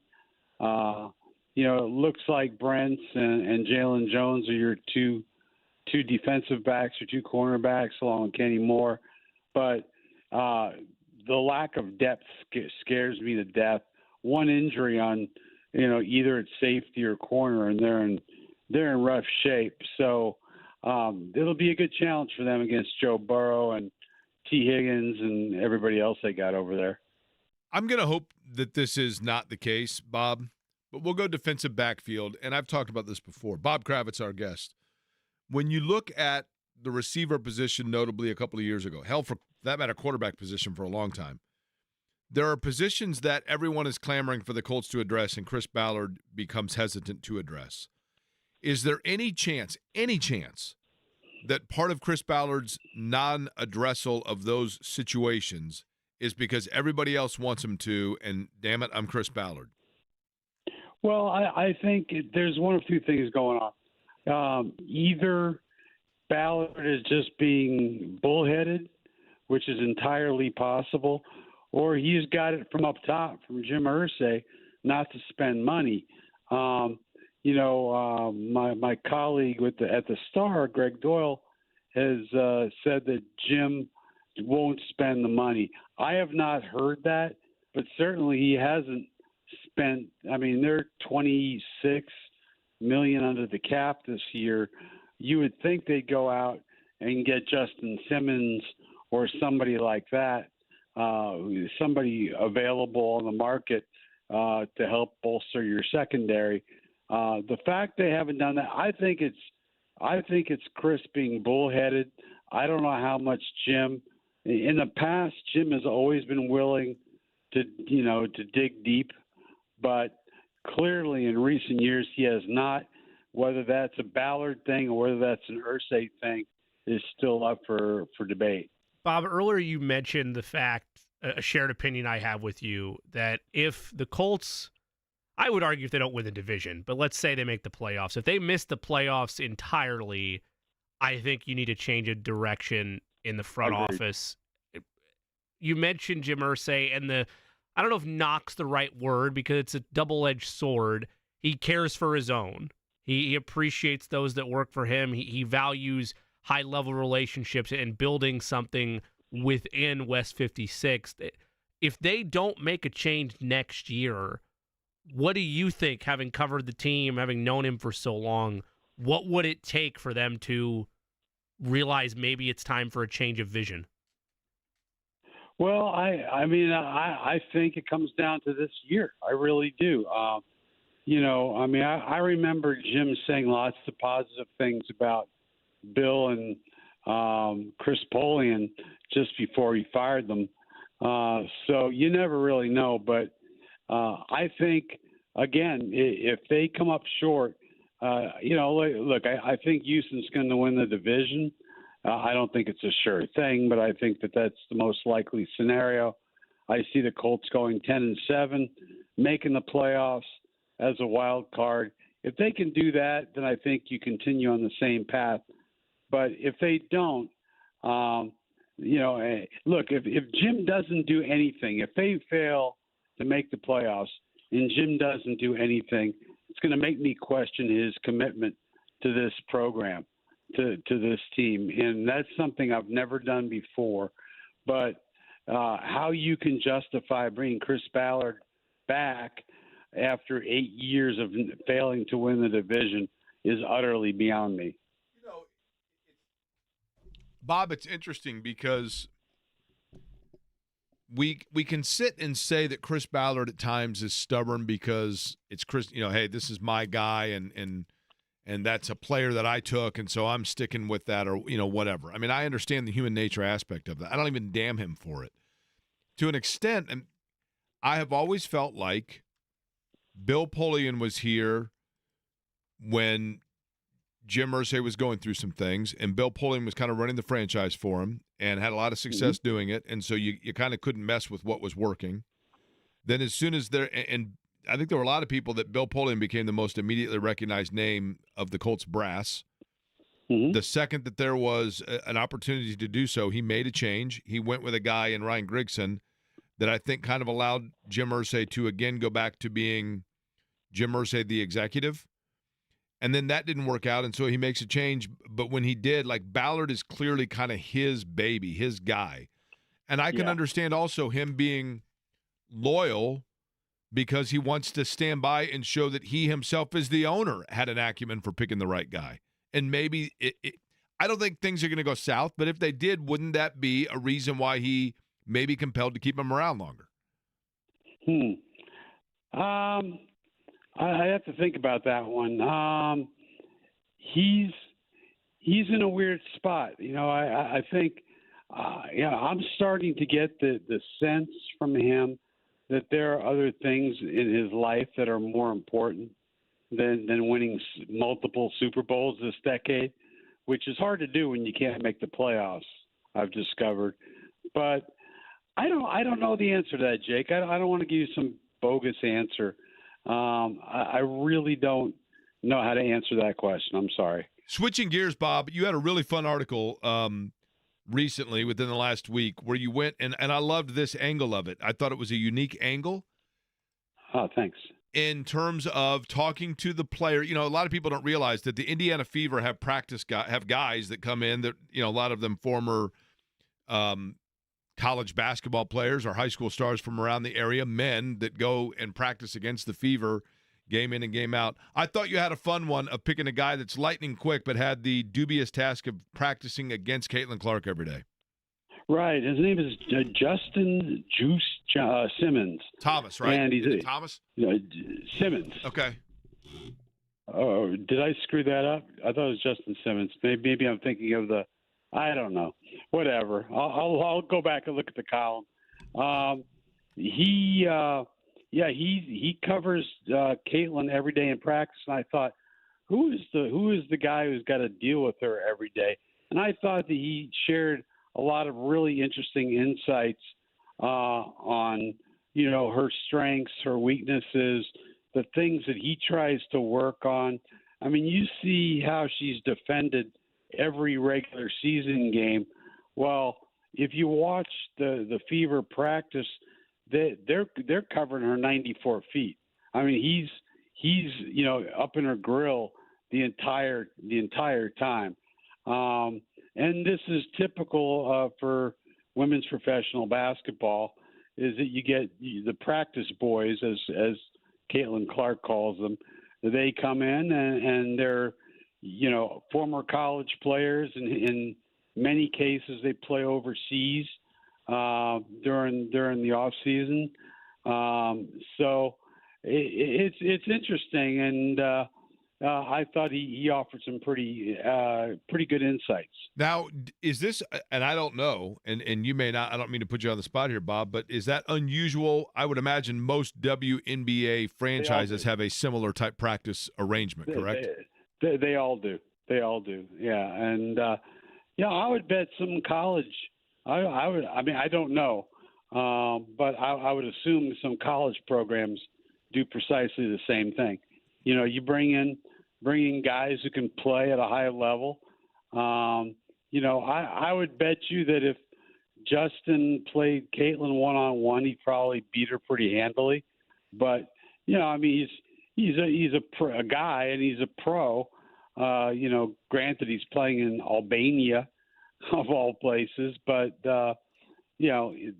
It looks like Brents and Jalen Jones are your two 2 defensive backs or 2 cornerbacks along with Kenny Moore. But the lack of depth scares me to death. One injury on, either at safety or corner, and they're in rough shape. So it'll be a good challenge for them against Joe Burrow and T. Higgins and everybody else they got over there. I'm going to hope that this is not the case, Bob, but we'll go defensive backfield, and I've talked about this before. Bob Kravitz, our guest. When you look at the receiver position, notably a couple of years ago, hell, for that matter, quarterback position for a long time, there are positions that everyone is clamoring for the Colts to address, and Chris Ballard becomes hesitant to address. Is there any chance that part of Chris Ballard's non-addressal of those situations is because everybody else wants him to, and damn it, I'm Chris Ballard? Well, I think there's one of two things going on. Either Ballard is just being bullheaded, which is entirely possible, or he's got it from up top, from Jim Irsay, not to spend money. My colleague at the Star, Greg Doyle, has said that Jim won't spend the money. I have not heard that, but certainly he hasn't spent. I mean, they're $26 million under the cap this year. You would think they'd go out and get Justin Simmons or somebody like that, somebody available on the market to help bolster your secondary. The fact they haven't done that, I think it's Chris being bullheaded. I don't know how much Jim. In the past, Jim has always been willing to dig deep, but clearly in recent years he has not. Whether that's a Ballard thing or whether that's an Irsay thing is still up for debate. Bob, earlier you mentioned the fact, a shared opinion I have with you, that if the Colts, I would argue if they don't win the division, but let's say they make the playoffs. If they miss the playoffs entirely, I think you need to change a direction in the front office. You mentioned Jim Irsay, and I don't know if knock's the right word because it's a double-edged sword. He cares for his own. He appreciates those that work for him. He values high-level relationships and building something within West 56. If they don't make a change next year, what do you think, having covered the team, having known him for so long, what would it take for them to realize maybe it's time for a change of vision? Well, I think it comes down to this year. I really do. I remember Jim saying lots of positive things about Bill and Chris Polian just before he fired them. So you never really know. But I think, again, if they come up short, look, I think Houston's going to win the division. I don't think it's a sure thing, but I think that that's the most likely scenario. I see the Colts going 10-7, making the playoffs as a wild card. If they can do that, then I think you continue on the same path. But if they don't, look, if Jim doesn't do anything, if they fail to make the playoffs and Jim doesn't do anything, it's going to make me question his commitment to this program, to this team. And that's something I've never done before. But how you can justify bringing Chris Ballard back after 8 years of failing to win the division is utterly beyond me. Bob, it's interesting because we can sit and say that Chris Ballard at times is stubborn because it's Chris, hey, this is my guy and that's a player that I took, and so I'm sticking with that, or whatever. I mean, I understand the human nature aspect of that. I don't even damn him for it. To an extent, and I have always felt like Bill Polian was here when Jim Irsay was going through some things, and Bill Polian was kind of running the franchise for him and had a lot of success doing it, and so you kind of couldn't mess with what was working. Then as soon as and I think there were a lot of people that Bill Polian became the most immediately recognized name of the Colts brass. Mm-hmm. The second that there was an opportunity to do so, he made a change. He went with a guy in Ryan Grigson that I think kind of allowed Jim Irsay to again go back to being Jim Irsay the executive. And then that didn't work out, and so he makes a change. But when he did, like, Ballard is clearly kind of his baby, his guy. And I can understand also him being loyal because he wants to stand by and show that he himself as the owner had an acumen for picking the right guy. And maybe I don't think things are going to go south, but if they did, wouldn't that be a reason why he may be compelled to keep him around longer? I have to think about that one. He's in a weird spot. I think I'm starting to get the sense from him that there are other things in his life that are more important than winning multiple Super Bowls this decade, which is hard to do when you can't make the playoffs, I've discovered. But I don't know the answer to that, Jake. I don't want to give you some bogus answer. I really don't know how to answer that question. I'm sorry. Switching gears, Bob, you had a really fun article recently within the last week where you went, and I loved this angle of it. I thought it was a unique angle. Oh, thanks. In terms of talking to the player, a lot of people don't realize that the Indiana Fever have guys that come in that, a lot of them former college basketball players or high school stars from around the area, men that go and practice against the Fever game in and game out. I thought you had a fun one of picking a guy that's lightning quick but had the dubious task of practicing against Caitlin Clark every day. Right. His name is Justin Simmons. Thomas, right? And he's Thomas? Simmons. Okay. Oh, did I screw that up? I thought it was Justin Simmons. Maybe I'm thinking of I don't know. Whatever. I'll go back and look at the column. He covers Caitlin every day in practice, and I thought, who is the guy who's got to deal with her every day? And I thought that he shared a lot of really interesting insights on her strengths, her weaknesses, the things that he tries to work on. I mean, you see how she's defended every regular season game. Well, if you watch the Fever practice, they're covering her 94 feet. I mean, he's up in her grill the entire time. And this is typical for women's professional basketball, is that you get the practice boys, as Caitlin Clark calls them. They come in and they're former college players, and in many cases they play overseas during the off season. So it's interesting, and I thought he offered some pretty good insights. Now, is this, and I don't know, and you may not, I don't mean to put you on the spot here, Bob, but is that unusual? I would imagine most WNBA franchises have a similar type practice arrangement, correct? They all do. Yeah. And, I would bet some college, I don't know, but I would assume some college programs do precisely the same thing. You bring in guys who can play at a high level. I would bet you that if Justin played Caitlin one-on-one, he'd probably beat her pretty handily. But, he's a guy, and he's a pro. Granted, he's playing in Albania, of all places, but he's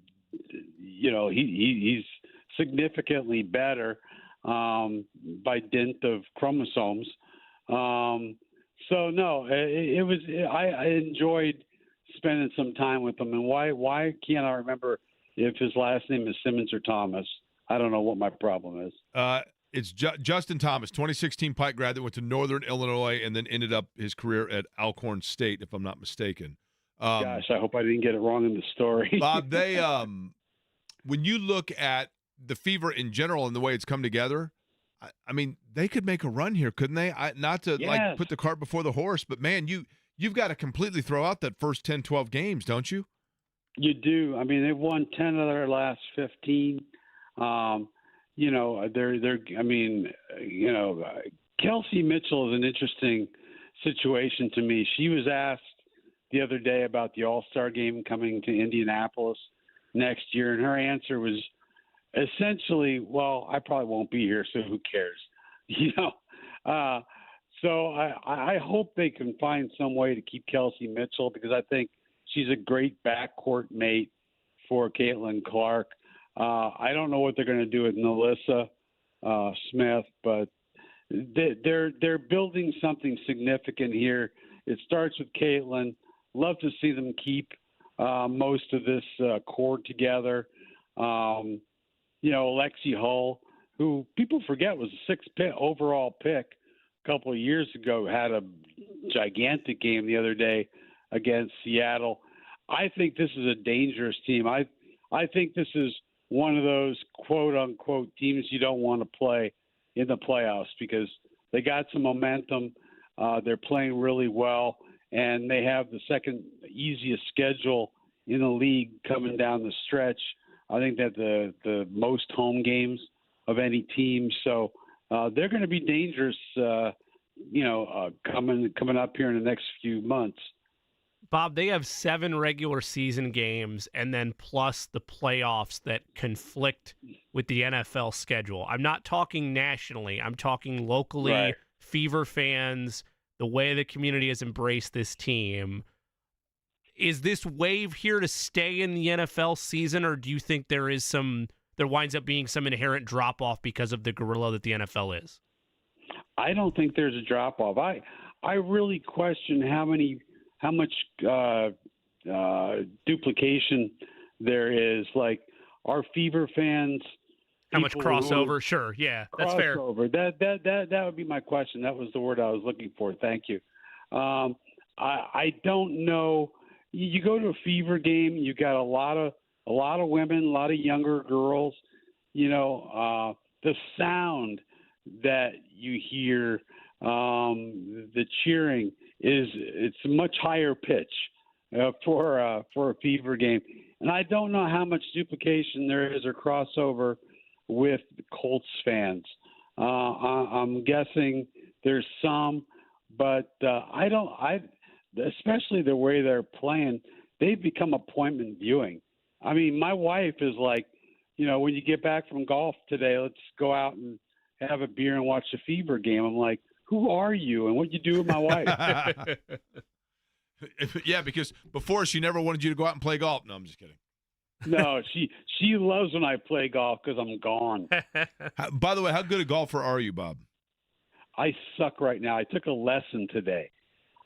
significantly better by dint of chromosomes. So no, I enjoyed spending some time with him. And why can't I remember if his last name is Simmons or Thomas? I don't know what my problem is. It's Justin Thomas, 2016 Pike grad that went to Northern Illinois and then ended up his career at Alcorn State, if I'm not mistaken. Gosh, I hope I didn't get it wrong in the story. Bob, they when you look at the Fever in general and the way it's come together, I mean, they could make a run here, couldn't they? Not to like put the cart before the horse, but man, you've got to completely throw out that first 10, 12 games, don't you? You do. I mean, they've won 10 of their last 15. Kelsey Mitchell is an interesting situation to me. She was asked the other day about the All-Star game coming to Indianapolis next year, and her answer was essentially, well, I probably won't be here, so who cares? So I hope they can find some way to keep Kelsey Mitchell because I think she's a great backcourt mate for Caitlin Clark. I don't know what they're going to do with Melissa Smith, but they're building something significant here. It starts with Caitlin. Love to see them keep most of this core together. Alexi Hull, who people forget was a 6th overall pick a couple of years ago, had a gigantic game the other day against Seattle. I think this is a dangerous team. I think this is one of those quote-unquote teams you don't want to play in the playoffs because they got some momentum. They're playing really well, and they have the second easiest schedule in the league coming down the stretch. I think that the most home games of any team. So they're going to be dangerous, coming up here in the next few months. Bob, they have 7 regular season games and then plus the playoffs that conflict with the NFL schedule. I'm not talking nationally. I'm talking locally, Right. Fever fans, the way the community has embraced this team. Is this wave here to stay in the NFL season, or do you think there winds up being some inherent drop-off because of the gorilla that the NFL is? I don't think there's a drop-off. I really question how much duplication there is. Like, our Fever fans, How much people who- crossover? Sure, yeah, that's fair. crossover. That would be my question. That was the word I was looking for. Thank you. I don't know. You go to a Fever game, you got a lot of women, a lot of younger girls. The sound that you hear, the cheering it's a much higher pitch for a Fever game, and I don't know how much duplication there is or crossover with Colts fans. I'm guessing there's some, but especially the way they're playing, they've become appointment viewing. I mean, my wife is like, when you get back from golf today, let's go out and have a beer and watch the Fever game. I'm like, who are you and what you do with my wife? Yeah, because before she never wanted you to go out and play golf. No, I'm just kidding. No, she loves when I play golf because I'm gone. By the way, how good a golfer are you, Bob? I suck right now. I took a lesson today.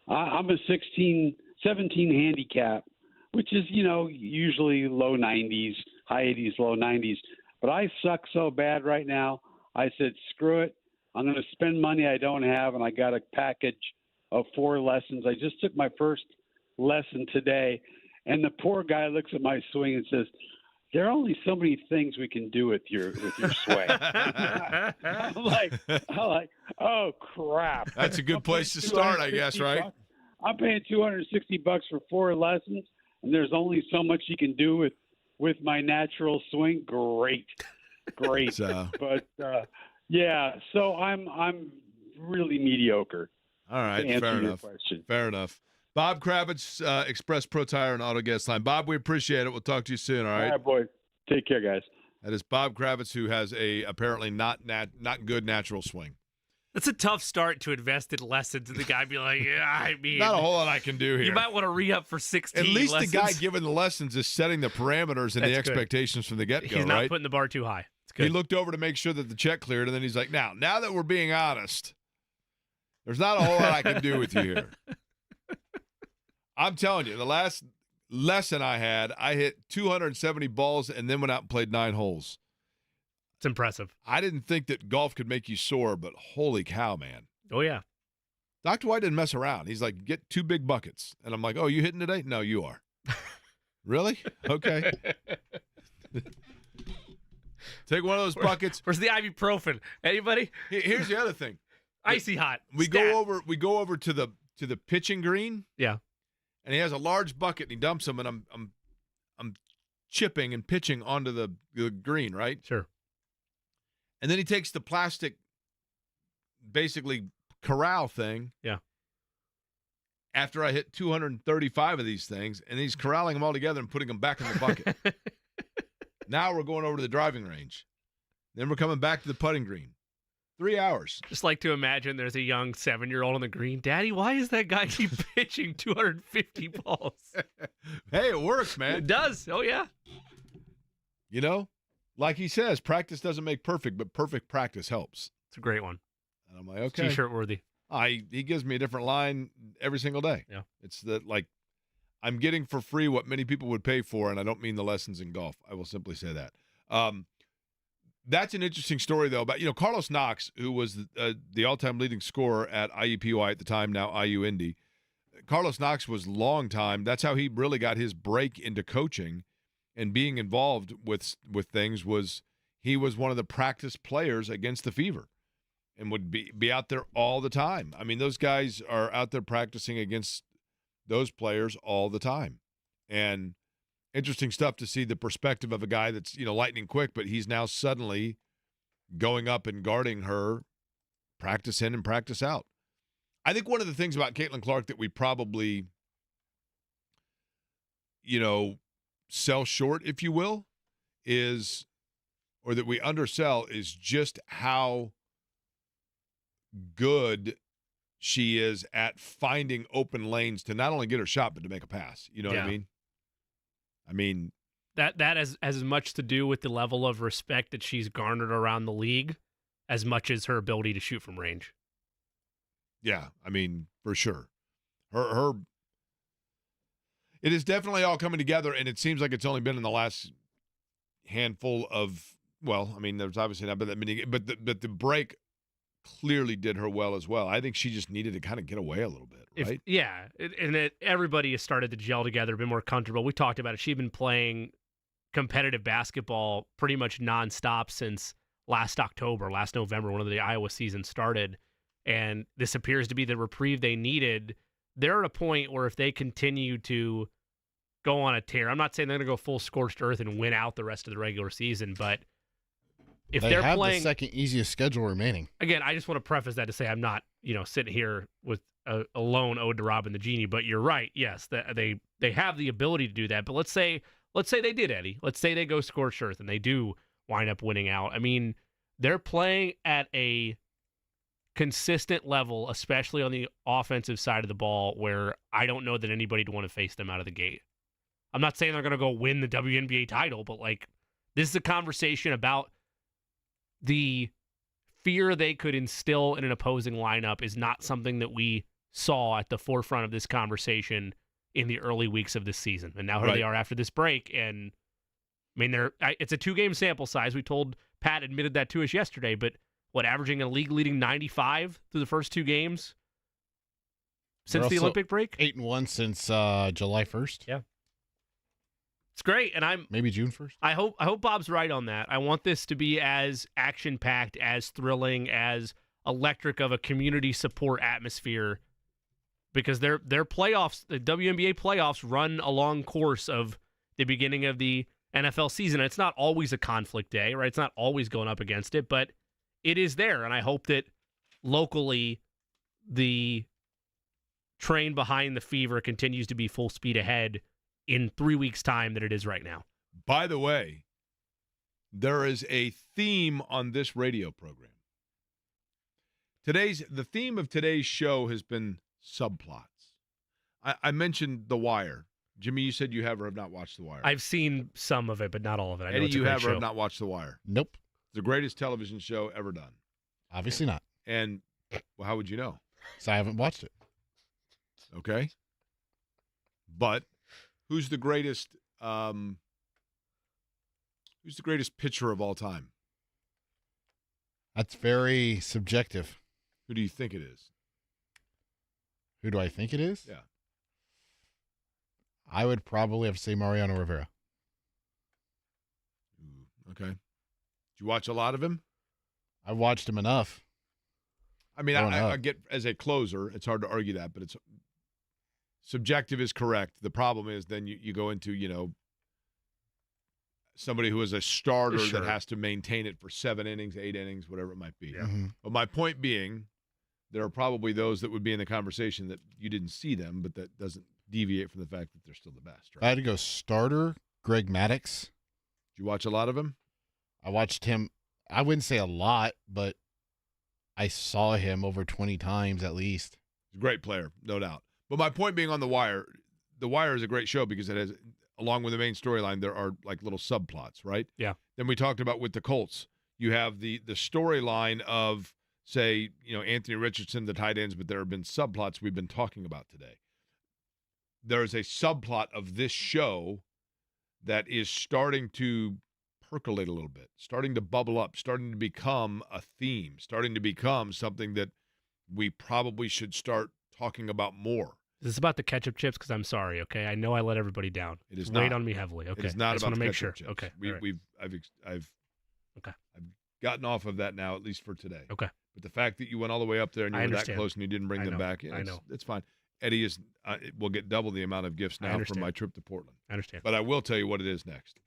I'm a 17 handicap, which is, usually low 90s, high 80s, low 90s. But I suck so bad right now, I said, screw it. I'm going to spend money I don't have, and I got a package of 4 lessons. I just took my first lesson today, and the poor guy looks at my swing and says, there are only so many things we can do with your swing. I'm like, oh crap! That's a good place to start, I guess, right? I'm paying $260 for 4 lessons, and there's only so much you can do with my natural swing. Great. But yeah, so I'm really mediocre. All right, fair enough. Bob Kravitz, Express Pro Tire and Auto Gas Line. Bob, we appreciate it. We'll talk to you soon, all right? All right, boys. Take care, guys. That is Bob Kravitz, who has a apparently not good natural swing. That's a tough start to invest in lessons, and the guy be like, yeah, I mean. Not a whole lot I can do here. You might want to re-up for 16 At least lessons. the guy giving the lessons is setting the parameters and the expectations from the get-go, He's not right? putting the bar too high. It's good. He looked over to make sure that the check cleared, and then he's like, now that we're being honest, there's not a whole lot I can do with you here. I'm telling you, the last lesson I had, I hit 270 balls and then went out and played 9 holes. It's impressive. I didn't think that golf could make you sore, but holy cow, man. Oh, yeah. Dr. White didn't mess around. He's like, get 2 big buckets. And I'm like, oh, you hitting today? No, you are. Really? Okay. Take one of those buckets. Where's the ibuprofen? Anybody? Here's the other thing. Icy hot. We go over to the pitching green. Yeah. And he has a large bucket and he dumps them, and I'm chipping and pitching onto the green, right? Sure. And then he takes the plastic, basically corral thing. Yeah. After I hit 235 of these things, and he's corralling them all together and putting them back in the bucket. Now we're going over to the driving range. Then we're coming back to the putting green. 3 hours. Just like to imagine there's a young 7-year-old on the green. Daddy, why is that guy keep pitching 250 balls? Hey, it works, man. It does. Oh, yeah. You know, like he says, practice doesn't make perfect, but perfect practice helps. It's a great one. And I'm like, okay. T-shirt worthy. He gives me a different line every single day. Yeah. It's that, like, I'm getting for free what many people would pay for, and I don't mean the lessons in golf. I will simply say that. That's an interesting story, though, about, Carlos Knox, who was the all-time leading scorer at IUPUI at the time, now IU Indy. Carlos Knox was long time. That's how he really got his break into coaching and being involved with things. He was one of the practice players against the Fever and would be out there all the time. I mean, those guys are out there practicing against those players all the time. And interesting stuff to see the perspective of a guy that's, lightning quick, but he's now suddenly going up and guarding her practice in and practice out. I think one of the things about Caitlin Clark that we probably, sell short, if you will, or that we undersell is just how good she is at finding open lanes to not only get her shot, but to make a pass. You know what I mean? I mean, that has as much to do with the level of respect that she's garnered around the league as much as her ability to shoot from range. Yeah, I mean, for sure. Her it is definitely all coming together, and it seems like it's only been in the last handful of, well, I mean, there's obviously not been that many, but the break clearly did her well as well. I think she just needed to kind of get away a little bit, right? Everybody has started to gel together, been more comfortable. We talked about it. She's been playing competitive basketball pretty much nonstop since last November, when the Iowa season started. And this appears to be the reprieve they needed. They're at a point where if they continue to go on a tear, I'm not saying they're going to go full scorched earth and win out the rest of the regular season, but if they they're have playing the second easiest schedule remaining. Again, I just want to preface that to say I'm not, sitting here with a lone ode to Robin the Genie, but you're right. Yes, they have the ability to do that. But let's say they did, Eddie. Let's say they go scorched earth and they do wind up winning out. I mean, they're playing at a consistent level, especially on the offensive side of the ball, where I don't know that anybody would want to face them out of the gate. I'm not saying they're going to go win the WNBA title, but this is a conversation about the fear they could instill in an opposing lineup is not something that we saw at the forefront of this conversation in the early weeks of this season. And now here they are after this break. And I mean, it's a 2-game sample size. We told Pat admitted that to us yesterday, but averaging a league-leading 95 through the first 2 games since the Olympic break? 8-1 since July 1st. Yeah. It's great, and maybe June 1st. I hope Bob's right on that. I want this to be as action-packed, as thrilling, as electric of a community support atmosphere, because their playoffs, the WNBA playoffs, run a long course of the beginning of the NFL season. It's not always a conflict day, right? It's not always going up against it, but it is there, and I hope that locally the train behind the Fever continues to be full speed ahead in 3 weeks' time that it is right now. By the way, there is a theme on this radio program. The theme of today's show has been subplots. I mentioned The Wire. Jimmy, you said you have or have not watched The Wire. I've seen some of it, but not all of it. I know Eddie, it's a you great have show. or have not watched The Wire? Nope. It's the greatest television show ever done. Obviously not. And, well, how would you know? So I haven't watched it. Okay. But who's the greatest pitcher of all time? That's very subjective. Who do you think it is? Who do I think it is? Yeah. I would probably have to say Mariano Rivera. Okay. Did you watch a lot of him? I watched him enough. I mean, I get, as a closer, it's hard to argue that, but it's subjective is correct. The problem is then you go into, somebody who is a starter that has to maintain it for 7 innings, 8 innings, whatever it might be. Yeah. Mm-hmm. But my point being, there are probably those that would be in the conversation that you didn't see them, but that doesn't deviate from the fact that they're still the best, right? I had to go starter, Greg Maddux. Did you watch a lot of him? I watched him, I wouldn't say a lot, but I saw him over 20 times at least. He's a great player, no doubt. But my point being on The Wire is a great show because it has, along with the main storyline, there are like little subplots, right? Yeah. Then we talked about with the Colts, you have the storyline of, say, Anthony Richardson, the tight ends, but there have been subplots we've been talking about today. There is a subplot of this show that is starting to percolate a little bit, starting to bubble up, starting to become a theme, starting to become something that we probably should start talking about more. Is this about the ketchup chips? Because I'm sorry, okay? I know I let everybody down. It is It's weighed not. on me heavily. Okay. It is not I just about want to the make ketchup sure. chips. Okay. We, all right. I've Okay. I've gotten off of that now, at least for today. Okay. But the fact that you went all the way up there and you I were that understand. close and you didn't bring I them know. back, I know. it's fine. Eddie will get double the amount of gifts I now from understand. my trip to Portland. I understand. But I will tell you what it is next.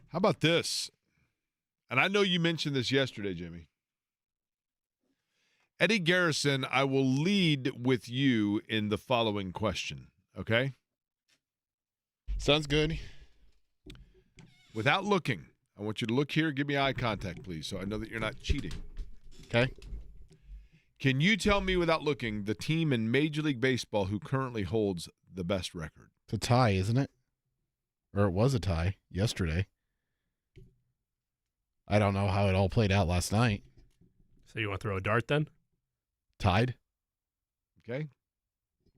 How about this? And I know you mentioned this yesterday, Jimmy. Eddie Garrison, I will lead with you in the following question, okay? Sounds good. Without looking, I want you to look here. Give me eye contact, please, so I know that you're not cheating. Okay. Can you tell me without looking the team in Major League Baseball who currently holds the best record? It's a tie, isn't it? Or it was a tie yesterday. I don't know how it all played out last night. So you want to throw a dart then? Tied? Okay.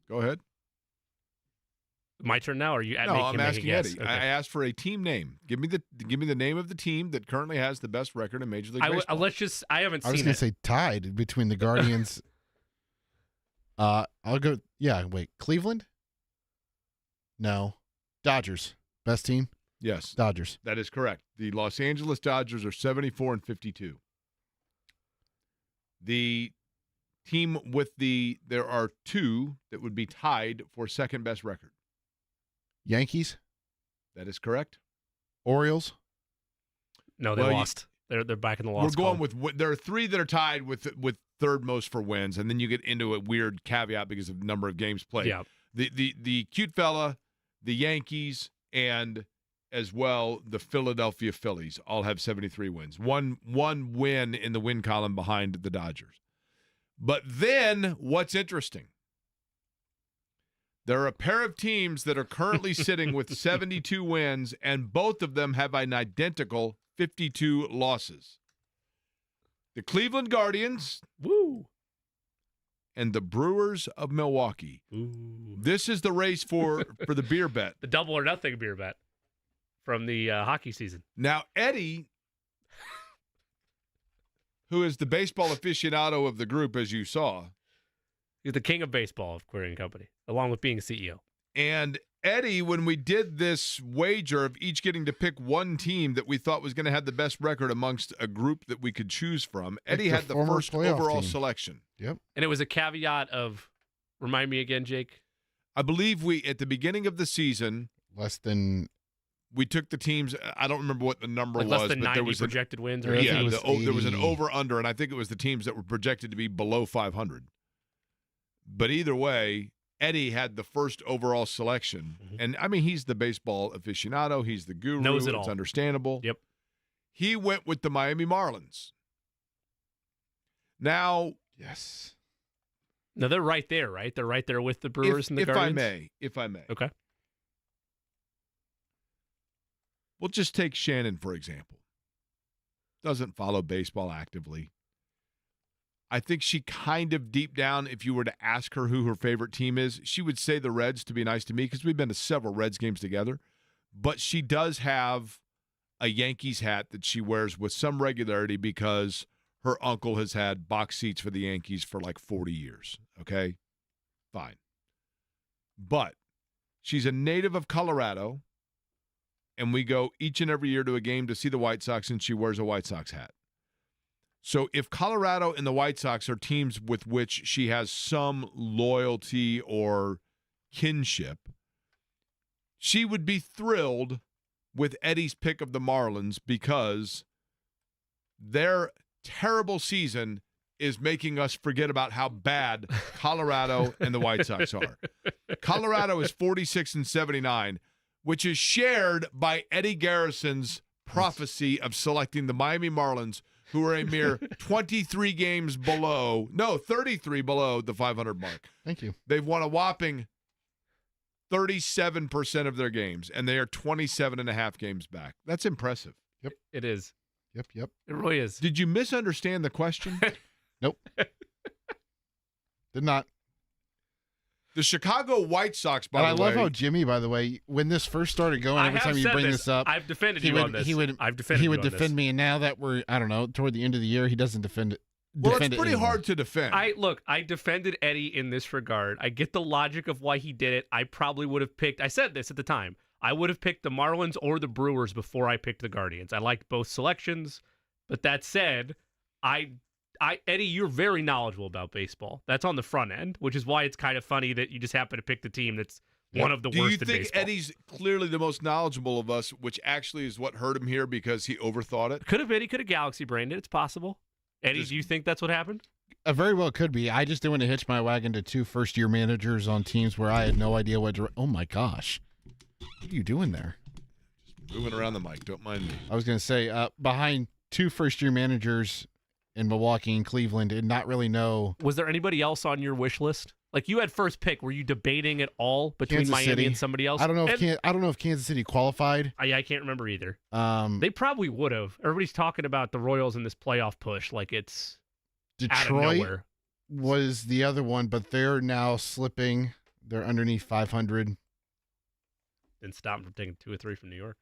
Go ahead. My turn now, or are you No, I'm asking Eddie. Okay. I asked for a team name. Give me the name of the team that currently has the best record in Major League Baseball. I haven't I was seen going it. to say tied between the Guardians. I'll go. Yeah, wait. Cleveland? No. Dodgers. Best team? Yes. Dodgers. That is correct. The Los Angeles Dodgers are 74-52. The team there are two that would be tied for second best record. Yankees? That is correct. Orioles? No, they lost. They're back in the loss. We're going with there are three that are tied with third most for wins, and then you get into a weird caveat because of the number of games played. Yeah. The cute fella, the Yankees, and as well the Philadelphia Phillies all have 73 wins. One win in the win column behind the Dodgers. But then what's interesting? There are a pair of teams that are currently sitting with 72 wins, and both of them have an identical 52 losses. The Cleveland Guardians and the Brewers of Milwaukee. Ooh. This is the race for the beer bet. The double or nothing beer bet from the hockey season. Now, Eddie, who is the baseball aficionado of the group, as you saw. He's the king of baseball of Query & Company, along with being CEO. And Eddie, when we did this wager of each getting to pick one team that we thought was going to have the best record amongst a group that we could choose from, Eddie had the first overall selection. Yep. And it was a caveat of, remind me again, Jake? I believe at the beginning of the season, we took the teams. I don't remember what the number was, less than but 90 there was projected wins. Or there was an over-under, and I think it was the teams that were projected to be below 500. But either way, Eddie had the first overall selection. Mm-hmm. And, I mean, he's the baseball aficionado. He's the guru. Knows it all. It's understandable. Yep. He went with the Miami Marlins. Now. Yes. No, they're right there, right? They're right there with the Brewers and the Guardians? If I may. Okay. We'll just take Shannon, for example. Doesn't follow baseball actively. I think she kind of deep down, if you were to ask her who her favorite team is, she would say the Reds, to be nice to me, because we've been to several Reds games together. But she does have a Yankees hat that she wears with some regularity because her uncle has had box seats for the Yankees for like 40 years. Okay? Fine. But she's a native of Colorado, and we go each and every year to a game to see the White Sox, and she wears a White Sox hat. So if Colorado and the White Sox are teams with which she has some loyalty or kinship, she would be thrilled with Eddie's pick of the Marlins because their terrible season is making us forget about how bad Colorado and the White Sox are. Colorado is 46-79, which is shared by Eddie Garrison's prophecy of selecting the Miami Marlins, who are a mere 33 games below, 33 below the 500 mark. Thank you. They've won a whopping 37% of their games, and they are 27.5 games back. That's impressive. Yep. It is. Yep. It really is. Did you misunderstand the question? Nope. Did not. The Chicago White Sox, by and the I way. love how Jimmy, by the way, when this first started going, every time you bring this up, I've defended you on this. He would defend me, and now that we're, I don't know, toward the end of the year, he doesn't defend it. Well, it's pretty hard to defend. I defended Eddie in this regard. I get the logic of why he did it. I probably would have picked, I said this at the time, I would have picked the Marlins or the Brewers before I picked the Guardians. I liked both selections, but that said, Eddie, you're very knowledgeable about baseball. That's on the front end, which is why it's kind of funny that you just happen to pick the team that's one of the Do worst you in think baseball. Eddie's clearly the most knowledgeable of us, which actually is what hurt him here because he overthought it? Could have been. He could have galaxy brained it. It's possible. Eddie, Just- do you think that's what happened? Very well could be. I just didn't want to hitch my wagon to 2 first-year managers on teams where I had no idea what to. Oh my gosh, what are you doing there? Moving around the mic. Don't mind me. I was going to say behind 2 first-year managers in Milwaukee and Cleveland, and not really know. Was there anybody else on your wish list? Like you had first pick. Were you debating at all between Kansas Miami City. and somebody else? I don't know if And- I don't know if Kansas City qualified. I can't remember either. They They probably would have. Everybody's talking about the Royals in this playoff push like it's out of Detroit nowhere. was the other one, but they're now slipping. They're underneath 500. Didn't stop them from taking 2 or 3 from New York.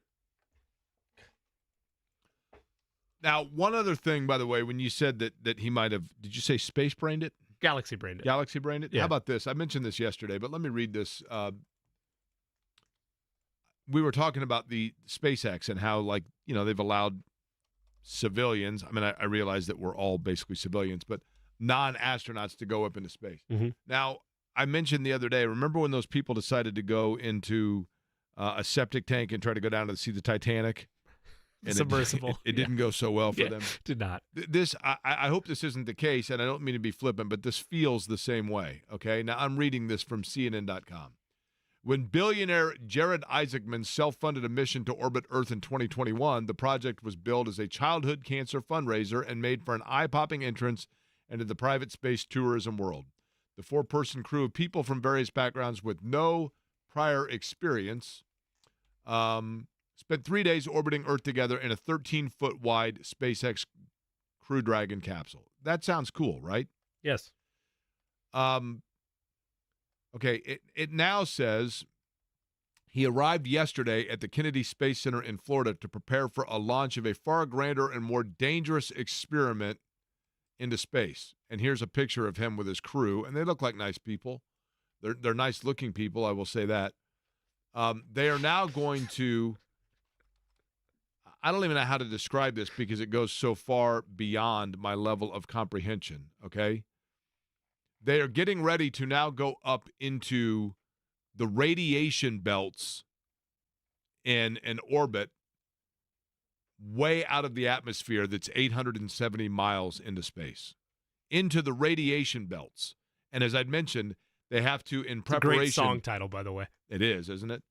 Now, one other thing, by the way, when you said that he might have, did you say space brained it? Galaxy brained it. Galaxy brained it? Yeah. How about this? I mentioned this yesterday, but let me read this. We were talking about the SpaceX and how, like, you know, they've allowed civilians. I mean, I realize that we're all basically civilians, but non-astronauts to go up into space. Mhm. Now, I mentioned the other day, remember when those people decided to go into a septic tank and try to go down to see the Titanic? And Submersible. It didn't go so well for Yeah, them. did not. This, I hope this isn't the case, and I don't mean to be flippant, but this feels the same way, okay? Now, I'm reading this from CNN.com. When billionaire Jared Isaacman self-funded a mission to orbit Earth in 2021, the project was billed as a childhood cancer fundraiser and made for an eye-popping entrance into the private space tourism world. The 4-person crew of people from various backgrounds with no prior experience spent 3 days orbiting Earth together in a 13-foot wide SpaceX Crew Dragon capsule. That sounds cool, right? Yes. Okay, it now says he arrived yesterday at the Kennedy Space Center in Florida to prepare for a launch of a far grander and more dangerous experiment into space. And here's a picture of him with his crew, and they look like nice people. They're nice-looking people, I will say that. They are now going to, I don't even know how to describe this because it goes so far beyond my level of comprehension, okay? They are getting ready to now go up into the radiation belts in an orbit way out of the atmosphere that's 870 miles into space, into the radiation belts. And as I'd mentioned, they have to, in It's a preparation. great song title, by the way. It is, isn't it?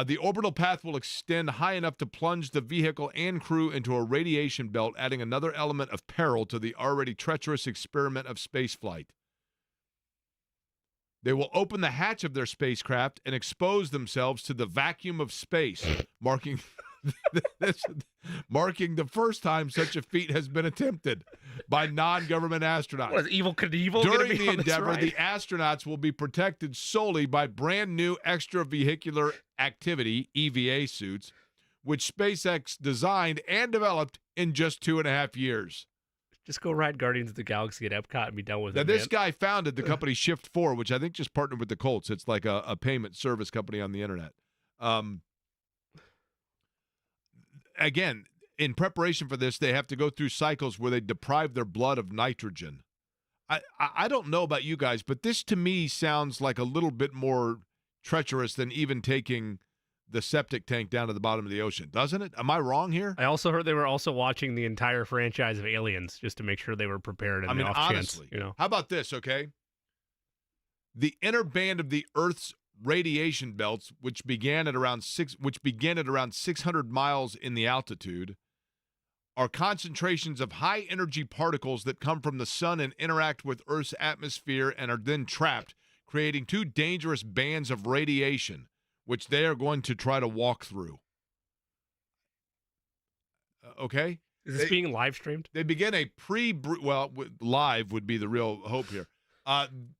The orbital path will extend high enough to plunge the vehicle and crew into a radiation belt, adding another element of peril to the already treacherous experiment of spaceflight. They will open the hatch of their spacecraft and expose themselves to the vacuum of space, marking the first time such a feat has been attempted by non-government astronauts. What is Evil Knievel gonna During be the on this endeavor, ride? the astronauts will be protected solely by brand new extravehicular activity, EVA suits, which SpaceX designed and developed in just 2.5 years. Just go ride Guardians of the Galaxy at Epcot and be done with Now, it, this man. guy founded the company Shift4, which I think just partnered with the Colts. It's like a payment service company on the internet. Again, in preparation for this, they have to go through cycles where they deprive their blood of nitrogen. I don't know about you guys, but this to me sounds like a little bit more treacherous than even taking the septic tank down to the bottom of the ocean, doesn't it? Am I wrong here? I also heard they were also watching the entire franchise of Aliens just to make sure they were prepared. I mean, off honestly, chance, you know. How about this, okay? The inner band of the Earth's radiation belts, which began at around 600 miles in the altitude, are concentrations of high energy particles that come from the sun and interact with Earth's atmosphere and are then trapped, creating 2 dangerous bands of radiation, which they are going to try to walk through. Okay? Is this being live streamed? They begin a live would be the real hope here.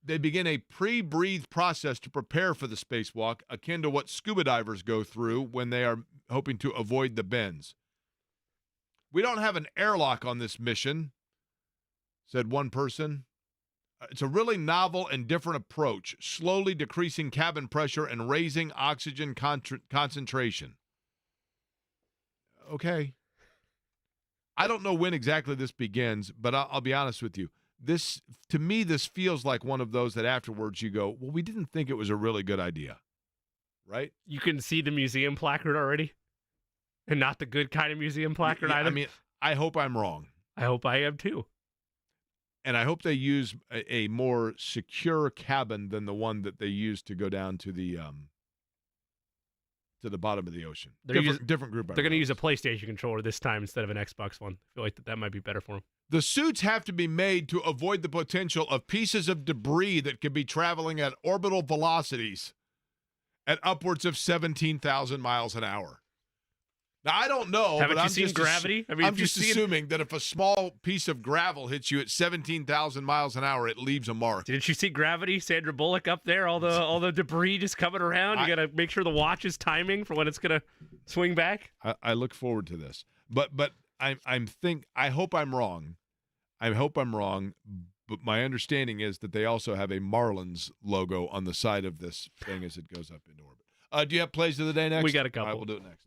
They begin a pre-breathe process to prepare for the spacewalk, akin to what scuba divers go through when they are hoping to avoid the bends. We don't have an airlock on this mission, said one person. It's a really novel and different approach, slowly decreasing cabin pressure and raising oxygen concentration. Okay. I don't know when exactly this begins, but I'll be honest with you. To me, this feels like one of those that afterwards you go, well, we didn't think it was a really good idea. right? You can see the museum placard already, and not the good kind of museum placard Yeah, either. I mean, I hope I'm wrong. I hope I am too. And I hope they use a more secure cabin than the one that they used to go down to the bottom of the ocean. Different group. They're going to use a PlayStation controller this time instead of an Xbox One. I feel like that might be better for them. The suits have to be made to avoid the potential of pieces of debris that could be traveling at orbital velocities at upwards of 17,000 miles an hour. Now, I don't know, Haven't but you I'm seen just Gravity? I mean, I'm just assuming that if a small piece of gravel hits you at 17,000 miles an hour, it leaves a mark. Didn't you see Gravity? Sandra Bullock up there, all the debris just coming around. You got to make sure the watch is timing for when it's going to swing back. I look forward to this, but I hope I'm wrong. I hope I'm wrong, but my understanding is that they also have a Marlins logo on the side of this thing as it goes up into orbit. Do you have plays of the day next? We got a couple. All right, we'll do it next.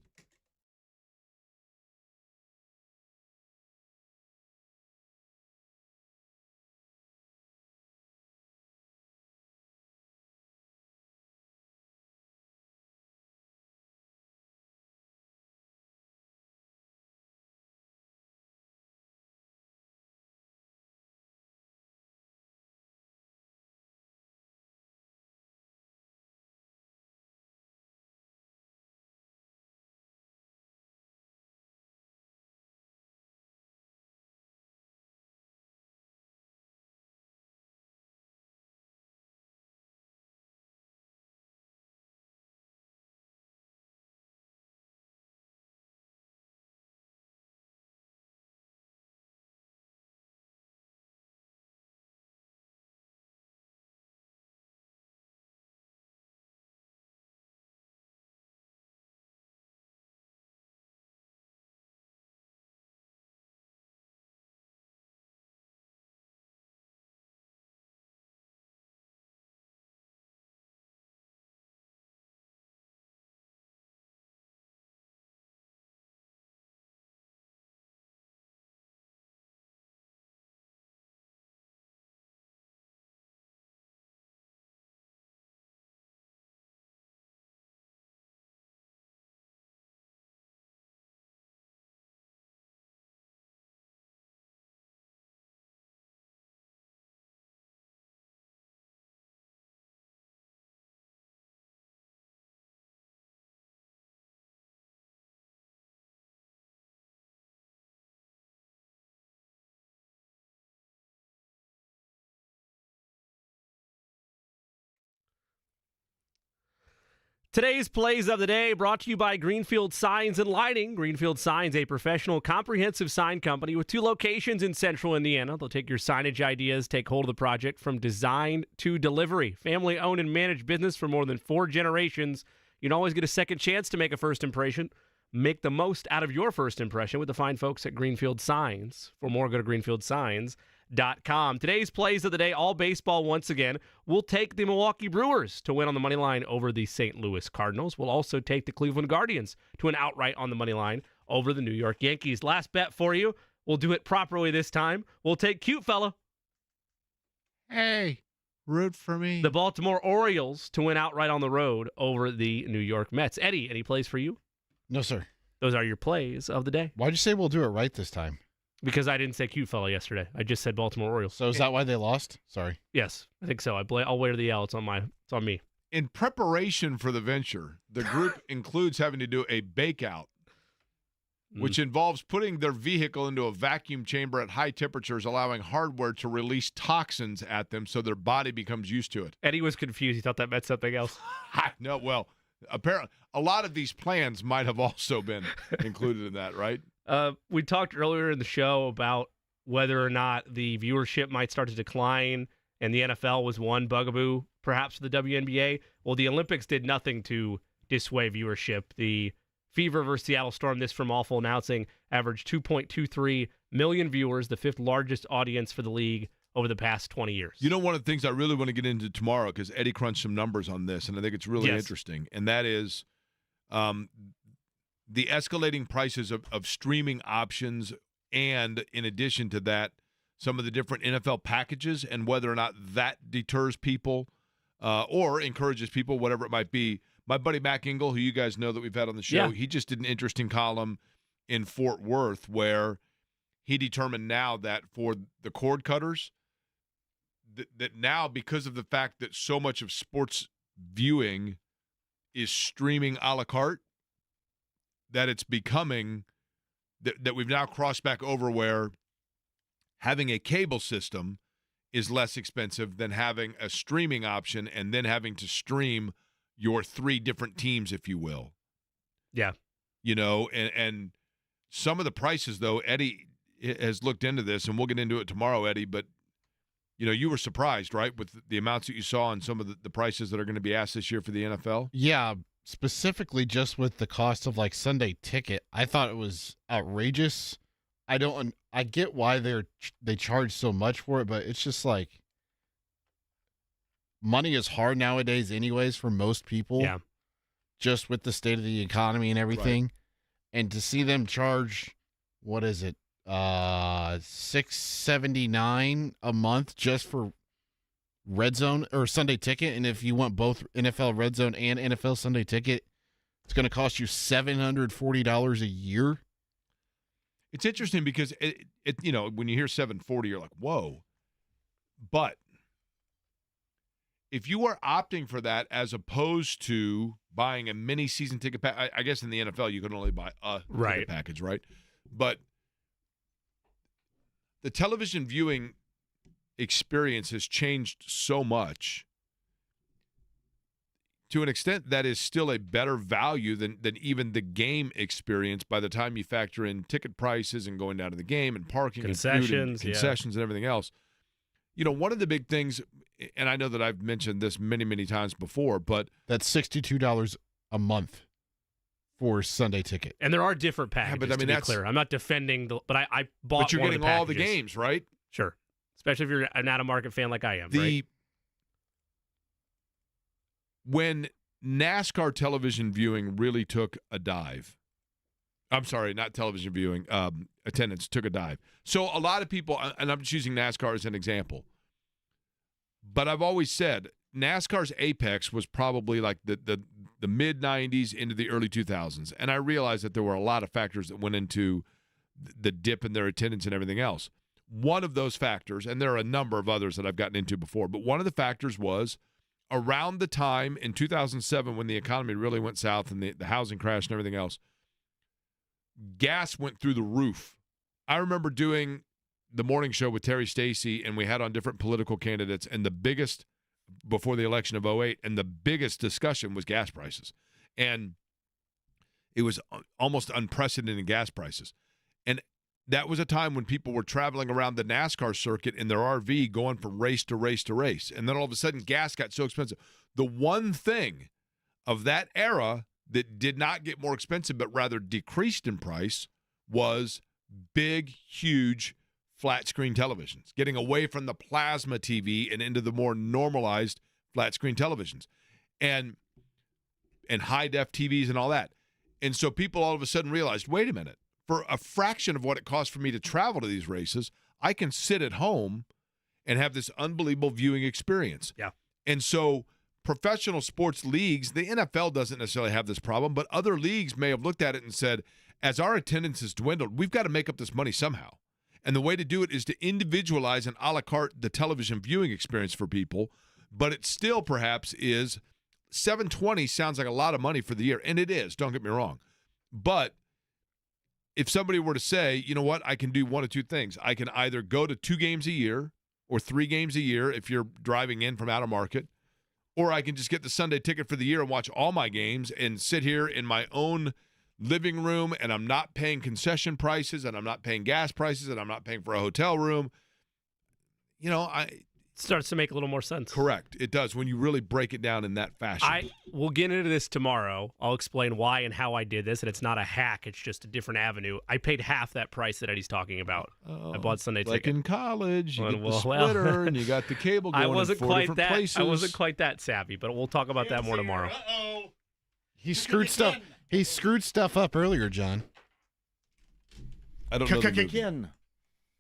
Today's plays of the day brought to you by Greenfield Signs and Lighting. Greenfield Signs, a professional, comprehensive sign company with 2 locations in central Indiana. They'll take your signage ideas, take hold of the project from design to delivery. Family-owned and managed business for more than 4 generations. You can always get a second chance to make a first impression. Make the most out of your first impression with the fine folks at Greenfield Signs. For more, go to greenfieldsigns.com. Today's plays of the day, all baseball once again. We'll take the Milwaukee Brewers to win on the money line over the St. Louis Cardinals. We'll also take the Cleveland Guardians to an outright on the money line over the New York Yankees. Last bet for you. We'll do it properly this time. We'll take cute fella. Hey, root for me. The Baltimore Orioles to win outright on the road over the New York Mets. Eddie, any plays for you? No, sir. Those are your plays of the day. Why'd you say we'll do it right this time? Because I didn't say cute fella yesterday. I just said Baltimore Orioles. So is that why they lost? Sorry. Yes, I think so. I'll wear the L. It's on me. In preparation for the venture, the group includes having to do a bake-out, which involves putting their vehicle into a vacuum chamber at high temperatures, allowing hardware to release toxins at them so their body becomes used to it. Eddie was confused. He thought that meant something else. No, well, apparently a lot of these plans might have also been included in that, right? We talked earlier in the show about whether or not the viewership might start to decline, and the NFL was one bugaboo, perhaps for the WNBA. Well, the Olympics did nothing to dissuade viewership. The Fever versus Seattle Storm, this from Awful Announcing, averaged 2.23 million viewers, the 5th largest audience for the league over the past 20 years. You know, one of the things I really want to get into tomorrow, because Eddie crunched some numbers on this, and I think it's really interesting, and that is the escalating prices of streaming options, and in addition to that, some of the different NFL packages and whether or not that deters people or encourages people, whatever it might be. My buddy Mac Engel, who you guys know that we've had on the show, he just did an interesting column in Fort Worth where he determined now that for the cord cutters, that now because of the fact that so much of sports viewing is streaming a la carte, that it's becoming that we've now crossed back over where having a cable system is less expensive than having a streaming option and then having to stream your 3 different teams, if you will. Yeah. And some of the prices, though, Eddie has looked into this, and we'll get into it tomorrow, Eddie, but, you were surprised, right, with the amounts that you saw on some of the prices that are going to be asked this year for the NFL? Yeah, specifically just with the cost of, Sunday ticket. I thought it was outrageous. I get why they charge so much for it, but it's just money is hard nowadays anyways for most people. Yeah. Just with the state of the economy and everything. Right. And to see them charge, what is it? $6.79 a month just for Red Zone or Sunday ticket. And if you want both NFL Red Zone and NFL Sunday ticket, it's going to cost you $740 a year. It's interesting because it when you hear $740, you're like, whoa. But if you are opting for that as opposed to buying a mini season ticket package, I guess in the NFL you can only buy a ticket package, right? But the television viewing experience has changed so much to an extent that is still a better value than even the game experience by the time you factor in ticket prices and going down to the game and parking concessions, and food and concessions and everything else. One of the big things, and I know that I've mentioned this many, many times before, but that's $62 a month for Sunday ticket. And there are different packages, to be clear. I'm not defending but I bought But you're one getting of the all the packages. games, right? Sure. Especially if you're an out-of-market fan like I am, right? When NASCAR television viewing really took a dive, I'm sorry, not television viewing, attendance took a dive. So a lot of people, and I'm just using NASCAR as an example, but I've always said NASCAR's apex was probably like the mid-'90s into the early 2000s. And I realized that there were a lot of factors that went into the dip in their attendance and everything else. One of those factors, and there are a number of others that I've gotten into before, but one of the factors was around the time in 2007 when the economy really went south and the housing crash and everything else, gas went through the roof. I remember doing the morning show with Terry Stacey, and we had on different political candidates, and the biggest, before the election of 08, and the biggest discussion was gas prices. And it was almost unprecedented gas prices. And that was a time when people were traveling around the NASCAR circuit in their RV going from race to race to race. And then all of a sudden, gas got so expensive. The one thing of that era that did not get more expensive but rather decreased in price was big, huge flat-screen televisions, getting away from the plasma TV and into the more normalized flat-screen televisions and high-def TVs and all that. And so people all of a sudden realized, wait a minute, for a fraction of what it costs for me to travel to these races, I can sit at home and have this unbelievable viewing experience. Yeah. And so professional sports leagues, the NFL doesn't necessarily have this problem, but other leagues may have looked at it and said, as our attendance has dwindled, we've got to make up this money somehow. And the way to do it is to individualize and a la carte the television viewing experience for people, but it still perhaps is $720 sounds like a lot of money for the year, and it is, don't get me wrong. But if somebody were to say, you know what, I can do one of two things. I can either go to 2 games a year or 3 games a year if you're driving in from out of market, or I can just get the Sunday ticket for the year and watch all my games and sit here in my own living room, and I'm not paying concession prices, and I'm not paying gas prices, and I'm not paying for a hotel room. It starts to make a little more sense. Correct. It does when you really break it down in that fashion. We'll get into this tomorrow. I'll explain why and how I did this, and it's not a hack. It's just a different avenue. I paid half that price that Eddie's talking about. I bought Sunday like ticket. in college, you get the splitter, and you got the cable going in 4 different places. I wasn't quite that savvy, but we'll talk about that more tomorrow. He screwed stuff. He screwed stuff up earlier, John. I don't know the movie. Again.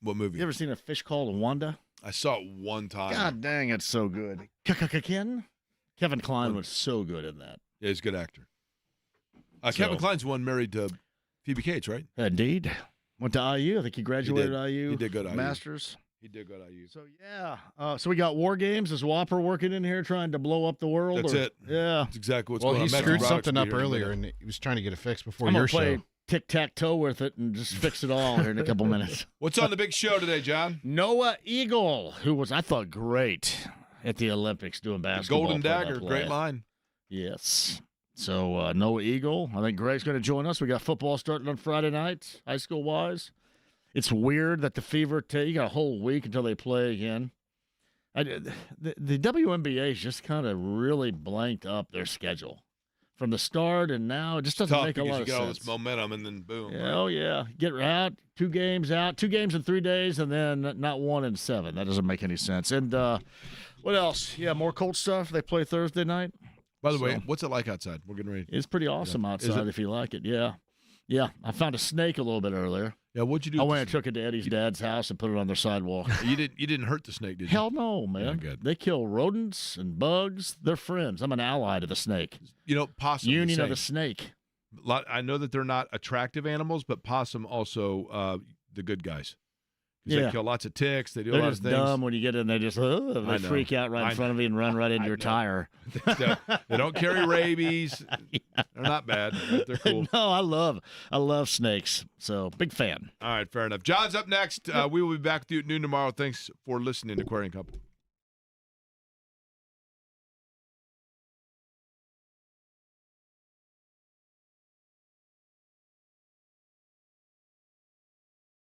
What movie? You ever seen A Fish Called Wanda? I saw it one time. God dang, it's so good. Again? Kevin Kline was so good in that. Yeah, he's a good actor. Kevin Kline's the one married to Phoebe Cates, right? Indeed. Went to IU. I think he graduated IU. He did go to IU. Masters. He did go to IU. So, yeah. So we got War Games. Is Whopper working in here trying to blow up the world? That's it. Yeah. That's exactly what's Well, going on. he Matthew screwed Broderick's something up here in a earlier, minute. and he was trying to get it fixed before I'm your going to show. play tic-tac-toe with it and just fix it all here in a couple minutes. What's on the big show today, John? Noah Eagle, who was, I thought, great at the Olympics doing The basketball. Golden Dagger, play-by-play. great line. Yes. So Noah Eagle, I think Greg's going to join us. We got football starting on Friday night, high school wise. It's weird that the Fever you got a whole week until they play again. The WNBA has just kind of really blanked up their schedule from the start, and now it just doesn't Tough make a because lot you of get all sense. this momentum and then boom. Yeah, right? oh yeah, get out, 2 games in 3 days, and then not 1 in 7. That doesn't make any sense. And what else? Yeah, more Colts stuff. They play Thursday night. By the way, what's it like outside? We're getting ready. It's pretty awesome outside if you like it. Yeah. Yeah. I found a snake a little bit earlier. Yeah, what'd you do? I went and took it to Eddie's dad's house and put it on their sidewalk. You didn't hurt the snake, did you? Hell no, man. Yeah, good. They kill rodents and bugs. They're friends. I'm an ally to the snake. You know, possum. Union the of the same. snake. I know that they're not attractive animals, but possum also the good guys. 'Cause Yeah. They kill lots of ticks. They do a They're lot just of things. dumb when you get in. They just they know. freak out right I in front of you and run right into I your know. tire. They don't carry rabies. They're not bad. They're cool. No, I love snakes. So big fan. All right, fair enough. John's up next. We will be back with you at noon tomorrow. Thanks for listening to Aquarium Company.